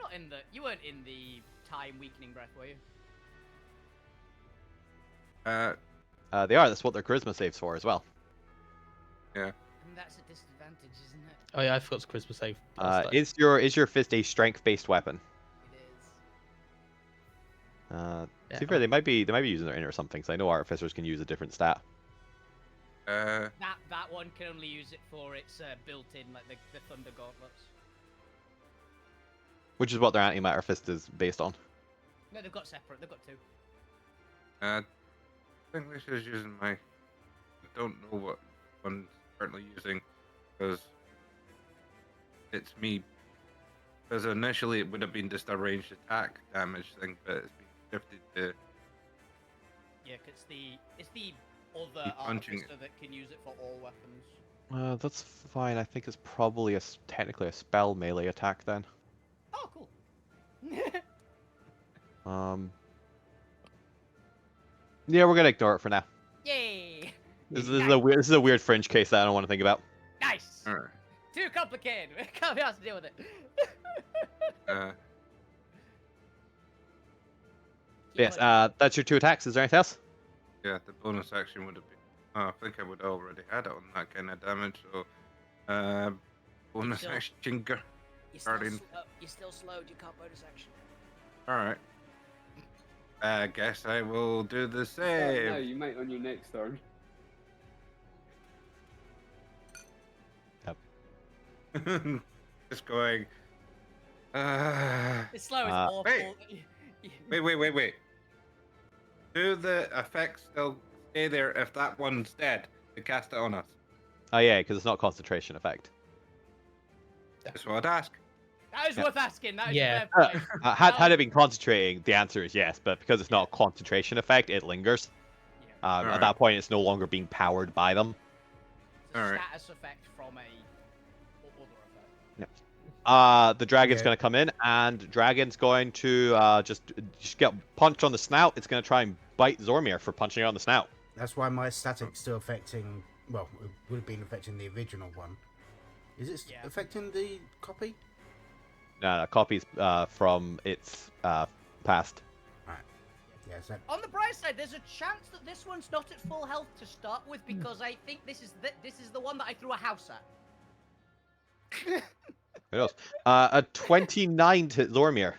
weren't in the time weakening breath, were you? They are. That's what their charisma saves for as well. And that's a disadvantage, isn't it? Oh yeah, I forgot to Christmas save. last time. Is your fist a strength-based weapon? It is. To Yeah, be fair, they might be using their inner or something. So I know artificers can use a different stat. That one can only use it for its built-in, like the thunder gauntlets. Which is what their antimatter fist is based on. No, they've got separate. They've got 2. I think this is using my. I don't know what one's currently using because it's me. Because initially it would have been just a ranged attack damage thing, but it's been shifted to. Yeah, 'cause it's the other Keep punching artificer that can use it for all weapons. That's fine. I think it's probably technically a spell melee attack then. Oh, cool. Yeah, we're gonna ignore it for now. Yay! This is a weird fringe case that I don't want to think about. Nice. Alright. Too complicated. We can't be asked to deal with it. Yes, that's your 2 attacks. Is there anything else? Yeah, the bonus action would have been. Oh, I think I would already had it on that kind of damage. So, bonus Still- action. You're Guardian. still slowed. You can't bonus action. All right. I guess I will do the No, same. you might on your next turn. Just going. This slow is Uh, awful. Wait. Do the effects still stay there if that one's dead? To cast it on us. Oh yeah, because it's not concentration effect. That's what I'd ask. That is Yeah. worth asking. That is Yeah. a fair point. Had it been concentrating, the answer is yes. But because it's not a concentration effect, it lingers. Yeah. At Alright. that point, it's no longer being powered by them. It's a Alright. status effect from a other effect. The dragon's Yeah. going to come in, and dragon's going to just get punched on the snout. It's going to try and bite Zormir for punching it on the snout. That's why my static's still affecting. Well, it would have been affecting the original one. Is it Yeah. affecting the copy? No, copies from its past. Yeah, so On the bright side, there's a chance that this one's not at full health to start with because I think this is the one that I threw a house at. Who knows? A 29 to Zormir.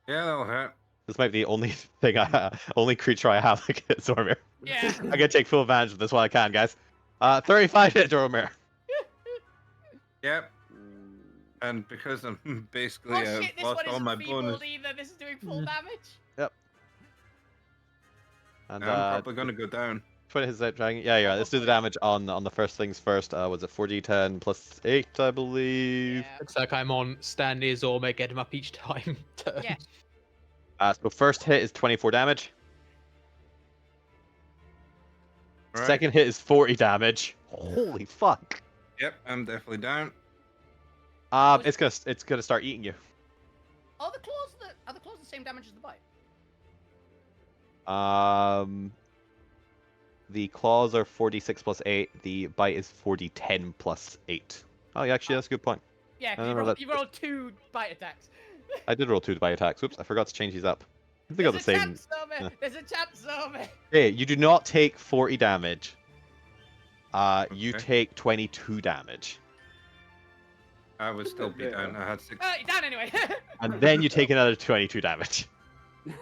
Yeah, that'll hit. This might be the only only creature I have against Zormir. Yeah. I'm gonna take full advantage of this while I can, guys. 35 hit Zormir. Yep. And because I'm basically Oh shit, this lost one all isn't my feebled bonus, either. This is doing full damage. And I'm probably gonna go down. 20 hits that dragon. Yeah, yeah. Let's do the damage on the first things first. Was it 4d10 plus 8, I believe? Yeah. Looks like I'm on stand near Zorma, get him up each time. Turn. Yeah. So first hit is 24 damage. Right. Second hit is 40 damage. Holy fuck. Yep, I'm definitely down. It's gonna start eating you. Are the claws the same damage as the bite? The claws are 46 plus 8. The bite is 40-10 plus 8. Oh, yeah, actually, that's a good point. Yeah, I because don't know, you rolled 2 bite attacks. I did roll 2 bite attacks. Oops, I forgot to change these up. I think I got the There's a same. chance, Zombie! yeah. There's a chance, Zombie! Hey, you do not take 40 damage. You Okay. take 22 damage. I would still be down. I had 6. Oh, you're down anyway! And then you take another 22 damage.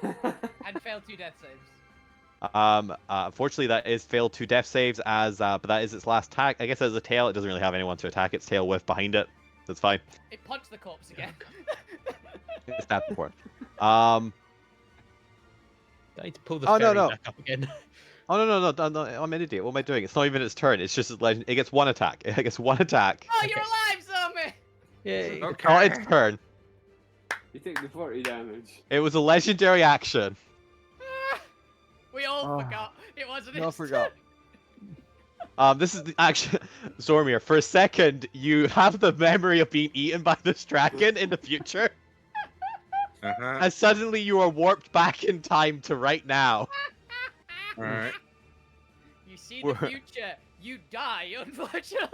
And fail 2 death saves. Unfortunately, that is failed 2 death saves, but that is its last attack. I guess as a tail, it doesn't really have anyone to attack its tail with behind it. That's fine. It punched the corpse again. It's that important. I need to pull the Oh, no, ferry no. back up again. Oh no! I'm an idiot. What am I doing? It's not even its turn. It's just a legend. It gets 1 attack. It gets 1 attack. Oh, you're alive, Zombie! Yay. Okay. Not its turn. You take the 40 damage. It was a legendary action. We all Oh. forgot. It wasn't No, I his forgot. turn. This is the action. Zormir, for a second, you have the memory of being eaten by this dragon in the future, Uh-huh. and suddenly you are warped back in time to right now. Alright. You see the future. You die, unfortunately.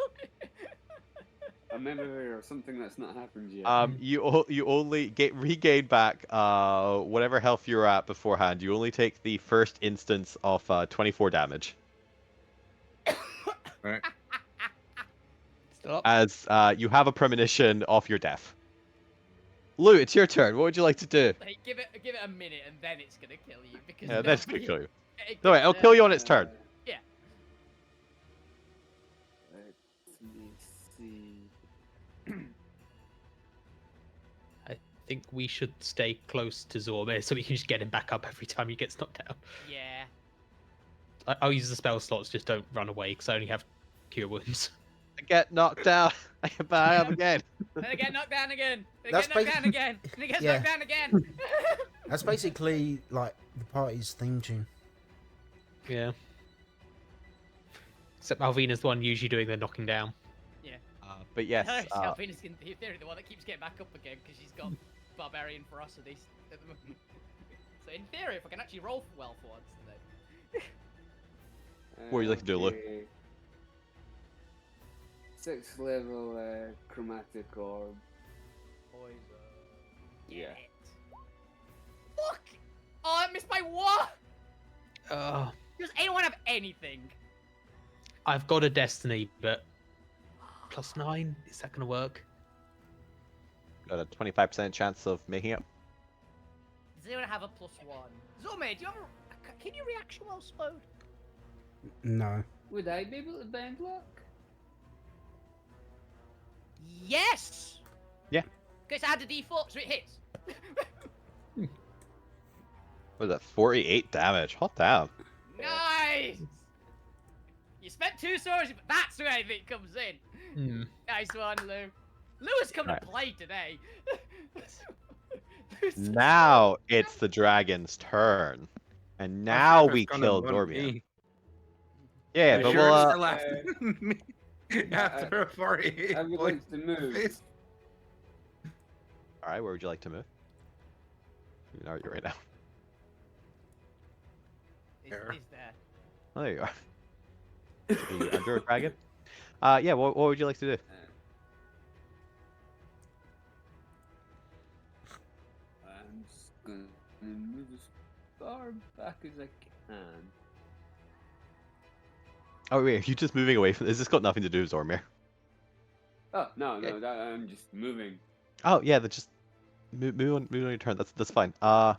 A memory or something that's not happened yet. You only regain back whatever health you were at beforehand. You only take the first instance of 24 damage, Right. Still up. as you have a premonition of your death. Lou, it's your turn. What would you like to do? Hey, give it a minute, and then it's gonna kill you because. Yeah, that's gonna nobody- kill you. it No, wait, gets, it'll kill you on its turn. Yeah. Let me see. I think we should stay close to Zormir so we can just get him back up every time he gets knocked down. Yeah. I'll use the spell slots, just don't run away because I only have cure wounds. I get knocked down. I get back up again. Then I get knocked down again. Then I That's get knocked basi- down again. And it gets Yeah. knocked down again. That's basically like the party's theme tune. Yeah. Except Malvina's the one usually doing the knocking down. But yes, Alvina's in theory the one that keeps getting back up again because she's got barbarian ferocity at the moment. So in theory, if I can actually roll well for once today. What would you like to do, Lou? Okay. 6th level chromatic orb. Poison. Yeah. Fuck! Oh, I missed by what? Oh, Does anyone have anything? I've got a destiny, but +9, is that gonna work? got a 25% chance of making it. Does anyone have a +1? Zome, do you have a... Can you reaction while slowed? No. Would I be able to bend luck? Yes! Yeah. Because I had a D4, so it hits. What is that? 48 damage. Hot damn. Nice! You spent 2 swords, but that's where I think comes in. Hmm. Nice one, Lou. Lou has come Right. to play today. Lou's so Now it's the dragon's turn, and now we kill Dormia. Yeah, You but sure we'll. it's still after me? After a 48 I would point like to move. face. All right, where would you like to move? Where are you right now? is there. Oh, there you are. Are you under a dragon? Yeah. What would you like to do? I'm just gonna move as far back as I can. Oh wait, are you just moving away from? Has this got nothing to do with Zormir? Oh no, I'm just moving. Oh yeah, then just move on your turn. That's fine. I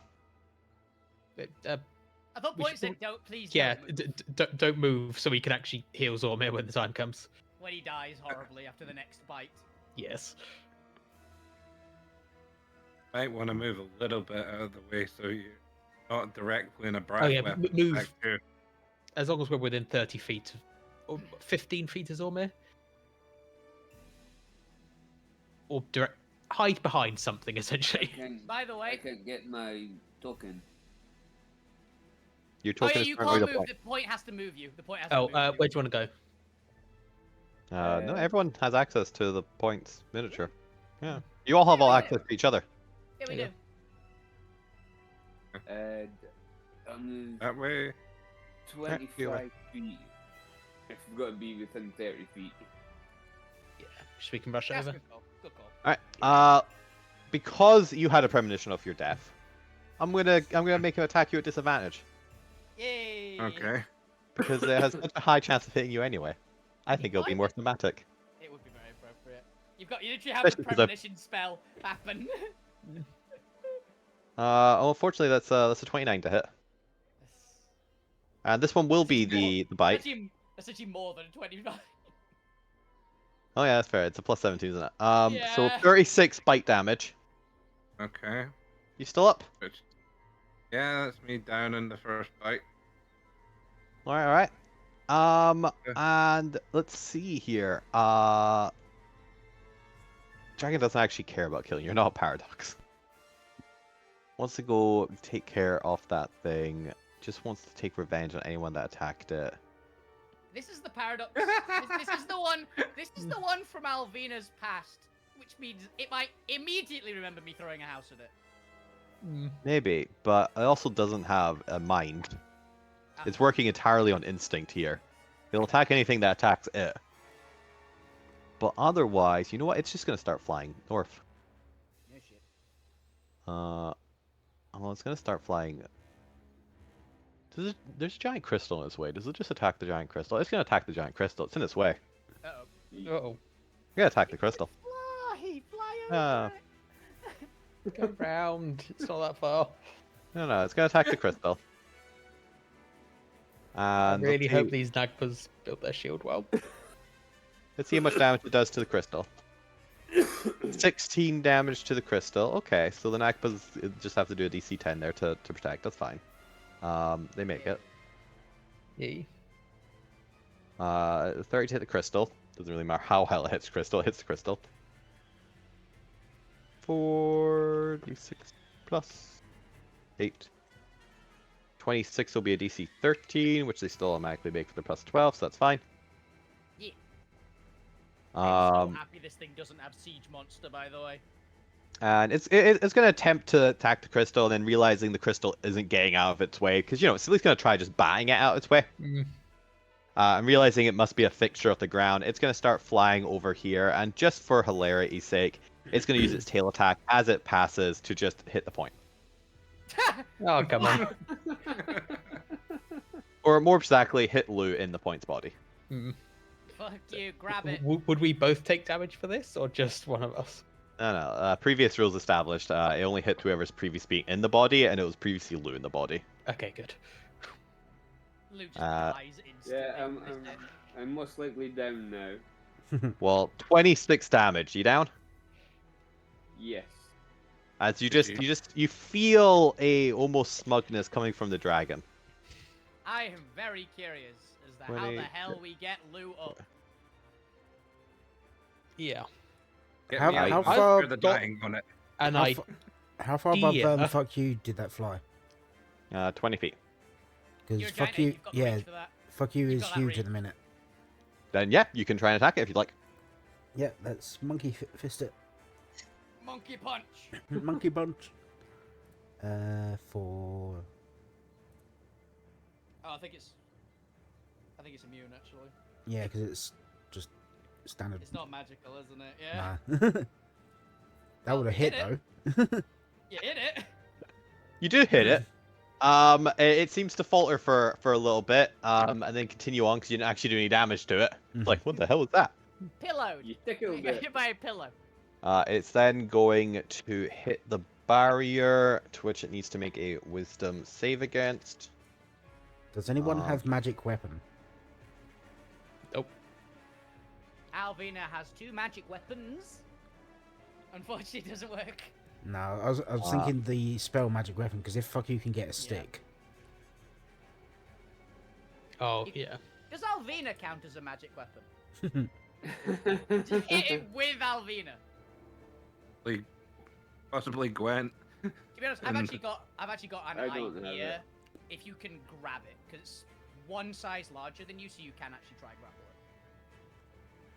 thought We point should- said don't please Yeah, don't move don't move so we can actually heal Zormir when the time comes. when he dies horribly after the next bite. Yes. Might want to move a little bit out of the way so you're not directly in a breath Oh yeah, weapon. move. attack too. as long as we're within 30 feet, or 15 feet is Ormir, or direct, hide behind something I essentially. can't, By the I way, can't get my token. Your oh token yeah, is you currently can't the move. point. The point has to move you. The point has to Oh, move you. where do you want to go? No, Uh, everyone has access to the points miniature. Yeah. You all have Yeah, all we access to each other. Yeah, we There do. you I'll move That way. 25 feet. If we've got to be within 30 feet. Yeah, just we can rush That's over. good call. Good call. Alright. Because you had a premonition of your death, I'm gonna make him attack you at disadvantage. Yay. Okay. Because it has such a high chance of hitting you anyway. I think it'll be more thematic. It would be very appropriate. You literally have a Especially 'cause I've- premonition spell happen. Unfortunately that's a 29 to hit. And this one will be the bite. That's actually more than a 25. Oh yeah, that's fair. It's a plus 17, isn't it? So Yeah. 36 bite damage. Okay. You still up? Good. Yeah, that's me down in the first bite. Alright. Yeah. And let's see here. Dragon doesn't actually care about killing. You're not a paradox. Wants to go take care of that thing. Just wants to take revenge on anyone that attacked it. This is the paradox. this is the one. This is the one from Alvina's past, which means it might immediately remember me throwing a house at it. Maybe, but it also doesn't have a mind. It's working entirely on instinct here. It'll attack anything that attacks it. But otherwise, you know what? It's just gonna start flying north. No shit. Well, it's gonna start flying. There's a giant crystal in its way. Does it just attack the giant crystal? It's gonna attack the giant crystal. It's in its way. Uh-oh. Oh, You're gonna attack the crystal. Fly Ah. over it. go round. It's not that far. No, it's gonna attack the crystal. I And really let's hope see, these Nagpas built their shield well. let's see how much damage it does to the crystal. 16 damage to the crystal. Okay, so the Nakpas just have to do a DC 10 there to protect. That's fine. They make it. Yay. 30 to hit the crystal. Doesn't really matter how hell it hits crystal. It hits the crystal. 4d6 plus 8. 26 will be a DC 13, which they still automatically make for the plus 12, so that's fine. Yeah. I'm so Um, happy this thing doesn't have siege monster, by the way. and it's going to attempt to attack the crystal, and then realizing the crystal isn't getting out of its way, because, it's at least going to try just batting it out its way. And realizing it must be a fixture of the ground, it's going to start flying over here, and just for hilarity's sake, it's going to use its tail attack as it passes to just hit the point. Oh, come on. Or more exactly, hit Lou in the point's body. Fuck you, grab it. Would we both take damage for this, or just one of us? No. Previous rules established, it only hit whoever's previously in the body, and it was previously Lou in the body. Okay, good. Lou just dies instantly. Yeah, from this death. I'm most likely down now. Well, 26 damage. You down? Yes. As you feel a almost smugness coming from the dragon. I am very curious as to how 20 the hell we get Lou up. Yeah. Get How- me out how of far where the got- dying on it. And How, I fa- how far above Yeah. fuck you did that fly? 20 feet. You're Because a fuck giant, you, you've got the yeah, reach for that. fuck you You've is got that huge reach. at the minute. Then yeah, you can try and attack it if you'd like. Yeah, let's monkey fist it. Monkey punch. Monkey bunch. For Oh, I think it's immune actually. yeah, because it's just standard. It's not magical, isn't it? Yeah. Nah. That Well, would have hit hit it. though. You hit it. You do hit it. It seems to falter for a little bit, and then continue on because you didn't actually do any damage to it. It's like, what the hell was that? Pillowed. You I tickled got it. hit by a pillow. It's then going to hit the barrier, to which it needs to make a wisdom save against. Does anyone have magic weapon? Alvina has 2 magic weapons. Unfortunately, it doesn't work. No, I was thinking the spell magic weapon because if fuck you can get a stick. Oh yeah. Does Alvina count as a magic weapon? Just hit it with Alvina. Like, possibly Gwent. To be honest, I've And- actually got an I don't have idea. If you can grab it, because it's one size larger than you, so you can actually try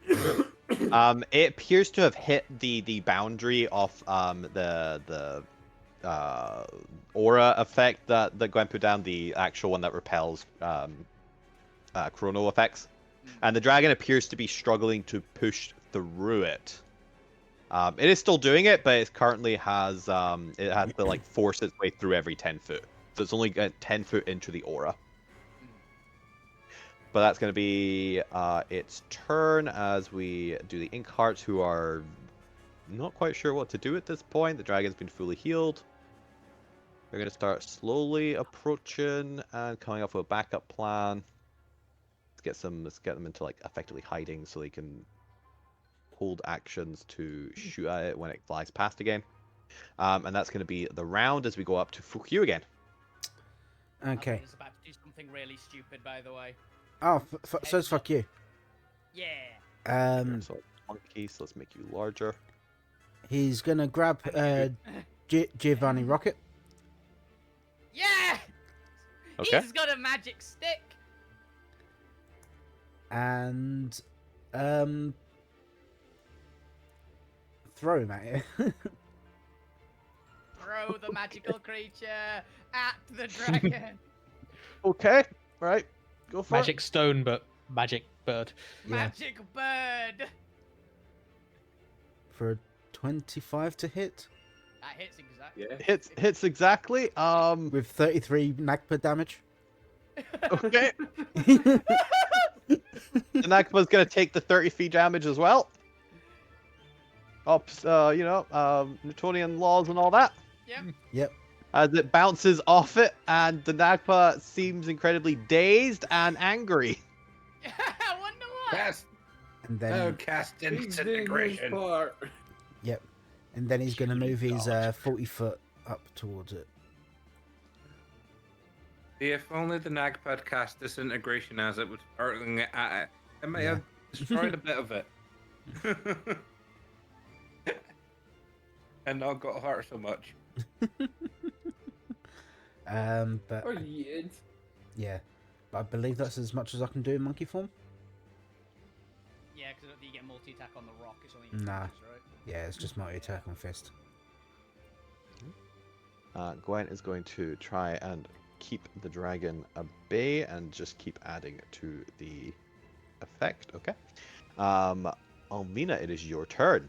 grapple it. It appears to have hit the boundary of the aura effect that Gwen put down, the actual one that repels chrono effects, and the dragon appears to be struggling to push through it. It is still doing it, but it currently has it has to like force its way through every 10 foot, so it's only 10 foot into the aura. But that's going to be its turn as we do the Ink Hearts, who are not quite sure what to do at this point. The dragon's been fully healed. They're going to start slowly approaching and coming up with a backup plan. Let's get them into like effectively hiding so they can hold actions to shoot at it when it flies past again. And that's going to be the round as we go up to Fukyu again. Okay. Alvina's about to do something really stupid, by the way. Oh, so it's fuck you. Yeah. So monkey, so let's make you larger. He's gonna grab Giovanni Rocket. Yeah. Okay. He's got a magic stick. And throw him at it. Throw the magical creature at the dragon. Okay, right. Go for Magic stone, but magic bird. Yeah. Magic bird. For a 25 to hit That hits exactly. Yeah. it. Hits exactly. with 33 Nagpa damage. Okay. The Nakba's gonna take the 30 feet damage as well. Newtonian laws and all that. Yep. As it bounces off it, and the Nagpa seems incredibly dazed and angry. I wonder why. Cast. And then Cast He's doing his disintegration. part. and then he's gonna move his God. 40 foot up towards it. If only the Nagpad cast disintegration as it was hurtling it at it, it may Yeah. have destroyed a bit of it. And not got hurt so much. But Or yeeted. yeah, but I believe that's as much as I can do in monkey form. Yeah, because I don't think you get multi-attack on the rock. It's only Nah. fingers, right? Yeah, it's just multi attack on fist. Gwen is going to try and keep the dragon at bay and just keep adding to the effect. Okay. Almina, it is your turn.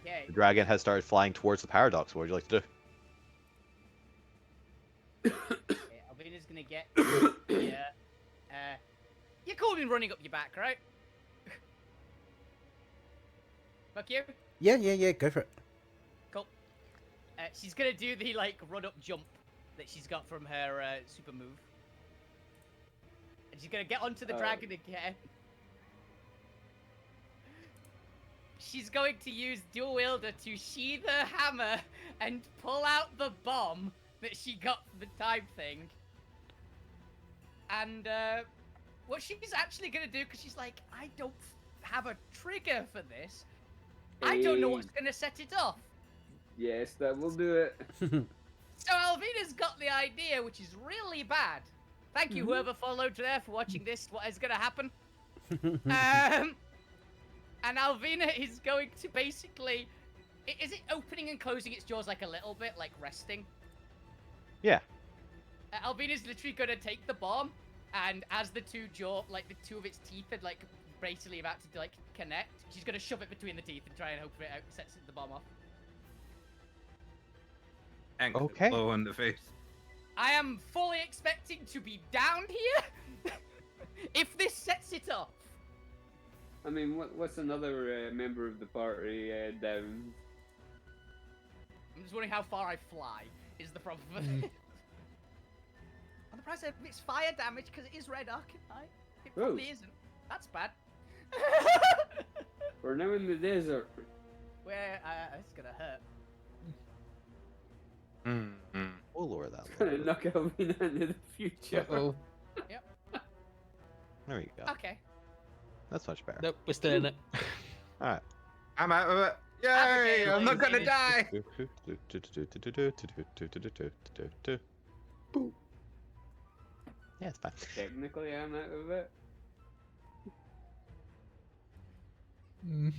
Okay. The dragon has started flying towards the paradox. What would you like to do? Okay, Alvina's gonna get. Yeah. You're cool in running up your back, right? Fuck you. Yeah, go for it. Cool. She's gonna do the like run up jump that she's got from her super move, and she's gonna get onto the Oh. dragon again. She's going to use dual wielder to sheathe her hammer and pull out the bomb that she got from the time thing. And what she's actually gonna do, because she's like, I don't have a trigger for this. I don't know what's gonna set it off. Yes, that will do it. So Alvina's got the idea, which is really bad. Thank you, whoever followed there, for watching this. What is gonna happen? And Alvina is going to basically... Is it opening and closing its jaws like a little bit, like resting? Yeah. Alvina's literally going to take the bomb, and as the two of its teeth are like basically about to like connect, she's going to shove it between the teeth and try and hope it sets the bomb off. And Okay. blow in the face. I am fully expecting to be down here if this sets it off. I mean, what's another member of the party down? I'm just wondering how far I fly is the problem. On the price of it's fire damage because it is red arcanite. It probably isn't. That's bad. We're now in the desert. Where it's gonna hurt. We'll lower that. Gonna knock Alvina into the future. Oh. There we go. Okay. That's much better. Nope, we're still in it. All right. I'm out of it. Yay! Abigail I'm not is gonna in it. die. Yeah, it's fine. Technically, I'm out of it.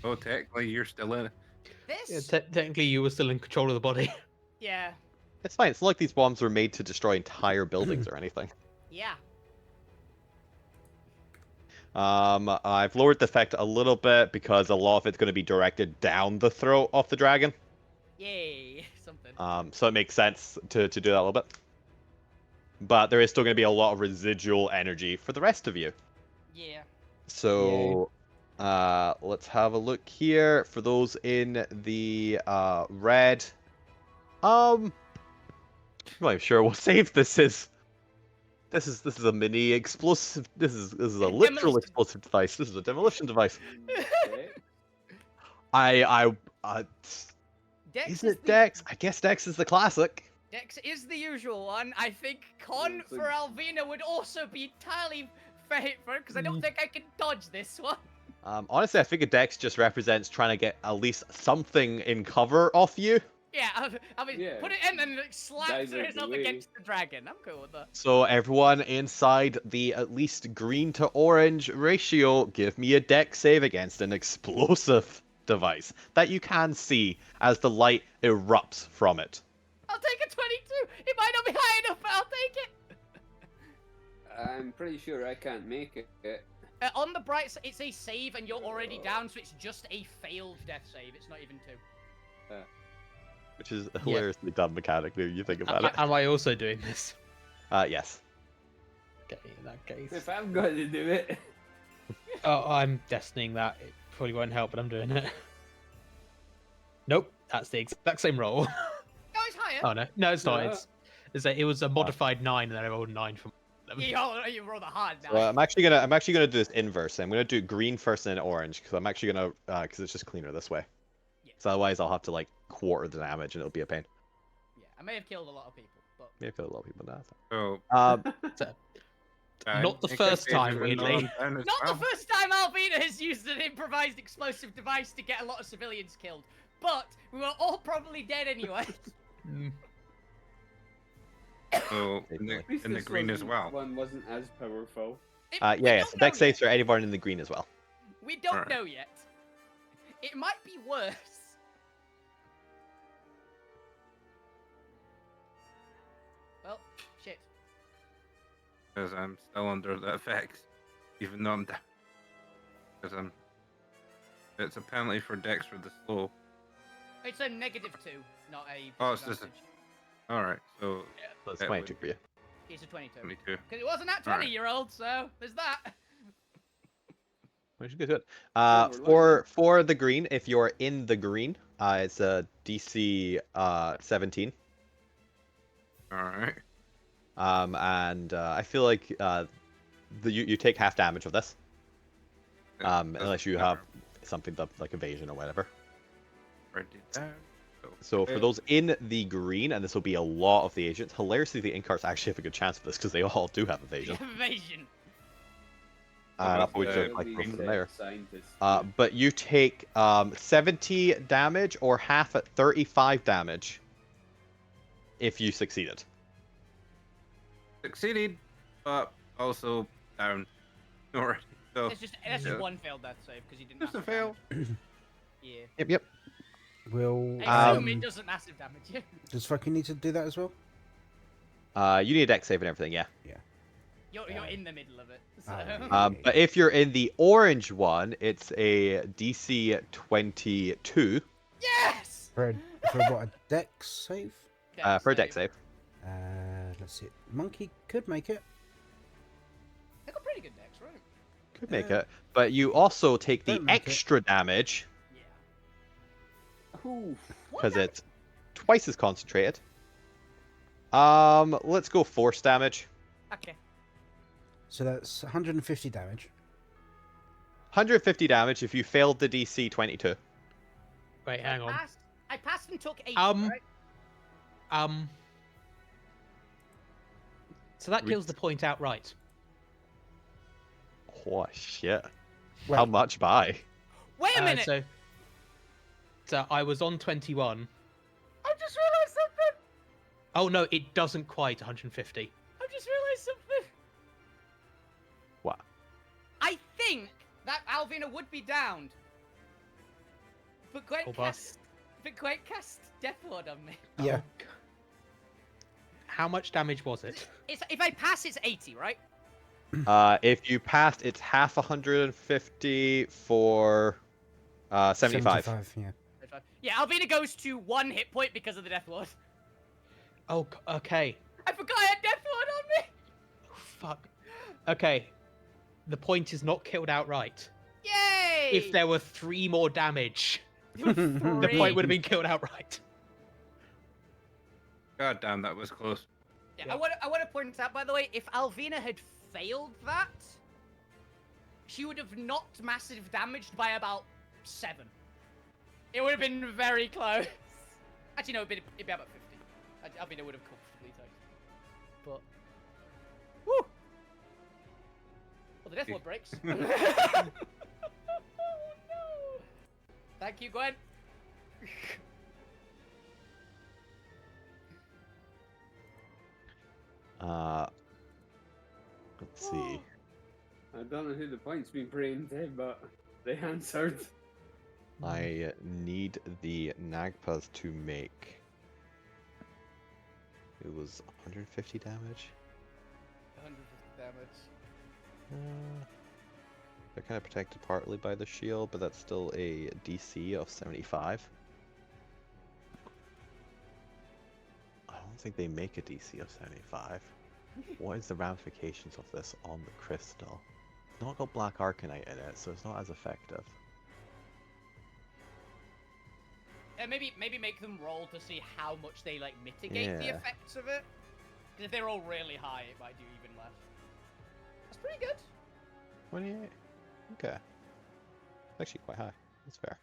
Oh, technically, you're still in it. This. Yeah, technically, you were still in control of the body. Yeah. It's fine. It's not like these bombs were made to destroy entire buildings or anything. Yeah. I've lowered the effect a little bit because a lot of it's going to be directed down the throat of the dragon. Yay. Something. So it makes sense to do that a little bit. But there is still going to be a lot of residual energy for the rest of you. Yeah. So, let's have a look here. For those in the red, I'm not even sure what save this is. This is a mini explosive. This is a literal Demolition. explosive device. This is a demolition device. Okay. Dex Is is it the- Dex? I guess Dex is the classic. Dex is the usual one. I think Con It's like- for Alvina would also be entirely fair because I don't think I can dodge this one. Honestly, I think a Dex just represents trying to get at least something in cover off you. Yeah, I mean, Yeah. put it in and like, slap Dive out it the up way. against the dragon. I'm cool with that. So everyone inside the at least green to orange ratio, give me a Dex save against an explosive device that you can see as the light erupts from it. I'll take a 22. It might not be high enough, but I'll take it. I'm pretty sure I can't make it. On the bright side, it's a save and you're already down, so it's just a failed death save. It's not even 2. Which is a hilariously dumb mechanically when you think about it. Am I also doing this? Yes. Okay, in that case. If I've got to do it. Oh, I'm destining that. It probably won't help, but I'm doing it. Nope, that's the exact same roll. Oh, it's higher. Oh no, no, it's not. No. It was a modified 9, and then I rolled 9 from 11. You roll the hard now. Well, I'm actually gonna do this inverse. I'm gonna do green first and then orange because I'm actually gonna because it's just cleaner this way. Yeah. So otherwise I'll have to like quarter the damage and it'll be a pain. Yeah, I may have killed a lot of people, but Maybe a lot of people now. So, Not the I first guess time, Adrian weirdly. went down as not well. the first time Alvina has used an improvised explosive device to get a lot of civilians killed. But we were all probably dead anyway. Mm. So, in At least the this green as well. one wasn't as powerful. We Yeah. don't So know Dex saves yet. for anyone in the green as well. We don't Alright. know yet. It might be worse. Well, shit. Because I'm still under the effects, even though I'm down. Because it's a penalty for Dex for the slow. It's a -2, not a. Oh, it's just a- disadvantage. All right, so That's Yeah, 22 for you. It's a 22. 22. Because it wasn't that Alright. 20-year-old, so there's that. Which is good. Overload. For the green, if you're in the green, it's a DC 17. All right. And I feel like you take half damage of this, unless you have something like evasion or whatever. Write it down. So for those in the green, and this will be a lot of the agents, hilariously the Incarts actually have a good chance for this because they all do have evasion. Evasion. And I'll about probably the just like go These, from there. scientists. But you take 70 damage or half at 35 damage if you succeeded. Succeeded, but also down. Alright. So That's just one failed death save because he didn't. just a massive fail. damage. Yeah. Yep. Will I assume it doesn't massive damage you. does fucking need to do that as well? You need a dex save and everything, yeah. You're in the middle of it. So. But if you're in the orange one, it's a DC 22 Yes. For what, a dex save? for a dex save. Let's see. Monkey could make it. They got pretty good decks, right? Could make it. But you also take the Don't make it. extra damage Yeah. Ooh. because it's twice as concentrated. Let's go force damage. Okay. So that's 150 damage. 150 damage if you failed the DC 22. Wait, hang on. I passed and took 8. Um, Right? So that kills the point outright. Oh shit! Wait, How much by? Wait a minute. So I was on 21. I just realized something. Oh no, it doesn't quite 150. I just realized something. What? I think that Alvina would be downed. But Gwen Oh, boss. cast Death Ward on me. yeah. Oh, g- How much damage was it? If I pass, it's 80, right? If you passed, it's half 150 for 75. 75, yeah. Yeah, Alvina goes to 1 hit point because of the Death Ward. Oh, okay. I forgot I had Death Ward on me. Oh, fuck. Okay. The point is not killed outright. Yay! If there were 3 more damage, the Three. point would have been killed outright. God damn, that was close. Yeah, I want to point out, by the way, if Alvina had failed that, she would have knocked massive damage by about 7. It would have been very close. Actually, no, it'd be about 50. Alvina would have comfortably taken. But, woo! Well, the Death Ward breaks. Oh no! Thank you, Gwen. Let's see. I don't know who the point's been praying to, but they answered. I need the Nagpas to make. It was 150 damage. 150 damage. They're kind of protected partly by the shield, but that's still a DC of 75. I don't think they make a DC of 75. What is the ramifications of this on the crystal? It's not got Black Arcanite in it, so it's not as effective. Maybe make them roll to see how much they like mitigate the Yeah. effects of it. Because if they roll really high, it might do even less. That's pretty good. 28. Okay. Actually quite high. That's fair.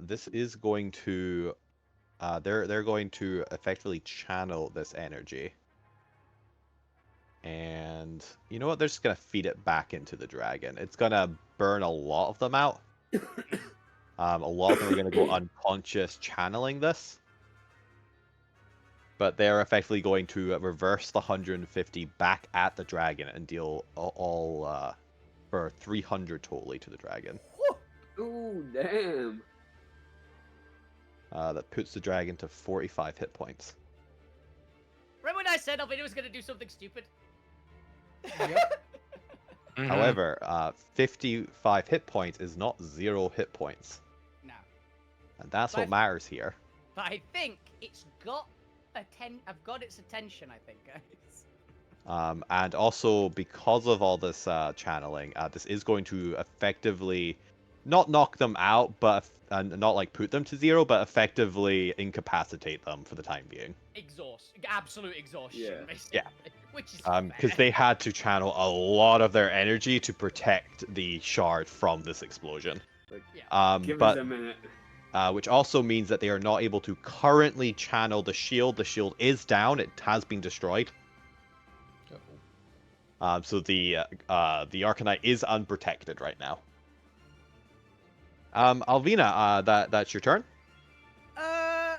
This is going to they're going to effectively channel this energy. And you know what? They're just gonna feed it back into the dragon. It's gonna burn a lot of them out. A lot of them are gonna go unconscious channeling this. But they're effectively going to reverse the 150 back at the dragon and deal all for 300 totally to the dragon. Oh, damn. That puts the dragon to 45 hit points. Remember when I said Alvina was gonna do something stupid? Mhm. However, 55 hit points is not 0 hit points. No. And that's what But- matters here. But I think it's got I've got its attention, I think, guys. And also, because of all this channeling, this is going to effectively not knock them out, but not like put them to 0, but effectively incapacitate them for the time being. Absolute exhaustion, Yeah. basically. Yeah. Which is Because fair. they had to channel a lot of their energy to protect the shard from this explosion. Like, Yeah. give But us a minute. which also means that they are not able to currently channel the shield. The shield is down; it has been destroyed. So the Arcanite is unprotected right now. Alvina, that's your turn. I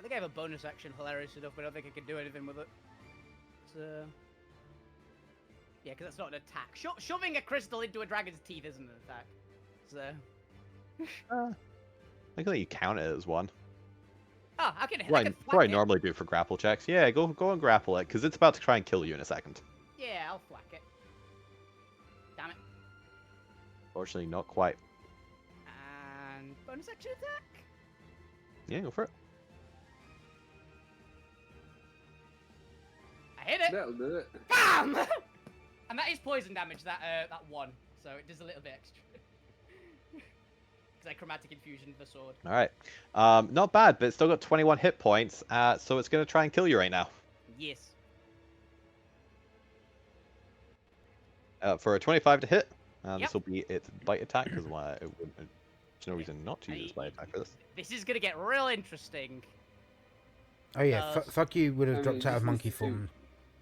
think I have a bonus action, hilarious enough, but I don't think I can do anything with it. So... Yeah, because that's not an attack. Shoving a crystal into a dragon's teeth isn't an attack. So... I think that you count it as one. Oh, I can What I flank it. normally do for grapple checks. Yeah, go and grapple it, because it's about to try and kill you in a second. Yeah, I'll flack it. Damn it. Fortunately, not quite. And bonus action attack? Yeah, go for it. I hit it! That'll do it. BAM! And that is poison damage, that one. So it does a little bit extra. Because I chromatic infusion the sword. All right. Not bad, but it's still got 21 hit points, so it's going to try and kill you right now. Yes. For a 25 to hit, Yep. this will be its bite attack, because there's no reason not to use its bite attack for this. This is gonna get real interesting. Oh yeah, Uh, fuck you would I have dropped mean, out of this monkey is form.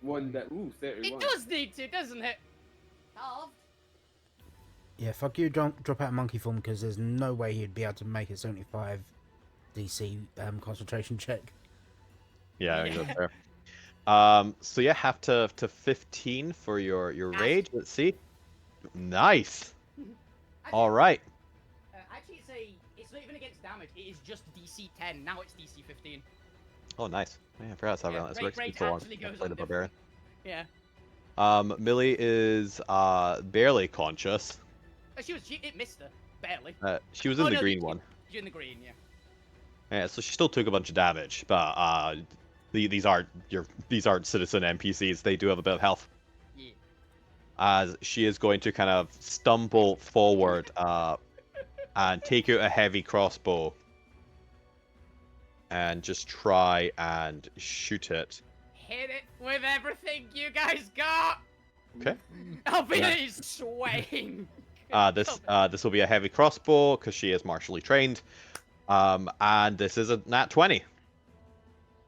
One that, ooh, It 31. does need to, doesn't it? Halved. Yeah, fuck you, don't drop out monkey form, because there's no way he'd be able to make a 75 DC concentration check. Yeah, I think Yeah. that's fair. So yeah, have to 15 for your rage. Let's see. Nice. All right. Actually, it's not even against damage. It is just DC 10. Now it's DC 15. Oh, nice. Yeah, I forgot how that works. Rate So long. actually goes Play on the barbarian. different. Yeah. Millie is barely conscious. Oh, it missed her. Barely. She was in Oh, the no, green one. You're in the green, yeah. Yeah, so she still took a bunch of damage, but these aren't citizen NPCs. They do have a bit of health. Yeah. As she is going to kind of stumble forward and take out a heavy crossbow and just try and shoot it. Hit it with everything you guys got. Okay. Albina is swaying. This will be a heavy crossbow because she is martially trained. And this is a nat 20.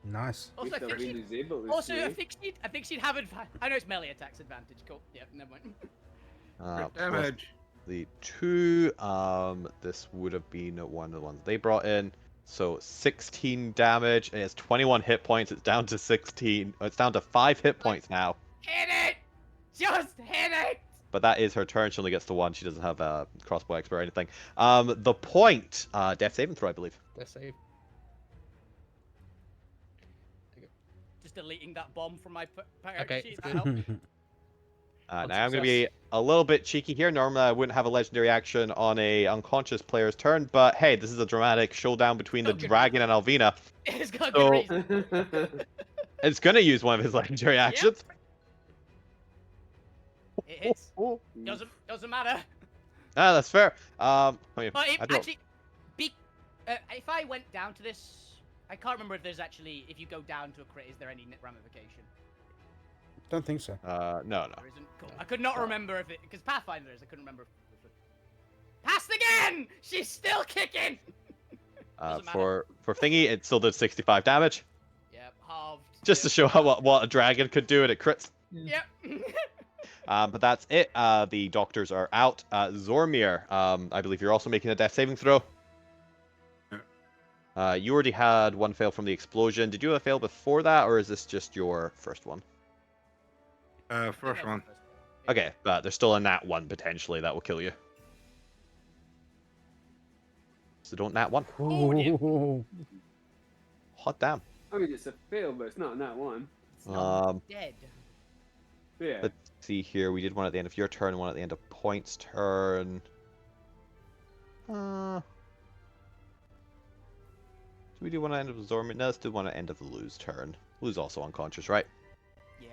Nice. Also, I think she'd, able to also, sway. I think she'd have advantage. I know it's melee attacks advantage. Cool. Yeah, never mind. Plus Damage. the 2. This would have been one of the ones they brought in. So 16 damage. And it's 21 hit points. It's down to 16. It's down to 5 hit points now. Hit it! Just hit it! But that is her turn. She only gets to 1. She doesn't have a crossbow expert or anything. The point, death saving throw, I believe. Let's save. Just deleting that bomb from my Okay, sheet. it's That good. helped. Now I'm going to be a little bit cheeky here. Normally I wouldn't have a legendary action on a unconscious player's turn, but hey, this is a dramatic showdown between the Oh, good dragon and Alvina. It's got So- good reason. It's going to use one of his legendary actions. It hits. Doesn't matter. Ah, that's fair. But I don't. actually, if I went down to this, I can't remember if there's actually, if you go down to a crit, is there any ramification? Don't think so. No. There isn't. Cool. I could not remember if it, because Pathfinder is. I couldn't remember. Passed again. She's still kicking. Doesn't matter. For thingy, it still did 65 damage. Yep, halved. Just to show what a dragon could do, and it crits. Yep. But that's it. The doctors are out. Zormir, I believe you're also making a death saving throw. You already had one fail from the explosion. Did you have a fail before that, or is this just your first one? First one. Okay, but there's still a nat 1 potentially that will kill you. So don't nat 1. Oh, dear. Hot damn. I mean, it's a fail, but it's not in that one. It's not Um, dead. Yeah. Let's see here. We did one at the end of your turn, one at the end of Point's turn. Did we do one at the end of Zormir? No, let's do one at the end of Lou's turn. Lou's also unconscious, right? Yeah.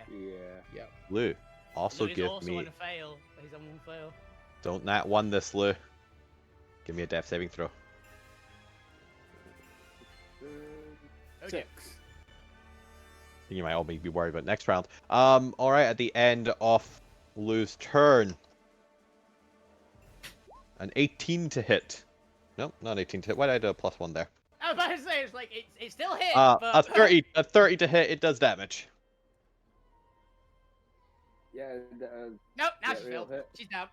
Yeah. Lou, also Louis give also me... on a fail. He's on one fail. Don't nat 1 this, Lou. Give me a death saving throw. Oh, dear. 6. You might all be worried about next round. Alright, at the end of Lou's turn. An 18 to hit. Nope, not 18 to hit. Why did I do a +1 there? I was about to say, it's like, it's still hit, A but... 30 to hit, it does damage. Yeah. Nope, now that she's real failed. hit. She's down.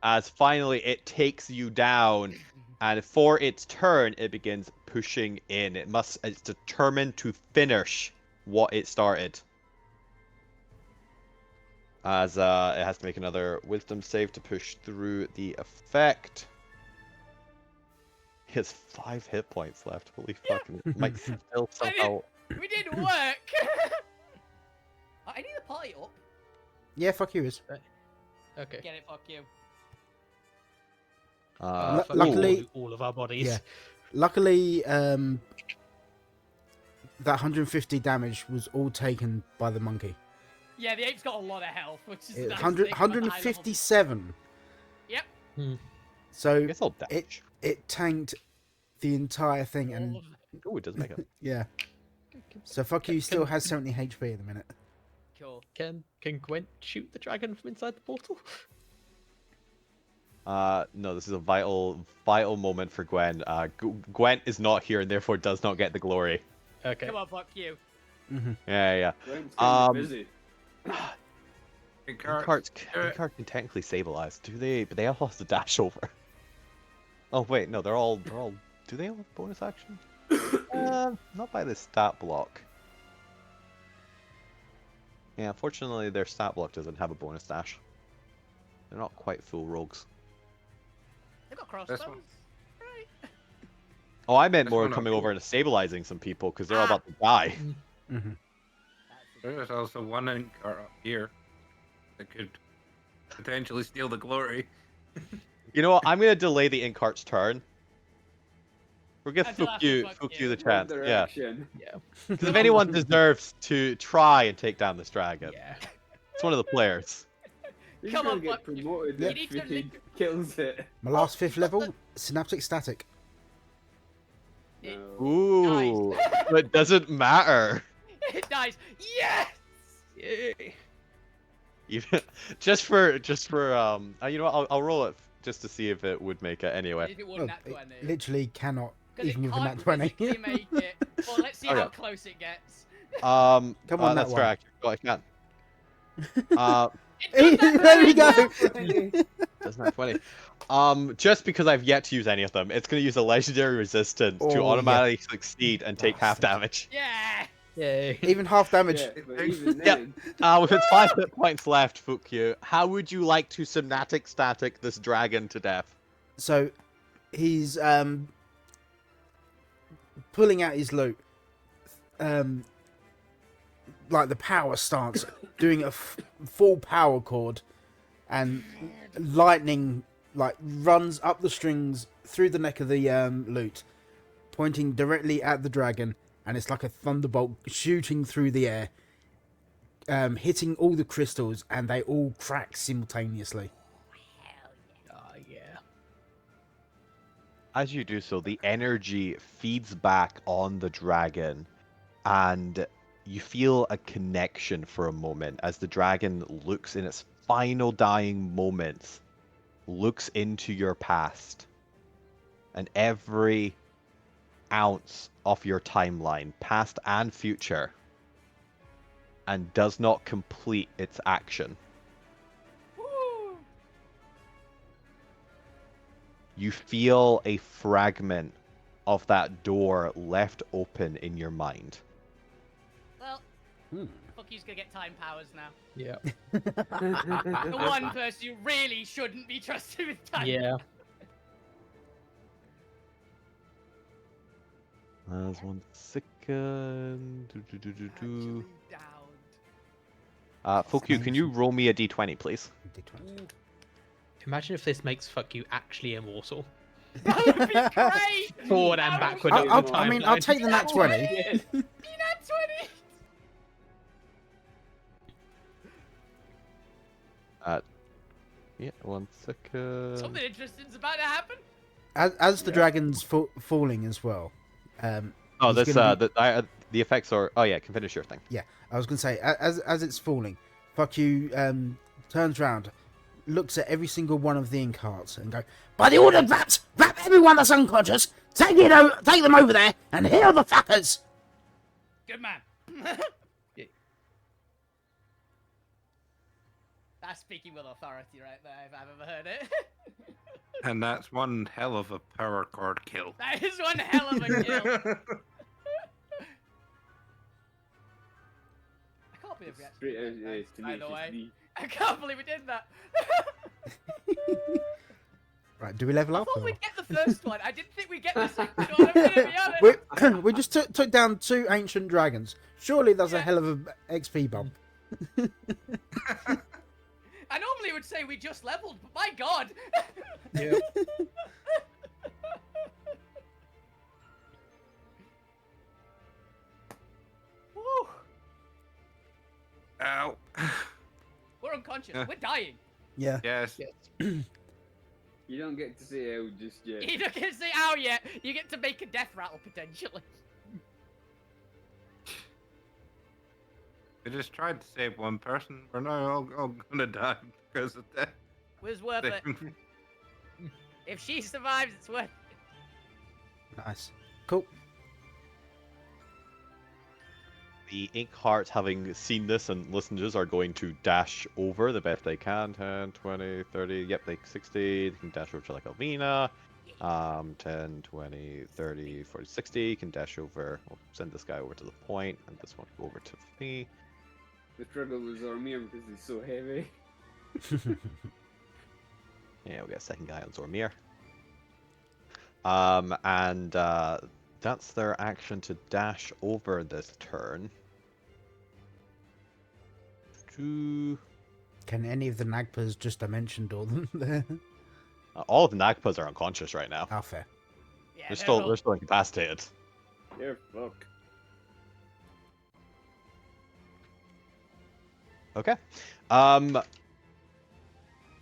As finally it takes you down, and for its turn, it begins pushing in. It's determined to finish what it started. As it has to make another wisdom save to push through the effect. He has 5 hit points left. Holy fucking! Might still somehow. We did work! I need the party up. Yeah, fuck you is. Okay. Get it, fuck you. Fuck luckily- all of our bodies. Yeah. Luckily, that 150 damage was all taken by the monkey. Yeah, the ape's got a lot of health, which is It- nice 100, thing about the high level. 157. Yep. So I guess I'll damage. it tanked the entire thing, All and of them. Oh, it does make it. yeah. So fuck you still has 70 HP at the minute. Cool. Can Gwent shoot the dragon from inside the portal? No, this is a vital moment for Gwen. Gwen is not here and therefore does not get the glory. Okay. Come on, fuck you. Yeah. Ryan's kind of Um, busy. Incarts can technically stabilize, do they? But they all have to dash over. Oh wait, no, they're all. Do they all have bonus action? Not by the stat block. Yeah, unfortunately, their stat block doesn't have a bonus dash. They're not quite full rogues. They've got This crossbows. one. Right. Oh, I meant This more one coming up over here. and stabilizing some people because they're all Ah. about to die. Mm-hmm. There's also one Incart up here that could potentially steal the glory. You know what? I'm gonna delay the Incart's turn. We'll give Until after Fuck you the One chance. Yeah. direction. Because if anyone deserves to try and take down this dragon, Yeah. it's one of the players. He's Come gonna on, get fuck you. promoted You if need to he kills it. My last Oh, 5th level, synaptic static. It- No. Ooh, but it doesn't matter. It dies. Yes. Yay. Even just for you know what? I'll roll it just to see if it would make it anyway. If it Oh, wouldn't nat it 20. literally cannot, 'Cause it even with a can't nat 20. physically make it. Well, let's see Okay. how close it gets. Come on, that's that fair. one. Actually. Oh, I can. It does There we that go! That's not 20. Just because I've yet to use any of them, it's going to use a legendary resistance to Oh, yeah. automatically succeed and take half Bastard. damage. Yeah. Yay. Even half damage. Yeah, but even Yeah. then, With its 5 hit points left, fuck you. How would you like to synaptic static this dragon to death? So he's pulling out his loot, like the power stance, doing a full power chord, and lightning like runs up the strings through the neck of the lute, pointing directly at the dragon, and it's like a thunderbolt shooting through the air, hitting all the crystals, and they all crack simultaneously. Yeah. As you do so, the energy feeds back on the dragon, and you feel a connection for a moment as the dragon looks in its final dying moments, looks into your past, and every ounce of your timeline, past and future, and does not complete its action. Woo. You feel a fragment of that door left open in your mind. Well, Hmm. fuck you's gonna get time powers now. Yeah. The one person you really shouldn't be trusted with time. Yeah. There's 1 second. Actually downed. Fuck you, can you roll me a d20, please? D20. Imagine if this makes fuck you actually immortal. That would be great. Forward and That backward would over be the I mean, I'll timeline. take the nat 20. Be nat 20. Yeah, 1 second. Something interesting's about to happen. As the dragon's falling as well. Oh, he's this gonna be- the effects are. Oh yeah, can finish your thing. Yeah, I was gonna say as it's falling, fuck you turns round, looks at every single one of the incarts and go, by the order of that, wrap everyone that's unconscious, take them over there and heal the fuckers. Good man. That's speaking with authority right there, if I've ever heard it. And that's one hell of a power chord kill. That is one hell of a kill. I can't believe we actually did that, by the way. I can't believe we did that. Right, do we level I up? thought or- we'd get the first one. I didn't think we'd get the second one. I'm gonna be honest. we just took down 2 ancient dragons. Surely that's a Yeah. hell of a XP bump. I normally would say we just leveled, but my god. Yeah. Woo. Ow. We're unconscious. We're dying. Yeah. Yes. You don't get to say "ow" just yet. You don't get to say ow yet. You get to make a death rattle potentially. We just tried to save one person. We're now all gonna die because of that. Was worth it. If she survives, it's worth it. Nice. Cool. the Ink Hearts, having seen this and listened to this, are going to dash over the best they can. 10, 20, 30, yep, they 60. They can dash over to like Alvina. 10, 20, 30, 40, 60. You can dash over. We'll send this guy over to the point, and this one will go over to me. The struggle was Zormir because he's so heavy. Yeah, we'll get a second guy on Zormir. And that's their action to dash over this turn. Can any of the Nagpas just mentioned all them there? all of the Nagpas are unconscious right now. Oh, fair. Yeah, They're still incapacitated. They're fucked. Okay.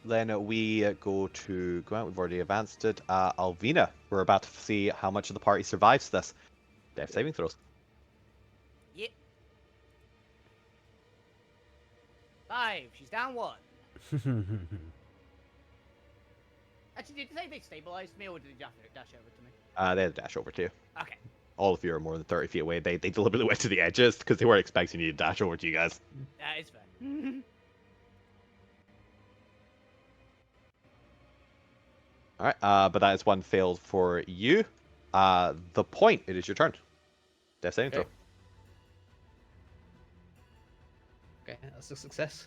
Then we go out. We've already advanced it. Alvina, we're about to see how much of the party survives this. Death saving throws. Yep. 5. She's down 1. Actually, did they stabilize me or did they dash over to me? They had to dash over to you. Okay. All of you are more than 30 feet away. They deliberately went to the edges because they weren't expecting you to dash over to you guys. That is fair. Alright, but that is one failed for you. The point, it is your turn. Death saving throw. Okay, that's a success.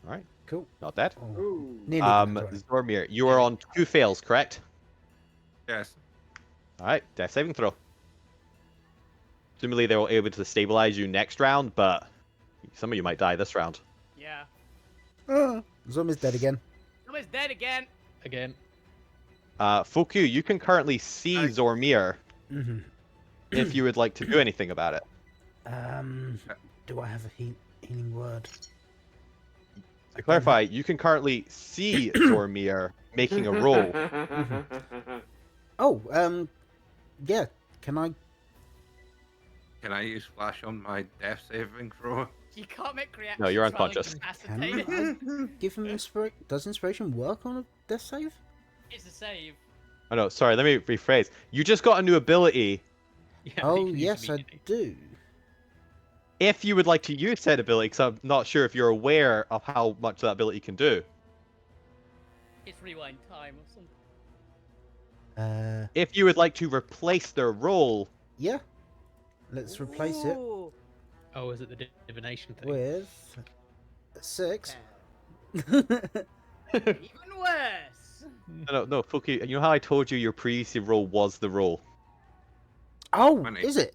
Alright, Cool. not dead. Oh, Ooh. nearly Zormir, you are on 2 fails, correct? Yes. Alright, death saving throw. Presumably they were able to stabilize you next round, but some of you might die this round. Yeah. Zom is dead again. Someone's dead again. Again. Fuku, you can currently see Zormir Mm-hmm. if you would like to do anything about it. Do I have a healing word? To clarify, you can currently see Zormir making a roll. Oh, yeah. Can I? Can I use flash on my death saving throw? You can't make reactions. No, you're while unconscious. incapacitated. Can I give him inspiration? Does inspiration work on a death save? It's a save. Oh no, sorry, let me rephrase. You just got a new ability. Yeah, Oh, you can use yes, I immediately. do. If you would like to use said ability, because I'm not sure if you're aware of how much that ability can do. It's rewind time or something. If you would like to replace their roll, Yeah. Let's replace it Ooh. Oh, is it the divination thing? with 6. Even worse. no, Fuku, you know how I told you your previous roll was the roll? Oh, 20. is it?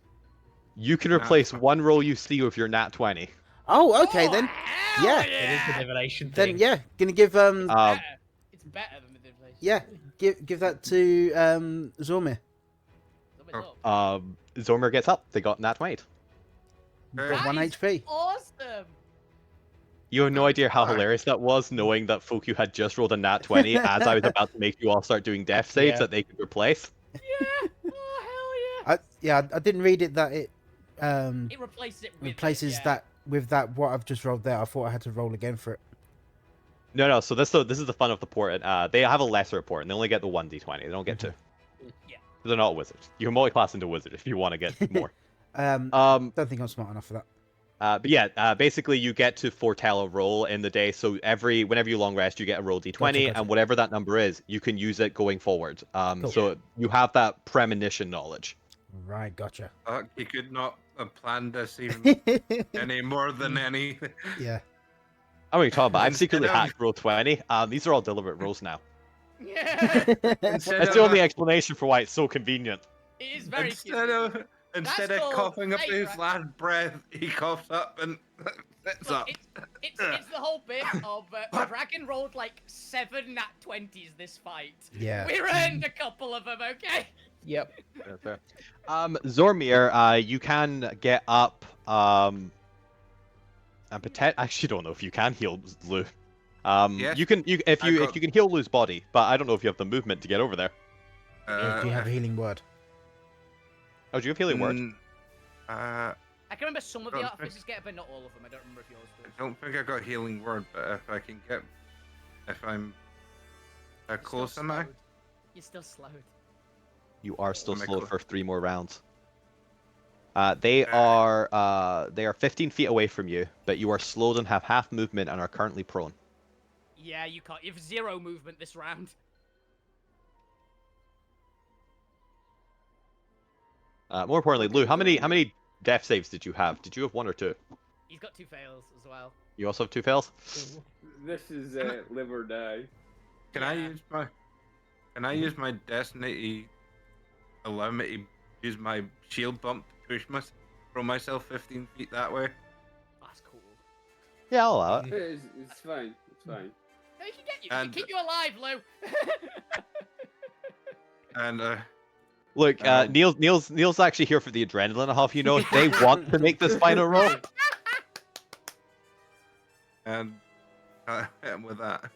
You can Nat replace 20. one roll you see with your nat 20. Oh, okay Oh, then. hell Yeah. It is the divination Then thing. yeah, gonna give Better. It's better than the divination. yeah, give that to Zormir. Somebody's up. Zormir gets up. They got nat 20. Got That 1 is HP. Awesome. You have no idea how Alright. hilarious that was, knowing that Fuku had just rolled a nat 20 as I was about to make you all start doing death saves Yeah. that they could replace. Yeah. Oh hell yeah. I didn't read it that it It replaces it with replaces it, yeah. that with that what I've just rolled there. I thought I had to roll again for it. No, so this is the fun of the port. They have a lesser port, and they only get the 1d20. They don't get 2. Yeah. They're not wizards. You can multi-class into wizard if you want to get more. Don't think I'm smart enough for that. But yeah, basically you get to foretell a roll in the day. So whenever you long rest, you get a roll d20, Gotcha. and whatever that number is, you can use it going forward. Cool. So you have that premonition knowledge. Right, gotcha. He could not have planned this even any more than any. Yeah. I mean, talking about. I've Instead secretly of- hacked roll 20. These are all deliberate rolls now. Yeah. Instead That's the of- only explanation for why it's so convenient. It is very Instead of called coughing up fake, his right? last breath, he coughs up and sits Look, up. it's the whole bit of Dragon rolled like 7 nat 20s this fight. Yeah. We earned a couple of them, okay? Yep. Yeah, fair. Zormir, you can get up. And I actually don't know if you can heal Lou. Yes, you can if I you got- can heal Lou's body, but I don't know if you have the movement to get over there. Do you have a healing word? Oh, do you have healing word? I I can remember some of the Oh, artificers get it, but not all of them. I don't remember if yours does. don't think I got healing word, but if I can get, if I'm You're still close am I? slowed. You're still slowed. You are still Am I slow close? for 3 more rounds. They are 15 feet away from you, but you are slowed and have half movement and are currently prone. Yeah, you can't. You have 0 movement this round. More importantly, Lou, how many death saves did you have? Did you have 1 or 2? He's got 2 fails as well. You also have 2 fails? This is live or die. Can I use my destiny to allow me to use my shield bump to throw myself 15 feet that way? That's cool. Yeah, I'll allow it. It's fine. It's fine. No, he can get you. He And- can keep you alive, Lou. And Look, Neil's actually here for the adrenaline. Half you know, they want to make this final roll. and with that,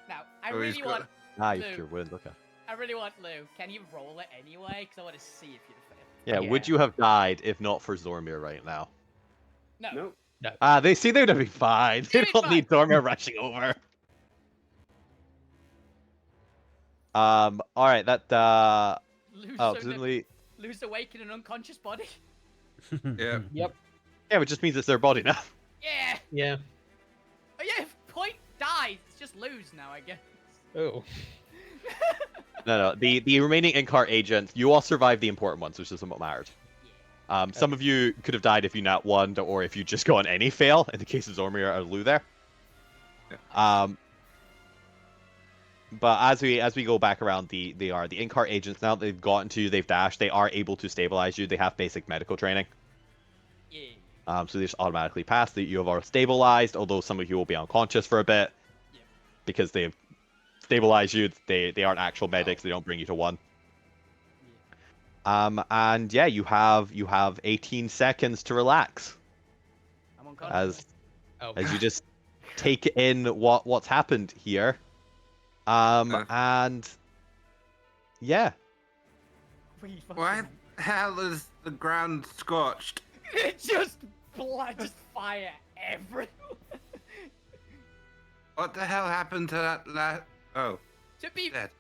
Now, I so he's really got- want. Ah, you Lou. pure wound. Okay. I really want Lou. Can you roll it anyway? Because I want to see if you'd fail. Yeah, Yeah. would you have died if not for Zormir right now? No. Nope. They see they'd have been fine. They They'd be don't need Zormir rushing over. All right, that presumably, Lou's awake in an unconscious body. yeah. Yep. yeah, it just means it's their body now. Yeah. Yeah. Oh yeah. If Point dies, it's just Lou's now, I guess. Oh. No, the remaining in-cart agents, you all survived the important ones, which is what mattered. Some of you could have died if you not won, or if you just got on any fail. In the case of Zormir or Lou there. But as we go back around, the in-cart agents, now that they've gotten to you, they've dashed, they are able to stabilize you. They have basic medical training. Yeah. So they just automatically pass. That you have already stabilized, although some of you will be unconscious for a bit. Yeah. Because they've stabilized you. They aren't actual medics. They don't bring you to 1. And yeah, you have 18 seconds to relax I'm unconscious. as you just take in what's happened here. And yeah, Why the hell is the ground scorched? It's just just fire everywhere. What the hell happened to that Oh, To be dead.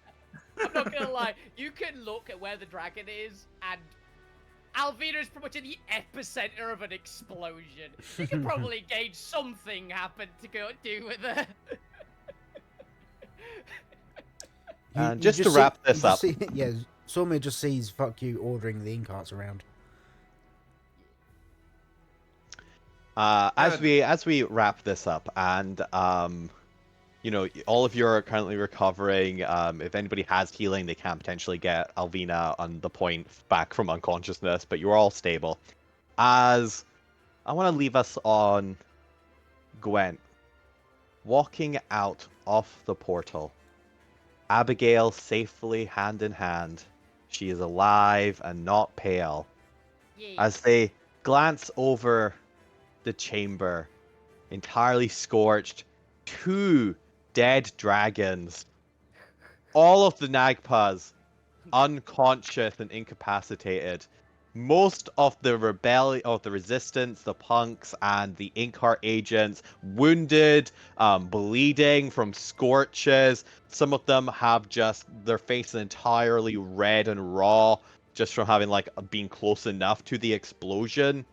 I'm not gonna lie, you can look at where the dragon is, and Alvina is pretty much in the epicenter of an explosion. You can probably gauge something happened to go do with her. And just to wrap this up. Yeah, Zormir just sees "fuck you" ordering the incarts around. As we wrap this up, and you know, all of you are currently recovering. If anybody has healing, they can potentially get Alvina on the point back from unconsciousness, but you're all stable. As I want to leave us on Gwent walking out of the portal. Abigail safely hand in hand. She is alive and not pale. As they glance over the chamber, entirely scorched, 2 dead dragons. All of the Nagpas unconscious and incapacitated. Most of the resistance, the punks, and the Inkheart agents wounded, bleeding from scorches. Some of them have just their faces entirely red and raw, just from having been close enough to the explosion.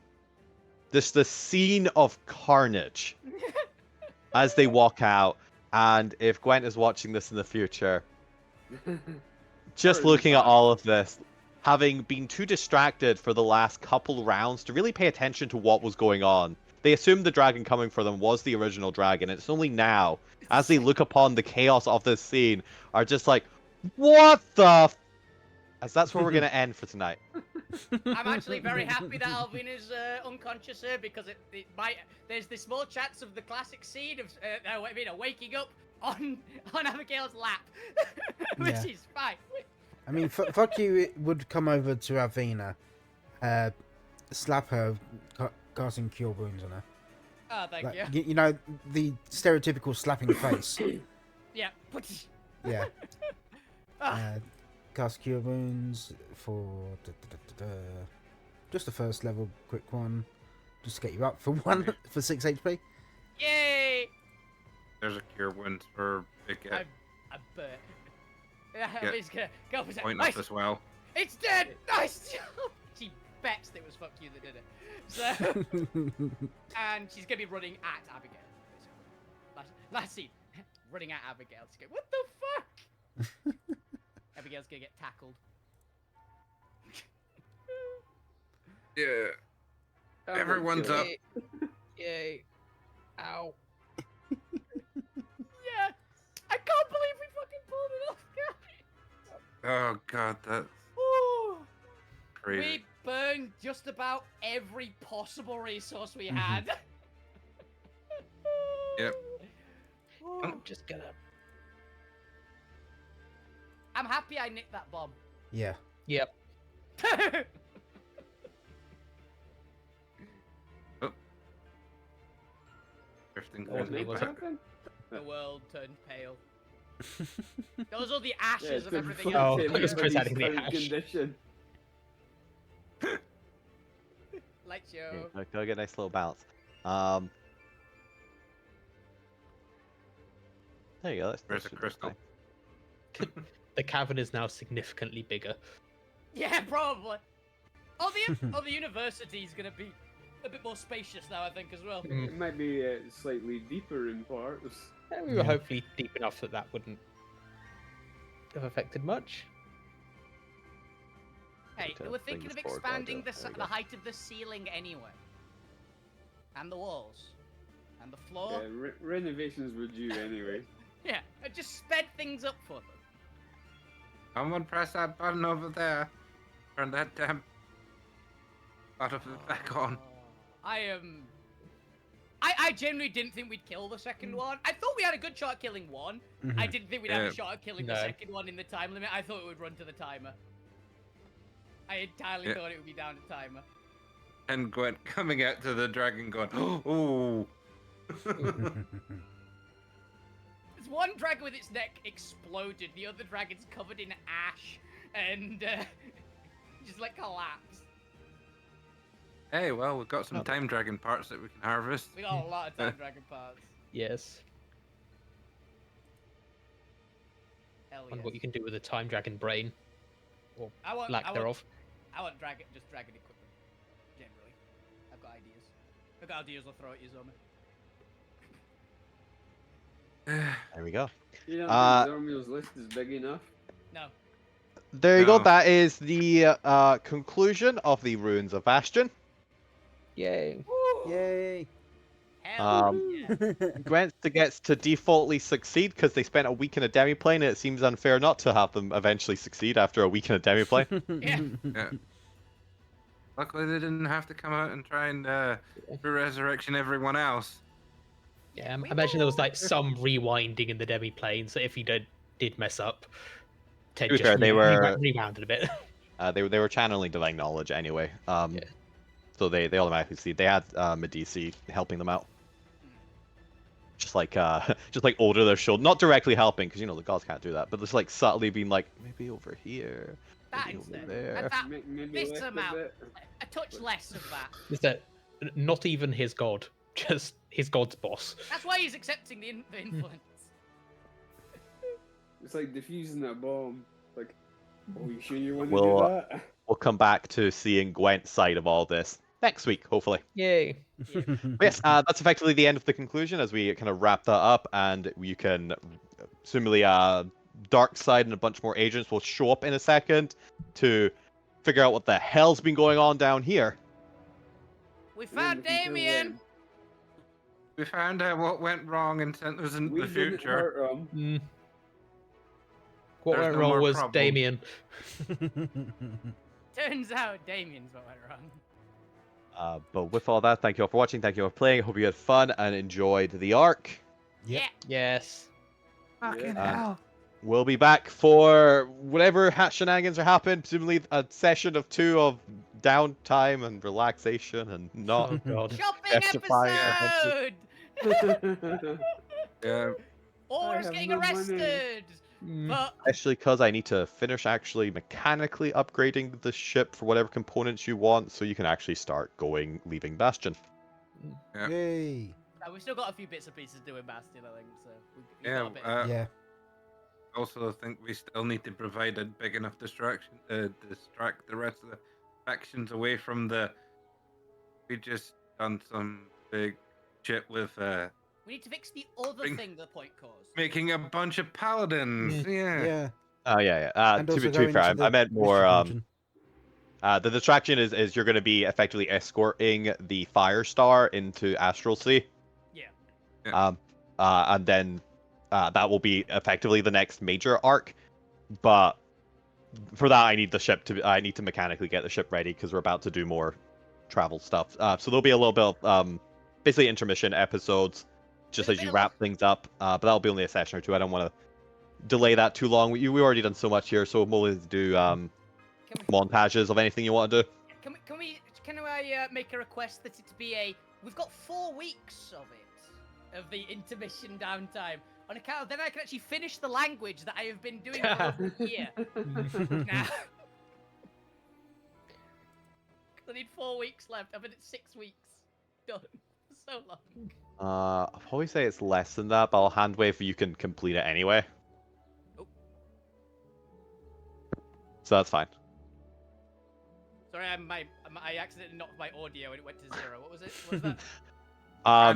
This the scene of carnage as they walk out. And if Gwent is watching this in the future, just looking at all of this, having been too distracted for the last couple rounds to really pay attention to what was going on. They assumed the dragon coming for them was the original dragon. It's only now, as they look upon the chaos of this scene, are just like, what the as that's where we're going to end for tonight. I'm actually very happy that Alvin is unconscious here, because it might. There's the small chance of the classic scene of waking up on Abigail's lap, which Yeah. is fine. I mean, fuck you it would come over to Avina, slap her, casting Cure Wounds on her. Oh, thank Like, you. you know, the stereotypical slapping face. Yeah. Yeah. Ah. Cast Cure Wounds for just the first level, quick one, just to get you up for 6 HP. Yay! There's a cure wound for Big Get. I bet. I'm just gonna go for Point nice. up as well. It's dead. Nice. She bets that it was fuck you that did it. So, and she's gonna be running at Abigail. Last scene, running at Abigail. She's going, what the fuck? Abigail's gonna get tackled. Yeah. Everyone's up. Yay. Ow. Yeah, I can't believe we fucking pulled it off, guys. Oh god, that's Ooh. crazy. We burned just about every possible resource we had. Yep. Ooh. I'm just gonna. I'm happy I nicked that bomb. Yeah. Yep. Drifting Oh, quickly was back. The world turned pale. Those are the ashes of been everything fucked Oh, else. in I was everybody's presenting the current ash. condition. Light show. Okay, go get a nice little balance. There you go. Where's the should be crystal? fine. The cavern is now significantly bigger. Yeah, probably. Oh, the university's gonna be a bit more spacious now, I think, as well. Mm. It might be slightly deeper in parts. We were hopefully deep enough that that wouldn't have affected much. Hey, Put, they were thinking things of forward, expanding Roger. There we the go. height of the ceiling anyway. And the walls. And the floor. Yeah, renovations were due anyway. Yeah, I just sped things up for them. Someone press that button over there. Turn that damn button back on. I genuinely didn't think we'd kill the second one. I thought we had a good shot at killing one. I didn't think we'd have Yeah. a shot at killing the No. second one in the time limit. I thought it would run to the timer. I entirely Yeah. thought it would be down to timer. And Gwent coming out to the dragon going, oh. There's one dragon with its neck exploded. The other dragon's covered in ash and just like collapsed. Hey, well, we've got some Oh. time dragon parts that we can harvest. We got a lot of time dragon parts. Yes. Hell And yeah. what you can do with a time dragon brain, or I want, lack I want, thereof. I want dragon equipment. Generally, I've got ideas. I've got ideas. I'll throw at you, Zombie. There we go. You don't Uh, think Zormio's list is big enough? No. There you go. No. That is the conclusion of the Ruins of Bastion. Yay. Yay. Hell yeah. Gwent gets to defaultly succeed because they spent a week in a demiplane, and it seems unfair not to have them eventually succeed after a week in a demiplane. Yeah. Yeah. Luckily, they didn't have to come out and try and resurrection everyone else. Yeah, I imagine there was like some rewinding in the demi plane, so if you did mess up, Ted To be just fair, they were- rewound it a bit. They were channeling divine knowledge anyway. So they automatically see they had Medici helping them out. Just like over their shoulder, not directly helping because the gods can't do that, but just like subtly being like maybe over here, That maybe over instead. there. And that, Maybe this left a amount. bit. a touch less of that. Is that not even his god, just his god's boss? That's why he's accepting the influence. It's like defusing that bomb. Like, oh, you sure you want to Well, do that? We'll come back to seeing Gwent's side of all this next week, hopefully. Yay. But yes, that's effectively the end of the conclusion as we kind of wrap that up, and you can, assumingly, Dark Side and a bunch more agents will show up in a second to figure out what the hell's been going on down here. We And then found we can kill Damien. them. We found out what went wrong and sent us into We the didn't future. hurt 'em. Mm. What There's went no wrong more was problem. Damien. Turns out Damien's what went wrong. But with all that, thank you all for watching, thank you all for playing, hope you had fun and enjoyed the arc. Yep. Yeah. Yes. Fucking Yeah. hell. We'll be back for whatever shenanigans are happening, presumably a session of 2 of downtime and relaxation and not Oh god. Shopping Justifying episode. Yeah. Or I is have getting no money. arrested. Mm. But Especially because I need to finish actually mechanically upgrading the ship for whatever components you want, so you can actually start leaving Bastion. Yeah. Yay. we've still got a few bits and pieces doing Bastion, I think. So we've Yeah. got a bit. Yeah. Also, I think we still need to provide a big enough distraction to distract the rest of the factions away from the. We just done some big shit with We need to fix the other Bring- thing the point caused. making a bunch of paladins. Yeah. Yeah. Oh yeah. And To also be fair, going to I the meant more. mystery dungeon. The distraction is you're going to be effectively escorting the Firestar into Astral Sea. Yeah. And then that will be effectively the next major arc. But for that, I need to mechanically get the ship ready because we're about to do more travel stuff. So there'll be a little bit of basically intermission episodes just as you wrap things up. But that'll be only a session or two. I don't want to delay that too long. We already done so much here, so we'll only do montages of anything you want to do. Can I make a request that it be a? We've got 4 weeks of the intermission downtime. On account of then I can actually finish the language that I have been doing for over a year. Now. I need 4 weeks left. I've been at 6 weeks. Done. So long. I'll probably say it's less than that, but I'll hand wave you can complete it anyway. Oh. So that's fine. Sorry, I accidentally knocked my audio and it went to 0. What was it? What was that?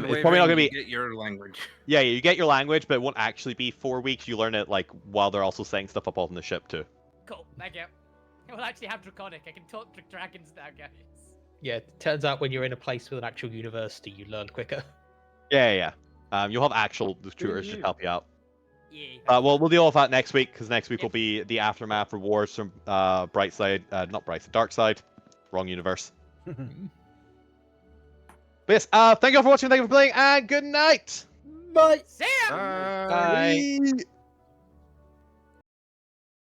It's probably not gonna be. Get your language. Yeah, you get your language, but it won't actually be 4 weeks. You learn it like while they're also setting stuff up on the ship too. Cool. Thank you. I will actually have Draconic. I can talk to dragons now, guys. Yeah, it turns out when you're in a place with an actual university, you learn quicker. Yeah. You'll have actual tutors to help you out. Yeah. We'll deal with that next week because next week will be the aftermath rewards from not Dark Side, wrong universe. But yes, thank you all for watching, thank you for playing, and good night. Bye. See ya! Bye. Bye.